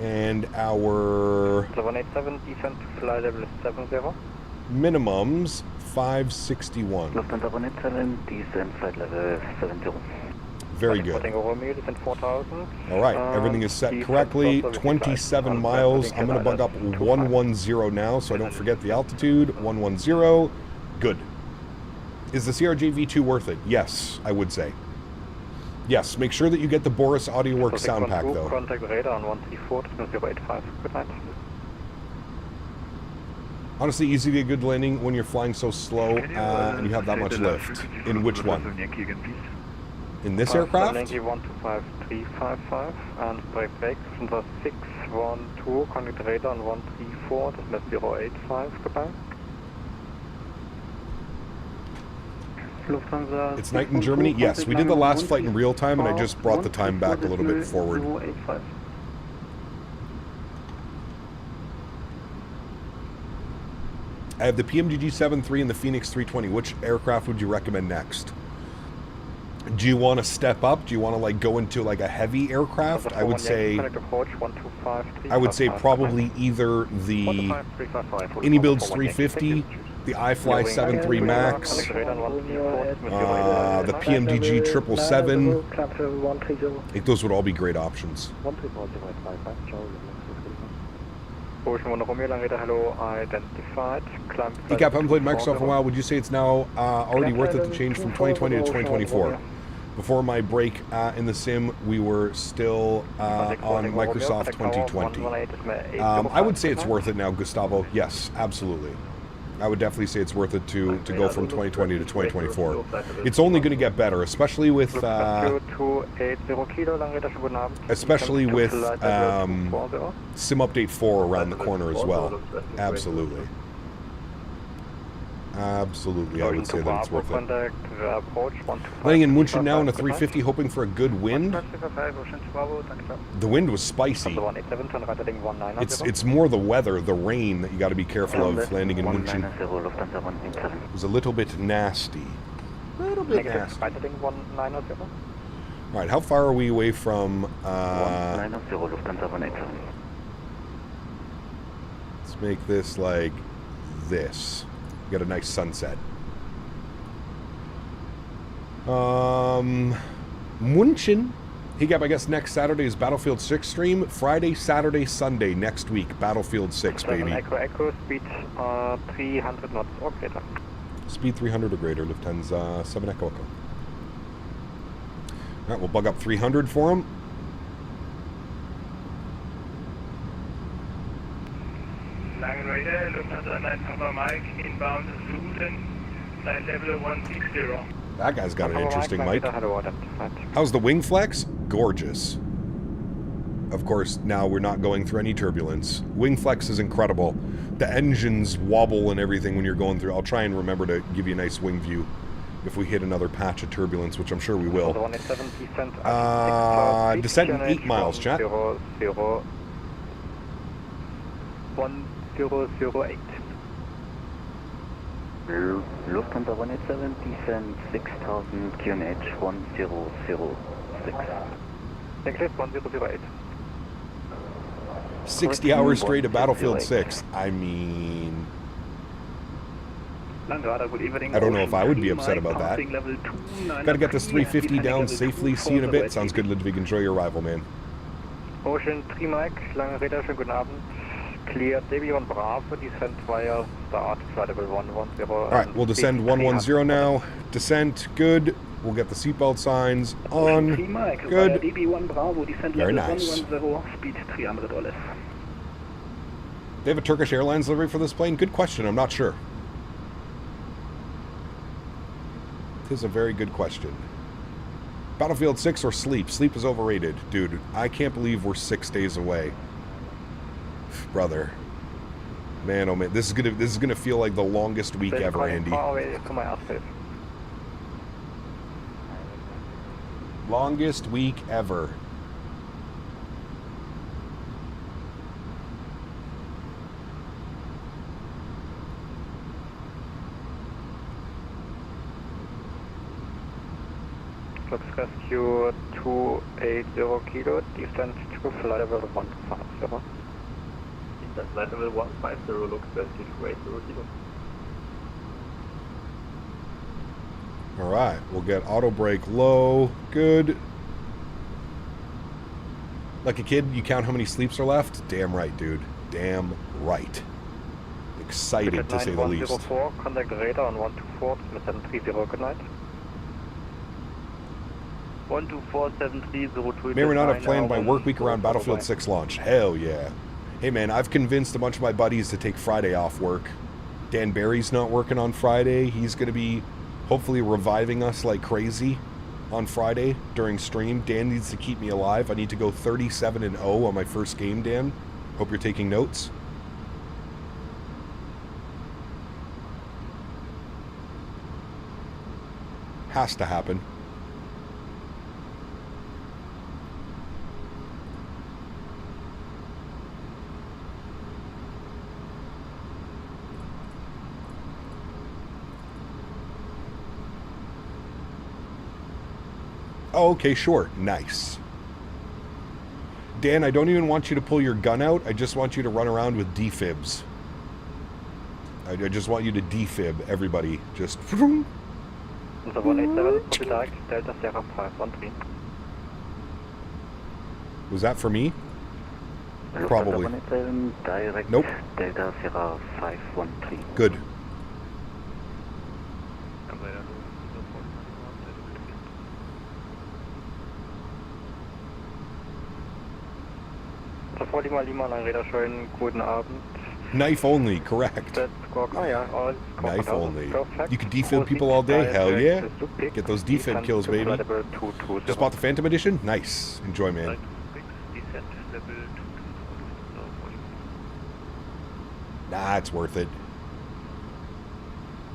And our 787 descent to flight level 70. Minimums 561. Lufthansa 787 descent flight level 70. Very good. All right, everything is set correctly. 27 miles. I'm going to bug up 110 now so I don't forget the altitude. 110. Good. Is the CRJ V2 worth it? Yes, I would say. Yes, make sure that you get the Boris AudioWorks sound pack, though. Contact radar on 134, 085. Good night. Honestly, easy to get a good landing when you're flying so slow and you have that much lift. In which one? In this aircraft? 125-355 and break back from the 612, contact radar on 134, that's 085, goodbye. Lufthansa. It's night in Germany? Yes, we did the last flight in real time and I just brought the time back a little bit forward. I have the PMDG-73 and the Phoenix 320. Which aircraft would you recommend next? Do you want to step up? Do you want to like go into like a heavy aircraft? I would say probably either the iniBuilds 350, the iFly-73 Max, the PMDG 777. I think those would all be great options. ECAP, haven't played Microsoft in a while. Would you say it's now already worth it to change from 2020 to 2024? Before my break in the sim, we were still on Microsoft 2020. I would say it's worth it now, Gustavo. Yes, absolutely. I would definitely say it's worth it to go from 2020 to 2024. It's only going to get better, especially with Sim Update 4 around the corner as well. Absolutely. Absolutely, I would say that it's worth it. Landing in Munich now in a 350, hoping for a good wind. The wind was spicy. It's more the weather, the rain, that you got to be careful of landing in Munich. It was a little bit nasty. A little bit nasty. Alright, how far are we away from... let's make this like this. Get a nice sunset. Munchen. Hey, Gab, I guess next Saturday is Battlefield 6 stream. Friday, Saturday, Sunday next week. Battlefield 6, baby. Echo, speed 300 knots or greater. Speed 300 or greater, Lufthansa 7 Echo Echo. Alright, we'll bug up 300 for him. Langenraider, Lufthansa 9 Papa Mike, inbound Faten, flight level 160. That guy's got an interesting mic. How's the wing flex? Gorgeous. Of course, now we're not going through any turbulence. Wing flex is incredible. The engines wobble and everything when you're going through. I'll try and remember to give you a nice wing view if we hit another patch of turbulence, which I'm sure we will. Descent in 8 miles, chat. 1008. Lufthansa 187, descent 6000 QNH 1006. Exit 1008. 60 hours straight of Battlefield 6. I mean, I don't know if I would be upset about that. Gotta get this 350 down safely. See you in a bit. Sounds good, Ludwig. Enjoy your arrival, man. Ocean 3 Mike, Langenraider, schönen guten Abend. Clear, Debbie on Bravo, descent via start, flight level 110. Alright, we'll descend 110 now. Descent, good. We'll get the seatbelt signs on. Good. Very nice. They have a Turkish Airlines livery for this plane? Good question, I'm not sure. This is a very good question. Battlefield 6 or sleep? Sleep is overrated. Dude, I can't believe we're 6 days away. Brother. Man, oh man, this is gonna feel like the longest week ever, Andy. Longest week ever. Fox Rescue 280 kilo, descent to flight level 150. Flight level 150, looks rescue 280 kilo. Alright, we'll get auto brake low. Good. Like a kid, you count how many sleeps are left? Damn right, dude. Damn right. Excited, to say the least. 104, contact radar on 124, Smith 730, good night. 124-730. May or not have planned my work week around Battlefield 6 launch. Hell yeah. Hey man, I've convinced a bunch of my buddies to take Friday off work. Dan Barry's not working on Friday. He's going to be hopefully reviving us like crazy on Friday during stream. Dan needs to keep me alive. I need to go 37-0 on my first game, Dan. Hope you're taking notes. Has to happen. Oh, okay, sure. Nice. Dan, I don't even want you to pull your gun out. I just want you to run around with defibs. I just want you to defib everybody. Just... 187, direct, Delta Sierra 513. Was that for me? Probably. 187, direct, nope. Delta Sierra 513. Good. Guten Abend. Knife only, correct. Knife only. You can defib people all day, hell yeah. Get those defib kills, baby. Just bought the Phantom Edition? Nice. Enjoy, man. Nah, it's worth it.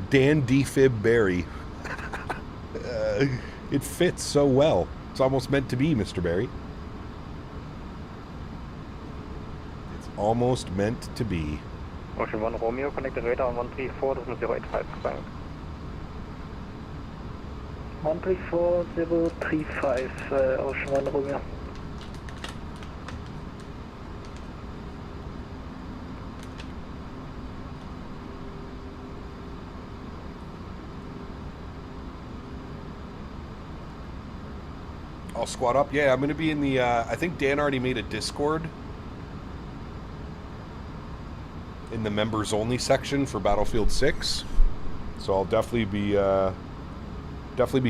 Dan defib Barry. It fits so well. It's almost meant to be, Mr. Barry. Almost meant to be. Ocean 1 Romeo, connect the radar on 134, 085, Frank. 134, 035, Ocean 1 Romeo. I'll squat up. Yeah, I'm going to be in the, I think Dan already made a Discord in the members only section for Battlefield 6. So I'll definitely be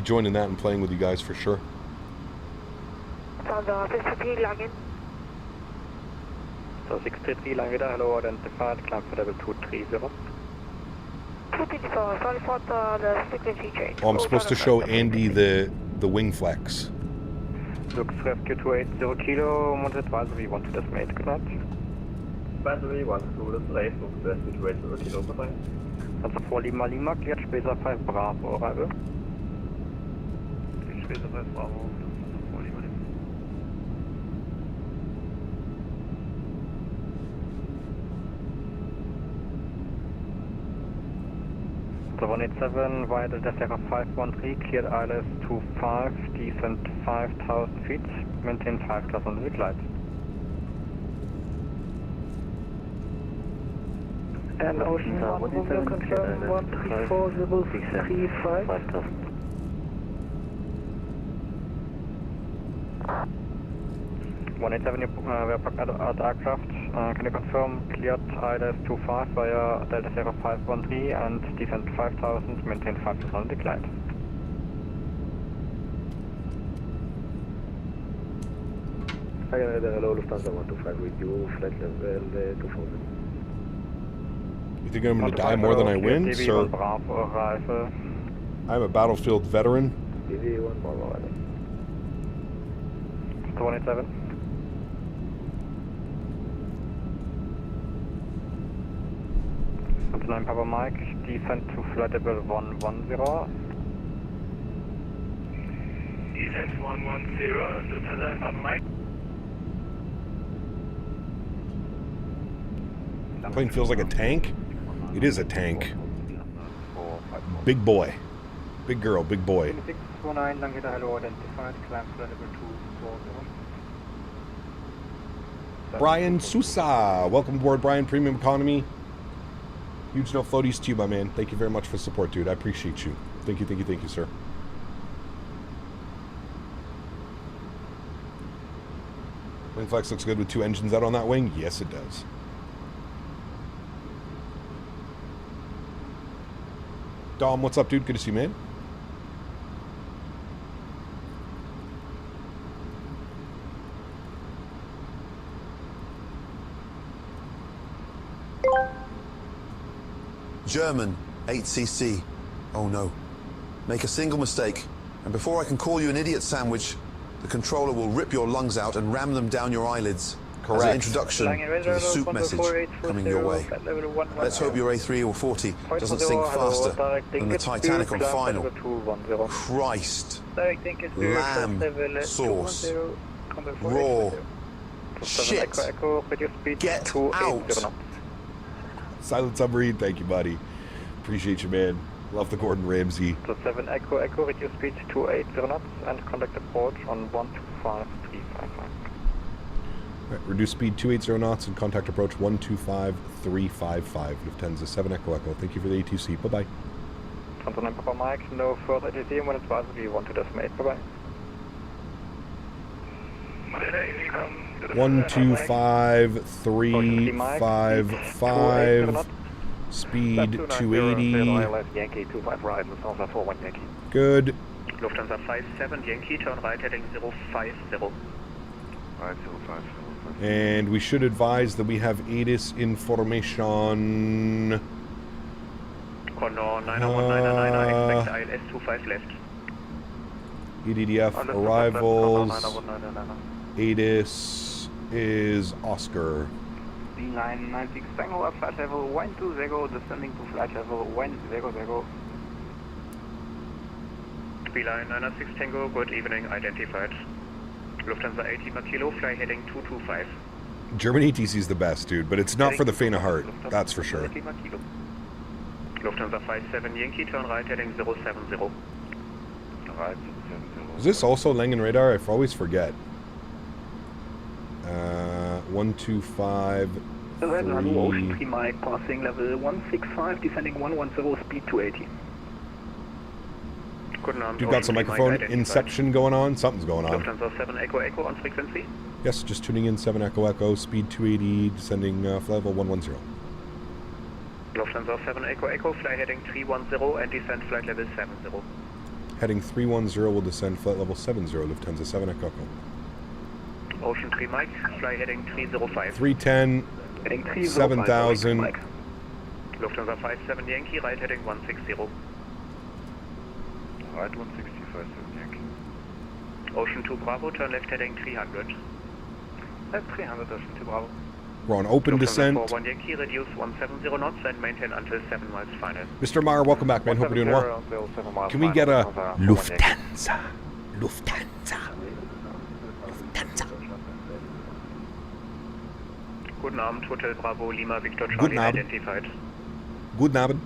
joining that and playing with you guys for sure. So 633 Langridge, hello, identified, climb for level 230. 234, sorry for the frequency change. Oh, I'm supposed to show Andy the wing flex. Looks rescue 280 kilo, wanted advisory, wanted this mate, good night. Advisory, 1 to the place, looks rescue 280 kilo, bye-bye. Also 4 Lima, cleared, Spacer 5 Bravo, arrival. Spacer 5 Bravo, 4 Lima. So 187, via the Takeoff 513, cleared ILS 25, descent 5,000 feet, maintain 5,000 with light. And Ocean 1 will confirm 134.035. 5,000. 187, you were parked at aircraft. Can you confirm cleared ILS 25 via Delta Sierra 513 and descent 5,000, maintain 5,000 decline? Hello, Lufthansa 125 with you, flight level 2000. You think I'm going to die more than I win, sir? I'm a Battlefield veteran. DV1 Bravo, 187. That's 9 Papa Mike, descent to flight level 110. Descent 110, Lufthansa Papa Mike. That plane feels like a tank. It is a tank. Big boy. Big girl, big boy. 649, Langridge, hello, identified, climb flight level 240. Brian Souza. Welcome aboard, Brian. Premium Economy. Huge no floaties to you, my man. Thank you very much for the support, dude. I appreciate you. Thank you, sir. Wing flex looks good with 2 engines out on that wing. Yes, it does. Dom, what's up, dude? Good to see you, man. German, 8cc. Oh no. Make a single mistake, and before I can call you an idiot sandwich, the controller will rip your lungs out and ram them down your eyelids. Correct. As an introduction to the soup message coming your way. Let's hope your A340 doesn't sink faster than the Titanic on final. Christ. Lamb sauce. Raw. Shit. Get out. Silent Submarine, thank you, buddy. Appreciate you, man. Love the Gordon Ramsay. So 7 Echo, reduce speed to 280 knots and contact approach on 125355. Right, reduce speed 280 knots and contact approach 125355. Lufthansa 7 Echo. Thank you for the ATC. Bye-bye. Continent Papa Mike, no further ATC when it's advisory, 1 to decimate. Bye-bye. 125355. Speed 280. Yankee 25 right, Lufthansa 41 Yankee. Good. Lufthansa 57 Yankee, turn right heading 050. Right, 050. And we should advise that we have ATIS information. Condor 90199, expect ILS 25 left. EDDF arrivals. ATIS is Oscar. B996 Tango, flight level 120, descending to flight level 100. B-Line 996 Tango, good evening, identified. Lufthansa 80 Kilo, fly heading 225. German ATC is the best, dude, but it's not for the faint of heart, that's for sure. Lufthansa 57 Yankee, turn right heading 070. Right, 070. Is this also Langen radar? I always forget. 125. Ocean 3 Mike, passing level 165, descending 110, speed 280. You've got some microphone inception going on. Something's going on. Lufthansa 7 Echo Echo on frequency. Yes, just tuning in 7 Echo Echo, speed 280, descending flight level 110. Lufthansa 7 Echo Echo, fly heading 310 and descend flight level 70. Heading 310 will descend flight level 70, Lufthansa 7 Echo Echo. Ocean 3 Mike, fly heading 305. 310, 7000. Lufthansa 57 Yankee, right heading 160. Right 165, 7 Yankee. Ocean 2 Bravo, turn left heading 300. 300, Ocean 2 Bravo. We're on open descent. 41 Yankee, reduce 170 knots and maintain until 7 miles final. Mr. Meyer, welcome back, man. Hope you're doing well. Can we get a Lufthansa? Lufthansa. Lufthansa. Guten Abend, Hotel Bravo, Lima, Victor Charlie Guten Abend. identified. Guten Abend.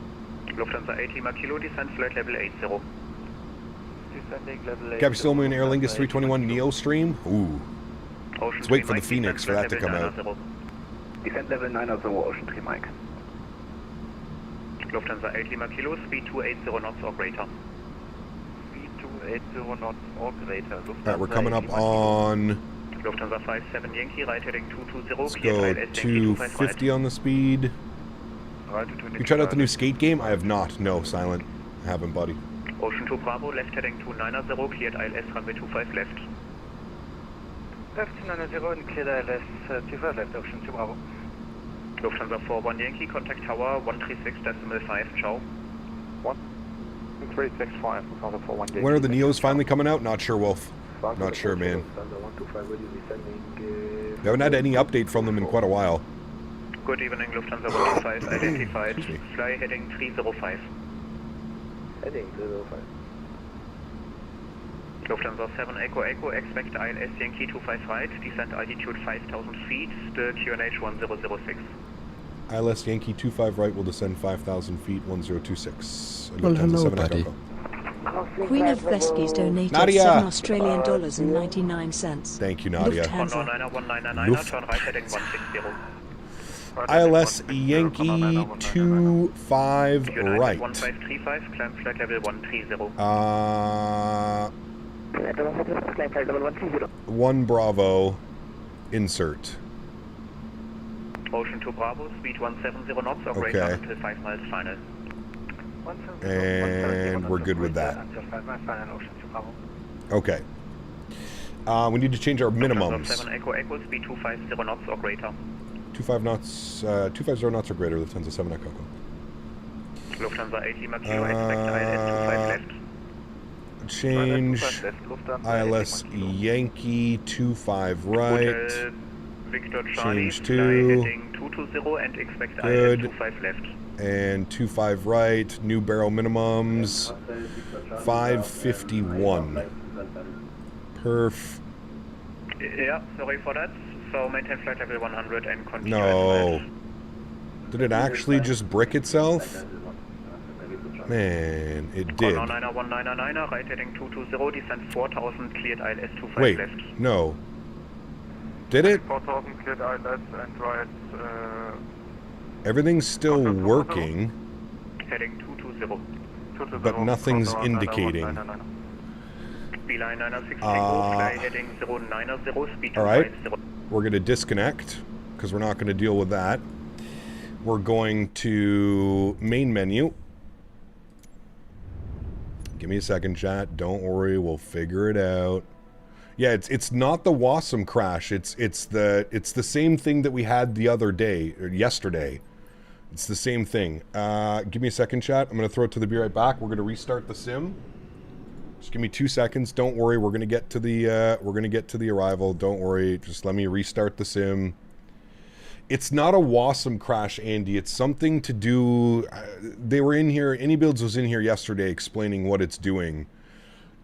Lufthansa 80 Lima Kilo, descend flight level 80. Descending level 80. Capsule in Aer Lingus 321 Neo Stream. Ooh. Ocean Let's wait 3 for the Mike, Phoenix for that to come out. Descent level 90, Ocean 3 Mike. Lufthansa 8 Lima Kilo, speed 280 knots or greater. Speed 280 knots or greater. Alright, we're coming up on... Lufthansa 57 Yankee, right heading 220. Let's go 250 on the speed. You tried out the new skate game? I have not. No, silent. I haven't, buddy. Ocean 2 Bravo, left heading 290, cleared ILS runway 25 left. Left 290 and cleared ILS 25 left, Ocean 2 Bravo. Lufthansa 41 Yankee, contact tower 136.5, ciao. 1365, Lufthansa 41 Yankee. When are the Neos finally coming out? Not sure, Wolf. Not sure, man. We haven't had any update from them in quite a while. Good evening, Lufthansa 125 identified. Fly heading 305. Heading 305. Lufthansa 7 Echo Echo, expect ILS Yankee 25 right, descent altitude 5,000 feet, the QNH 1006. ILS Yankee 25 right will descend 5,000 feet, 1026. Well, hello, buddy. Queen of Veskies donated Nadya. $7 and 99 cents. Thank you, Nadya. Lufthansa 199, turn right heading 160. ILS Yankee 25 right. 1535, climb flight level 130. 1 Bravo, insert. Ocean 2 Bravo, speed 170 knots or greater until 5 miles final. And we're good with that. Okay. We need to change our minimums. 7 Echo Echo, speed 250 knots or greater. 25 knots, 250 knots or greater, Lufthansa 7 Echo. Lufthansa 80 Lima Kilo, expect ILS 25 left. Change ILS Yankee 25 right. Victor Charlie, Change fly to heading 220 and expect ILS 25 left. And 25 right, new barrel minimums, 551. Perf. Yeah, sorry for that. So maintain flight level 100 and continue. No. Did it actually just brick itself? Man, it did. 199, right heading 220, descent 4000, cleared ILS 25 Wait, left. no. Did it? 4000 cleared ILS and right. Everything's still working, Heading 220. but nothing's indicating. Beeline 960, fly heading 090, speed 250. Alright, we're going to disconnect, because we're not going to deal with that. We're going to main menu. Give me a second, chat. Don't worry, we'll figure it out. Yeah, it's not the Wasm crash. It's the same thing that we had the other day or yesterday. It's the same thing. Give me a second, chat. I'm gonna throw it to the be right back. We're gonna restart the sim. Just give me 2 seconds. Don't worry. We're gonna get to the arrival. Don't worry. Just let me restart the sim. It's not a Wasm crash, Andy. It's something to do... they were in here... iniBuilds was in here yesterday explaining what it's doing.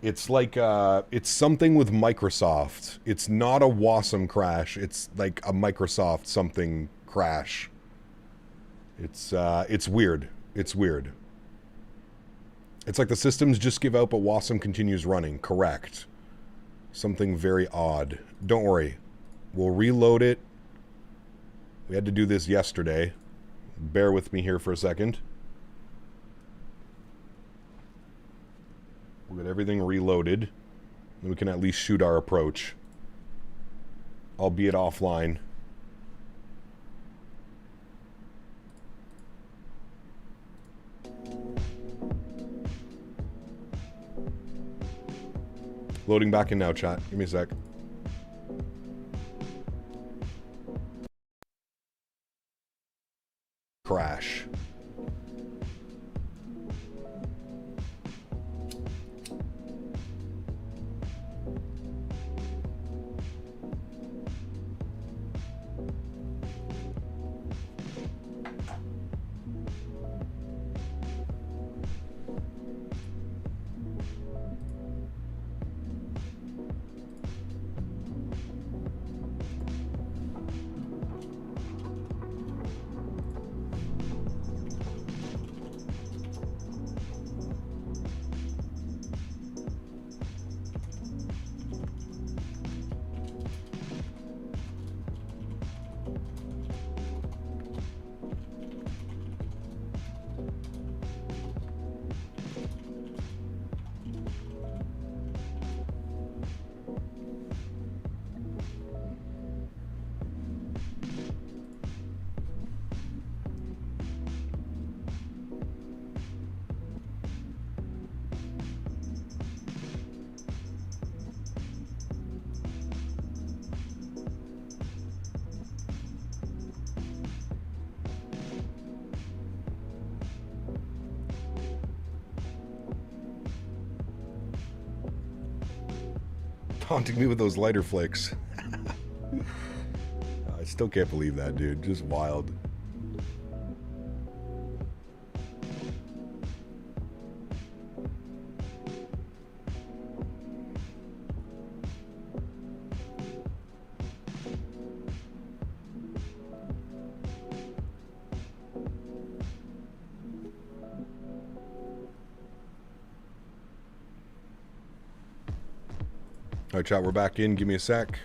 It's like... it's something with Microsoft. It's not a Wasm crash. It's like a Microsoft something crash. It's weird. It's weird. It's like the systems just give out, but Wasm continues running. Correct. Something very odd. Don't worry. We'll reload it. We had to do this yesterday. Bear with me here for a second. We'll get everything reloaded. And we can at least shoot our approach. Albeit offline. Loading back in now, chat. Give me a sec. Crash. Taunting me with those lighter flicks. I still can't believe that, dude. Just wild. All right, chat, we're back in. Give me a sec.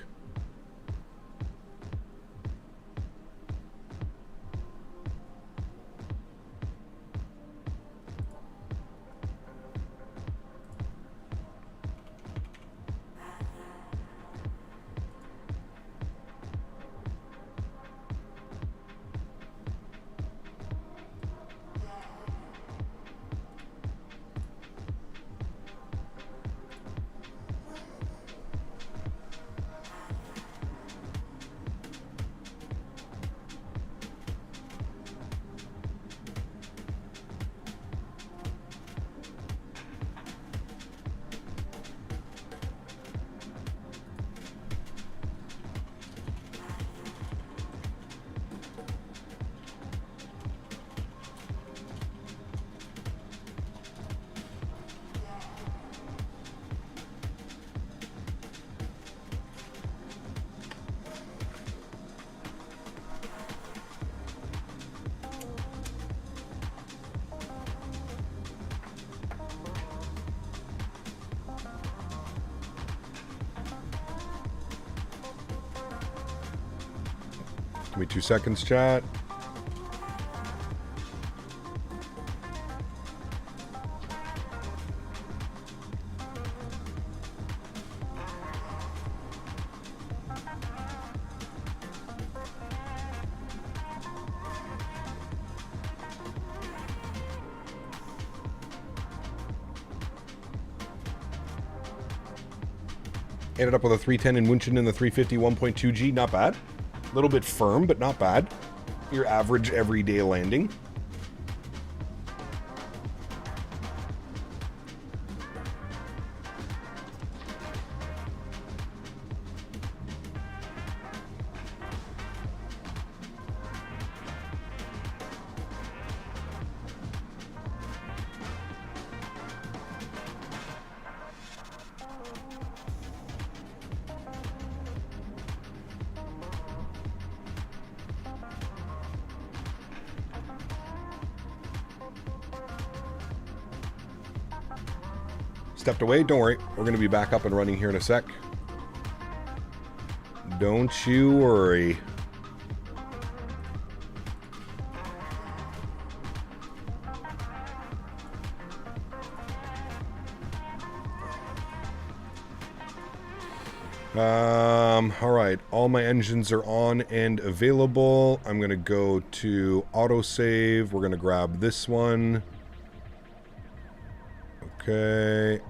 Give me 2 seconds, chat. Ended up with a 310 in München in the 350 1.2G. Not bad. A little bit firm, but not bad. Your average everyday landing. Stepped away. Don't worry. We're going to be back up and running here in a sec. Don't you worry. All right, all my engines are on and available. I'm going to go to autosave. We're going to grab this one. Okay.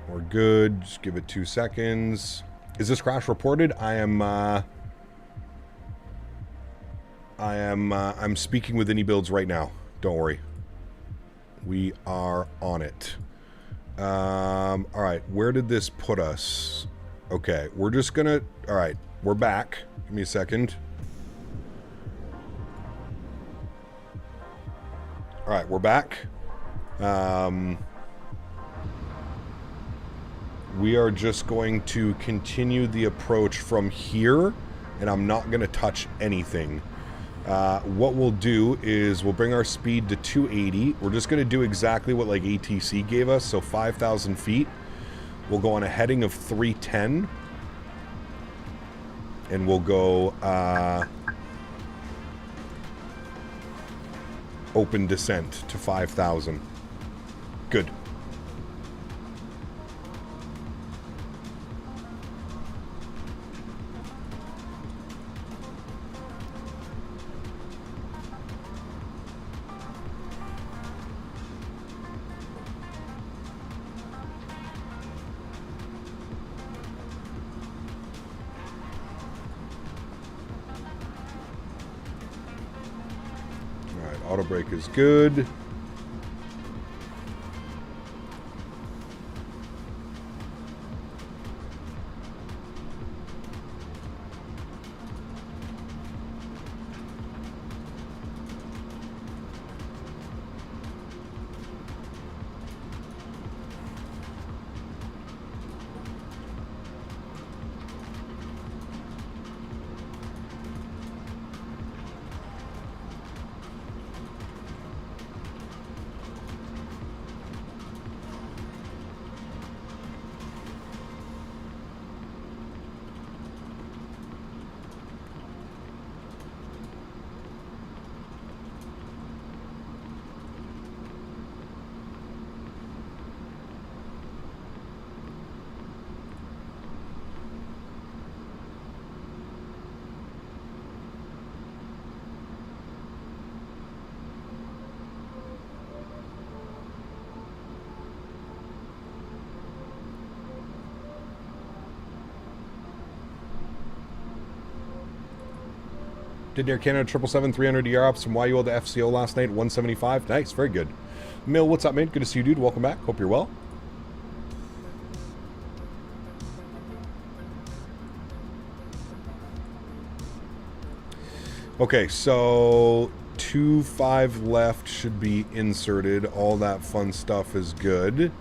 We're good. Just give it 2 seconds. Is this crash reported? I'm speaking with iniBuilds right now. Don't worry. We are on it. All right, where did this put us? Okay, we're just gonna... All right, we're back. Give me a second. All right, we're back. We are just going to continue the approach from here, and I'm not going to touch anything. What we'll do is we'll bring our speed to 280. We're just going to do exactly what like ATC gave us, so 5,000 feet. We'll go on a heading of 310. And we'll go open descent to 5,000. Good. Auto brake is good. Did Air Canada 777-300 ER ops from YUL to FCO last night, 175. Nice, very good. Mill, what's up, mate? Good to see you, dude. Welcome back. Hope you're well. Okay, so 2-5 left should be inserted. All that fun stuff is good.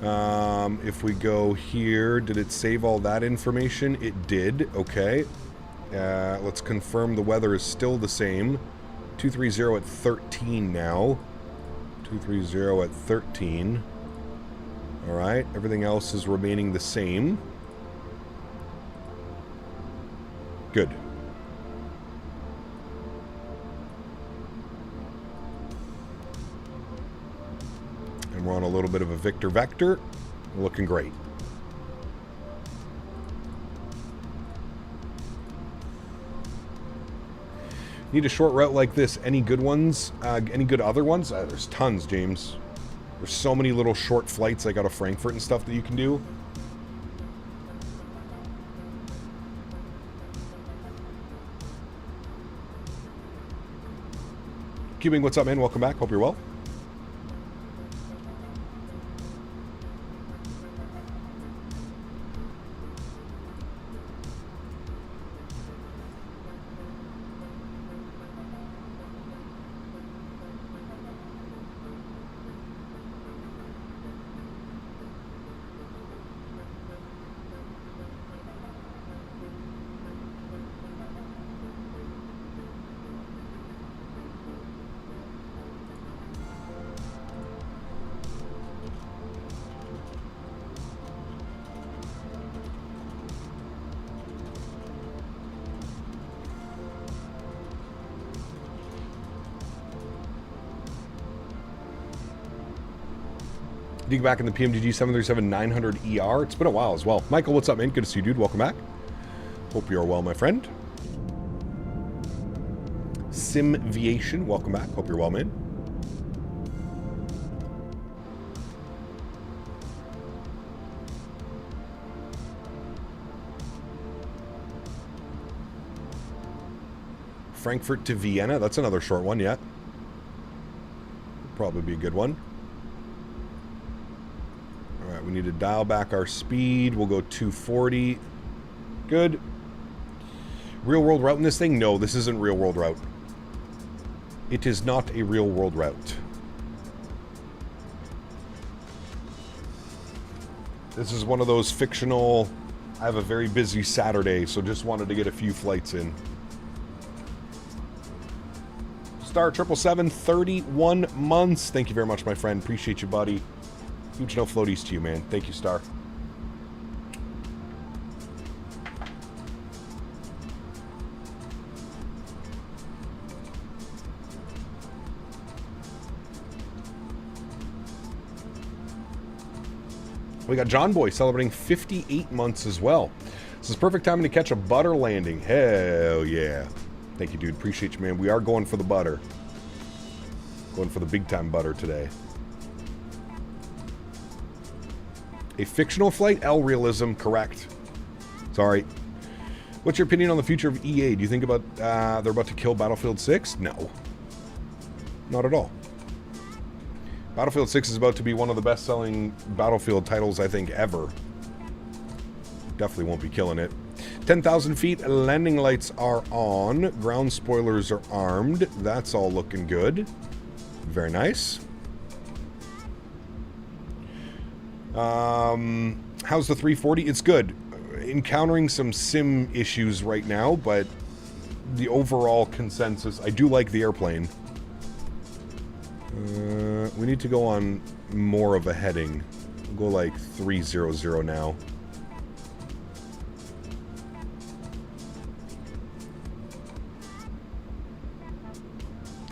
If we go here, did it save all that information? It did. Okay. Let's confirm the weather is still the same. 230 at 13 now. 230 at 13. Alright, everything else is remaining the same. Good. And we're on a little bit of a Victor vector. We're looking great. Need a short route like this. Any good ones? Any good other ones? There's tons, James. There's so many little short flights like out of Frankfurt and stuff that you can do. Cubing, what's up, man? Welcome back. Hope you're well. Dig back in the PMDG 737-900ER. It's been a while as well. Michael, what's up, man? Good to see you, dude. Welcome back. Hope you're well, my friend. Simviation, welcome back. Hope you're well, man. Frankfurt to Vienna. That's another short one, yeah. Probably be a good one. All right, we need to dial back our speed. We'll go 240. Good. Real world route in this thing? No, this isn't real world route. It is not a real world route. This is one of those fictional, I have a very busy Saturday, so just wanted to get a few flights in. Star 777, 31 months. Thank you very much, my friend. Appreciate you, buddy. Huge no floaties to you, man. Thank you, Star. We got John Boy celebrating 58 months as well. This is perfect timing to catch a butter landing. Hell yeah. Thank you, dude. Appreciate you, man. We are going for the butter. Going for the big time butter today. A fictional flight? L realism, correct. Sorry. What's your opinion on the future of EA? Do you think about they're about to kill Battlefield 6? No. Not at all. Battlefield 6 is about to be one of the best-selling Battlefield titles, I think, ever. Definitely won't be killing it. 10,000 feet, landing lights are on. Ground spoilers are armed. That's all looking good. Very nice. How's the 340? It's good. Encountering some sim issues right now, but the overall consensus, I do like the airplane. We need to go on more of a heading. We'll go like 300 now.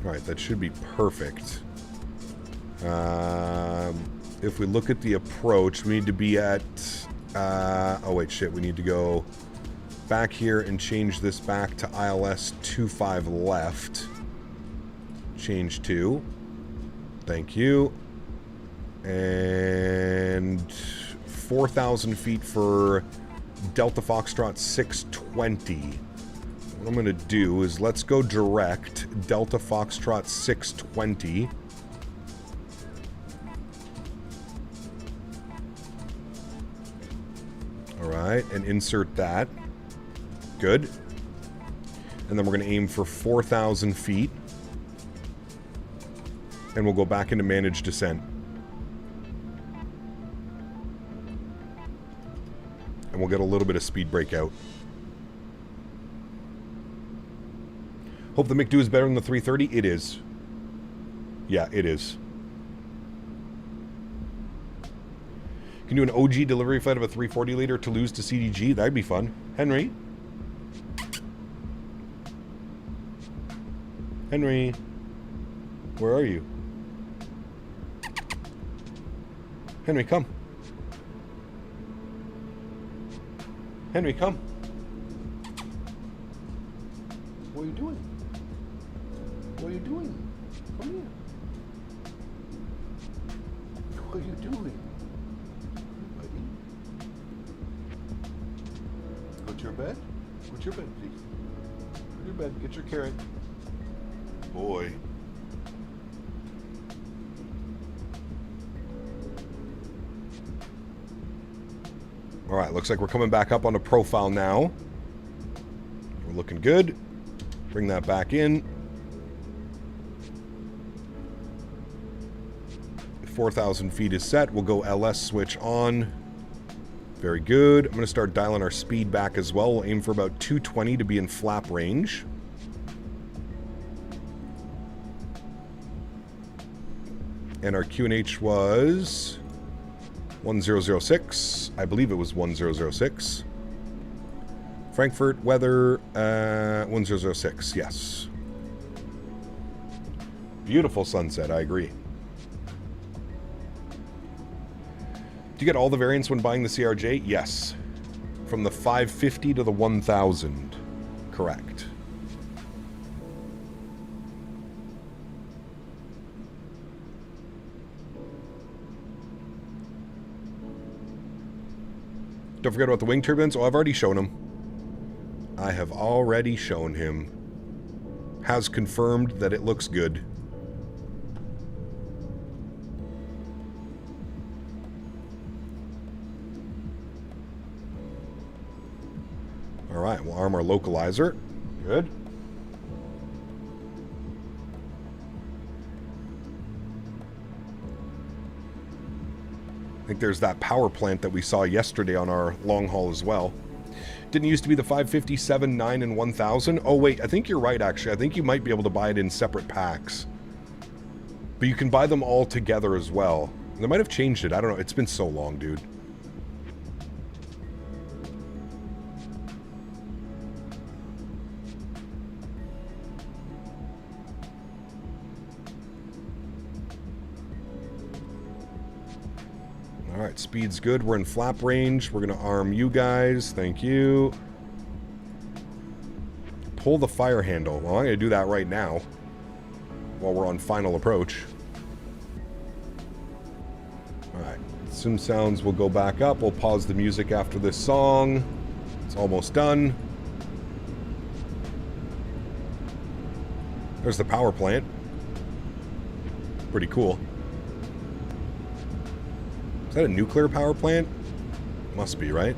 Alright, that should be perfect. If we look at the approach, we need to be at... oh wait, shit, we need to go back here and change this back to ILS 25 left. Change to. Thank you. And 4,000 feet for Delta Foxtrot 620. What I'm going to do is let's go direct Delta Foxtrot 620. Alright, and insert that. Good. And then we're going to aim for 4,000 feet. And we'll go back into managed descent. And we'll get a little bit of speed breakout. Hope the McDo is better than the 330. It is. Yeah, it is. Can you do an OG delivery flight of a 340 liter Toulouse to CDG? That'd be fun. Henry? Henry? Where are you? Henry, come. Henry, come. What are you doing? What are you doing? Come here. What are you doing? Buddy? Go to your bed? Go to your bed, please. Go to your bed. Get your carrot. Boy. Alright, looks like we're coming back up on the profile now. We're looking good. Bring that back in. 4,000 feet is set. We'll go LS switch on. Very good. I'm going to start dialing our speed back as well. We'll aim for about 220 to be in flap range. And our QNH was 1006. I believe it was 1006. Frankfurt weather 1006. Yes. Beautiful sunset. I agree. you get all the variants when buying the CRJ? Yes. From the 550 to the 1000. Correct. Don't forget about the wing turbines. Oh, I've already shown him. I have already shown him. Has confirmed that it looks good. Alright, we'll arm our localizer. Good. I think there's that power plant that we saw yesterday on our long haul as well. Didn't used to be the 557, 9, and 1000. Oh, wait, I think you're right, actually. I think you might be able to buy it in separate packs. But you can buy them all together as well. They might have changed it. I don't know. It's been so long, dude. Alright, speed's good. We're in flap range. We're going to arm you guys. Thank you. Pull the fire handle. Well, I'm going to do that right now. While we're on final approach. Alright, sim sounds will go back up. We'll pause the music after this song. It's almost done. There's the power plant. Pretty cool. Is that a nuclear power plant? Must be, right?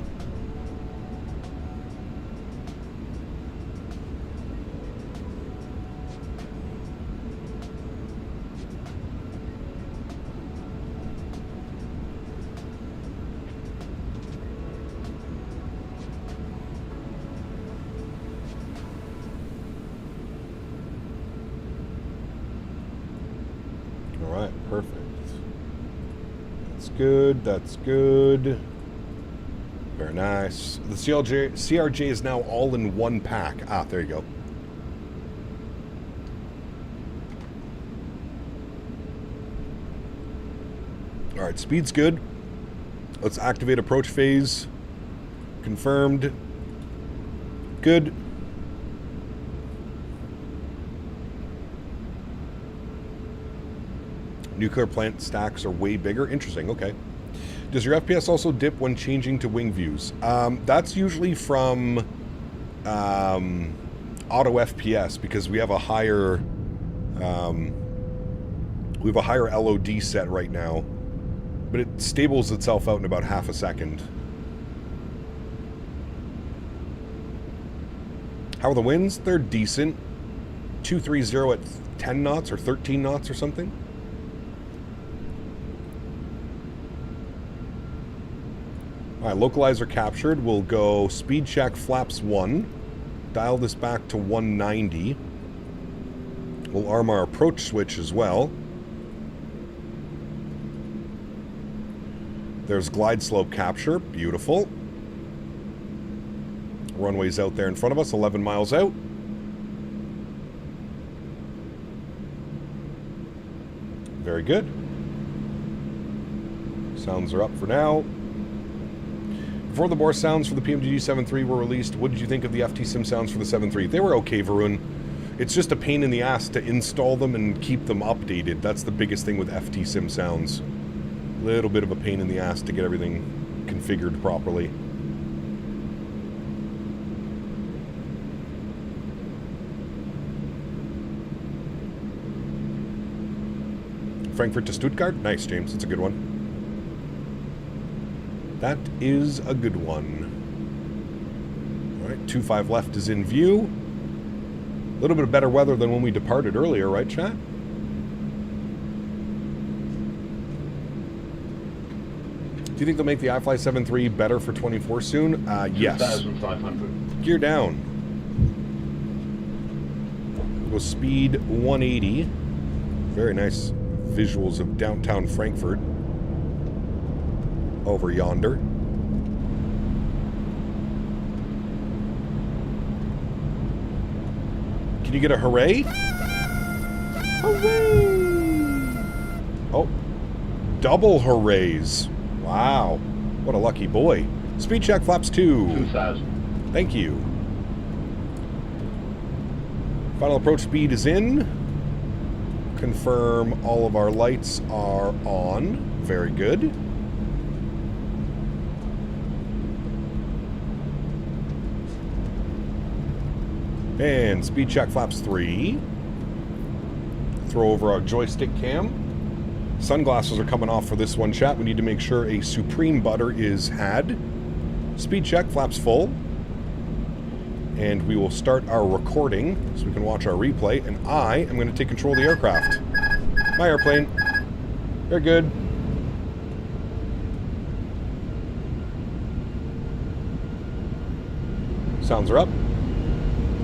All right, perfect. Good, that's good. Very nice. The CRJ is now all in one pack. Ah, there you go. Alright, speed's good. Let's activate approach phase. Confirmed. Good. Nuclear plant stacks are way bigger. Interesting, okay. Does your FPS also dip when changing to wing views? That's usually from auto FPS because we have a higher LOD set right now, but it stables itself out in about half a second. How are the winds? They're decent. 230 at 10 knots or 13 knots or something. Alright, localizer captured. We'll go speed check flaps 1. Dial this back to 190. We'll arm our approach switch as well. There's glide slope capture. Beautiful. Runway's out there in front of us, 11 miles out. Very good. Sounds are up for now. Before the bore sounds for the PMDG 7.3 were released, what did you think of the FT Sim sounds for the 7.3? They were okay, Varun. It's just a pain in the ass to install them and keep them updated. That's the biggest thing with FT Sim sounds. Little bit of a pain in the ass to get everything configured properly. Frankfurt to Stuttgart? Nice, James. That's a good one. That is a good one. Alright, 2-5 left is in view. A little bit of better weather than when we departed earlier, right, chat? Do you think they'll make the iFly 7.3 better for 24 soon? Yes. 2,500. Gear down. Go speed 180. Very nice visuals of downtown Frankfurt. Over yonder. Can you get a hooray? Hooray! Oh, double hoorays. Wow. What a lucky boy. Speed check, flaps 2. 2,000. Thank you. Final approach speed is in. Confirm all of our lights are on. Very good. And speed check, flaps 3. Throw over our joystick cam. Sunglasses are coming off for this one, chat. We need to make sure a supreme butter is had. Speed check, flaps full. And we will start our recording so we can watch our replay. And I am going to take control of the aircraft. My airplane. Very good. Sounds are up.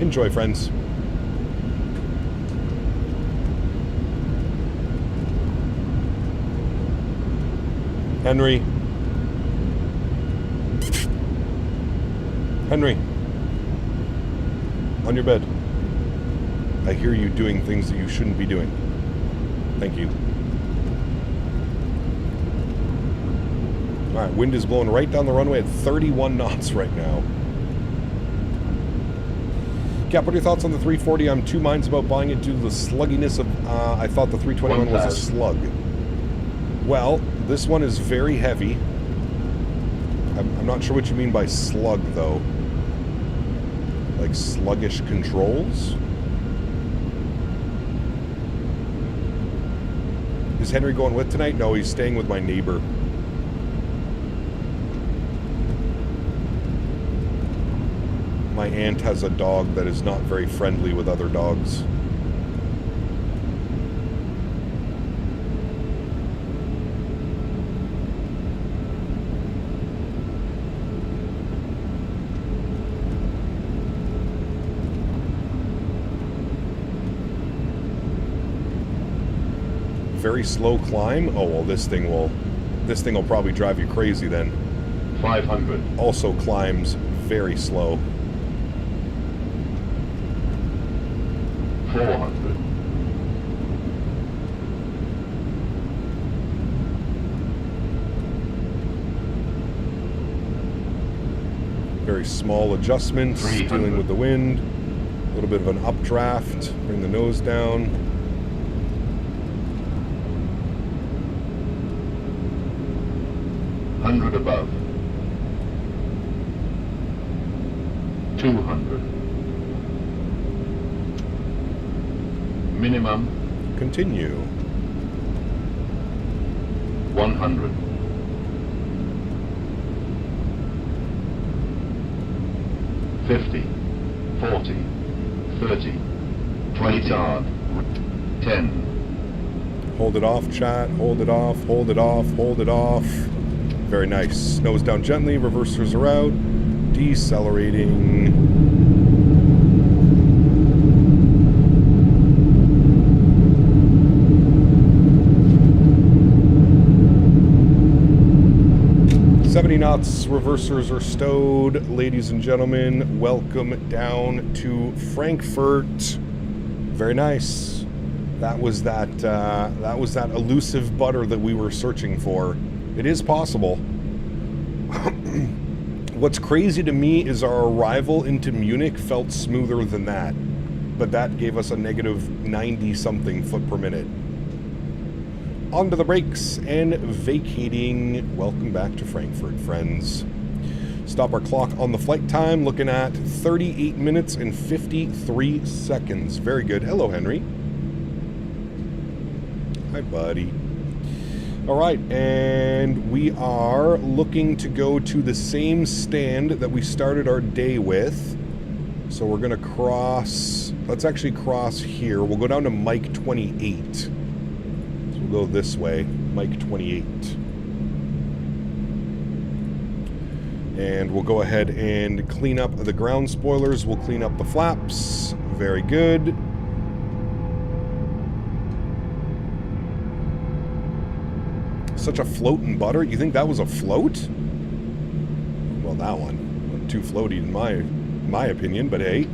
Enjoy, friends. Henry. Henry. On your bed. I hear you doing things that you shouldn't be doing. Thank you. Alright, wind is blowing right down the runway at 31 knots right now. Cap, what are your thoughts on the 340? I'm two minds about buying it due to the slugginess of... I thought the 321 was a slug. Well, this one is very heavy. I'm not sure what you mean by slug, though. Like sluggish controls? Is Henry going with tonight? No, he's staying with my neighbor. My aunt has a dog that is not very friendly with other dogs. Very slow climb. Oh well, this thing will probably drive you crazy then. 500. Also climbs very slow. 400. Very small adjustments, dealing with the wind. A little bit of an updraft. Bring the nose down. Above. 200. Minimum. Continue. 100. 50. 40. 30. 20 yard. 10. Hold it off, chat. Hold it off. Hold it off. Hold it off. Very nice. Nose down gently. Reversers are out. Decelerating. Knots, reversers are stowed. Ladies and gentlemen, welcome down to Frankfurt. Very nice. That was that elusive butter that we were searching for. It is possible. What's crazy to me is our arrival into Munich felt smoother than that, but that gave us a negative 90 something foot per minute. Onto the brakes and vacating. Welcome back to Frankfurt, friends. Stop our clock on the flight time, looking at 38 minutes and 53 seconds. Very good. Hello, Henry. Hi, buddy. All right, and we are looking to go to the same stand that we started our day with. So we're going to cross, let's actually cross here. We'll go down to Mike 28. Go this way, Mike 28. And we'll go ahead and clean up the ground spoilers. We'll clean up the flaps. Very good. Such a float and butter. You think that was a float? Well, that one wasn't too floaty in my opinion, but hey.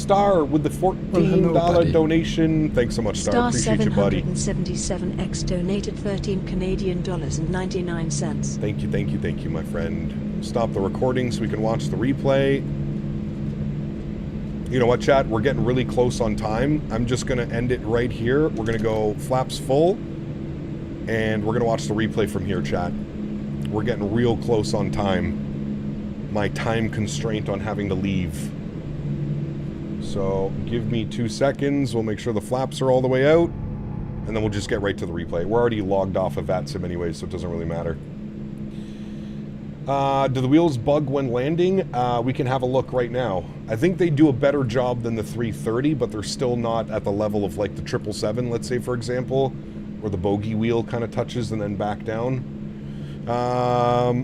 Star with the $14 donation. Thanks so much, Star. Star Appreciate you, buddy. 777X donated 13 Canadian dollars and 99 cents. Thank you, my friend. Stop the recording so we can watch the replay. You know what, chat? We're getting really close on time. I'm just going to end it right here. We're going to go flaps full, and we're going to watch the replay from here, chat. We're getting real close on time. My time constraint on having to leave. So give me 2 seconds. We'll make sure the flaps are all the way out, and then we'll just get right to the replay. We're already logged off of VATSIM anyway, so it doesn't really matter. Do the wheels bug when landing? We can have a look right now. I think they do a better job than the 330, but they're still not at the level of like the 777, let's say, for example, where the bogey wheel kind of touches and then back down.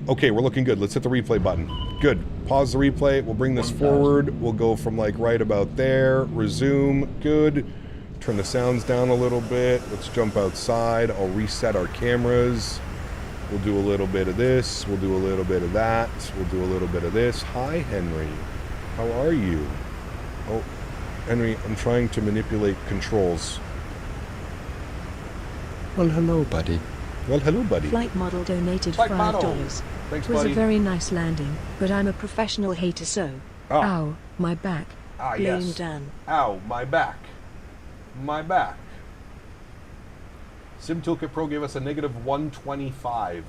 Okay, we're looking good. Let's hit the replay button. Good. Pause the replay. We'll bring this forward. We'll go from like right about there. Resume. Good. Turn the sounds down a little bit. Let's jump outside. I'll reset our cameras. We'll do a little bit of this. We'll do a little bit of that. We'll do a little bit of this. Hi, Henry. How are you? Oh, Henry, I'm trying to manipulate controls. Well, hello, buddy. Well, hello, buddy. Flight model donated Flight $5. model. Thanks, it was buddy. a very nice landing, but I'm a professional hater, so... Oh. Ow, my back. Ah, Blame yes. Dan. Ow, my back. My back. Sim Toolkit Pro gave us a negative 125.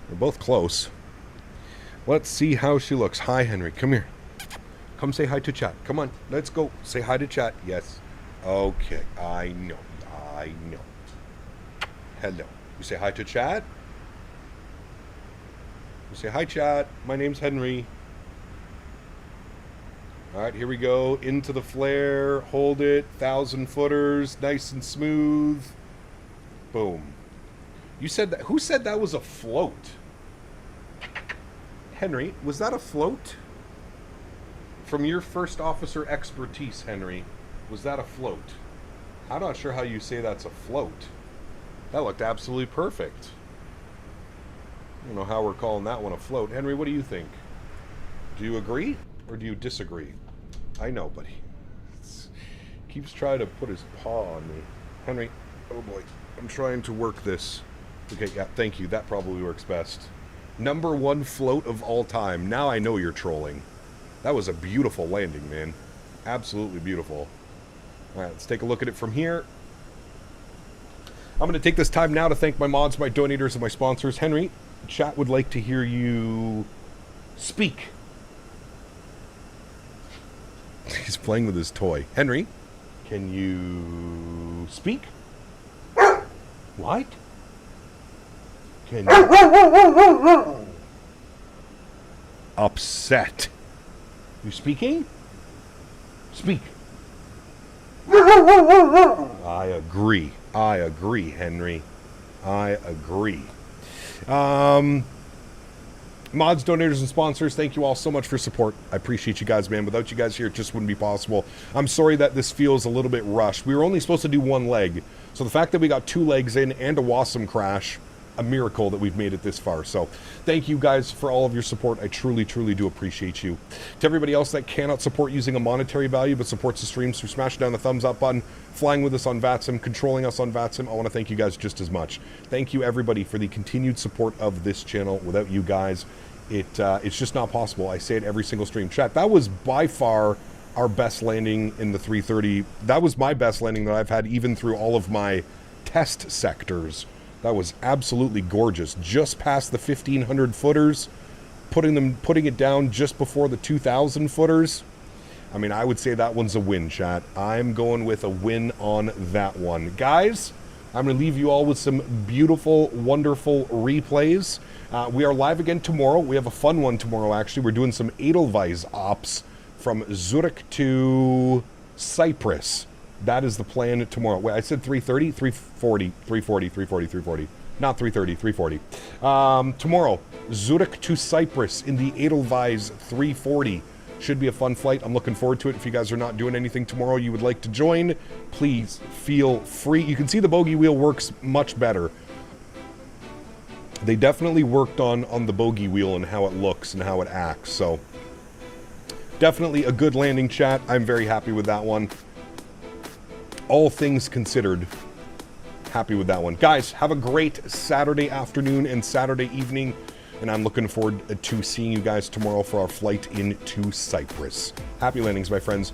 We're both close. Let's see how she looks. Hi, Henry. Come here. Come say hi to chat. Come on. Let's go. Say hi to chat. Yes. Okay. I know. I know. Hello. You say hi to chat? You say hi, chat. My name's Henry. All right, here we go. Into the flare. Hold it. 1,000 footers. Nice and smooth. Boom. You said that. Who said that was a float? Henry, was that a float? From your first officer expertise, Henry, was that a float? I'm not sure how you say that's a float. That looked absolutely perfect. I don't know how we're calling that one a float. Henry, what do you think? Do you agree or do you disagree? I know, but he keeps trying to put his paw on me. Henry, oh boy. I'm trying to work this. Okay, yeah, thank you. That probably works best. #1 float of all time. Now I know you're trolling. That was a beautiful landing, man. Absolutely beautiful. All right, let's take a look at it from here. I'm going to take this time now to thank my mods, my donators, and my sponsors. Henry, chat would like to hear you speak. He's playing with his toy. Henry, can you speak? What? Can you... Upset. You speaking? Speak. I agree. I agree, Henry. I agree. Mods, donators, and sponsors, thank you all so much for support. I appreciate you guys, man. Without you guys here, it just wouldn't be possible. I'm sorry that this feels a little bit rushed. We were only supposed to do one leg. So the fact that we got 2 legs in and a WASM crash, a miracle that we've made it this far. So thank you guys for all of your support. I truly, truly do appreciate you. To everybody else that cannot support using a monetary value but supports the streams through smashing down the thumbs up button, flying with us on VATSIM, controlling us on VATSIM, I want to thank you guys just as much. Thank you, everybody, for the continued support of this channel. Without you guys, it's just not possible. I say it every single stream. Chat, that was by far our best landing in the 330. That was my best landing that I've had even through all of my test sectors. That was absolutely gorgeous. Just past the 1,500 footers, putting it down just before the 2,000 footers. I mean, I would say that one's a win, chat. I'm going with a win on that one. Guys, I'm going to leave you all with some beautiful, wonderful replays. We are live again tomorrow. We have a fun one tomorrow, actually. We're doing some Edelweiss ops from Zurich to Cyprus. That is the plan tomorrow. Wait, I said 330, 340, 340, 340, 340. Not 330, 340. Tomorrow, Zurich to Cyprus in the Edelweiss 340. Should be a fun flight. I'm looking forward to it. If you guys are not doing anything tomorrow you would like to join, please feel free. You can see the bogey wheel works much better. They definitely worked on the bogey wheel and how it looks and how it acts. So Definitely a good landing, chat. I'm very happy with that one. All things considered, happy with that one. Guys, have a great Saturday afternoon and Saturday evening, and I'm looking forward to seeing you guys tomorrow for our flight into Cyprus. Happy landings, my friends.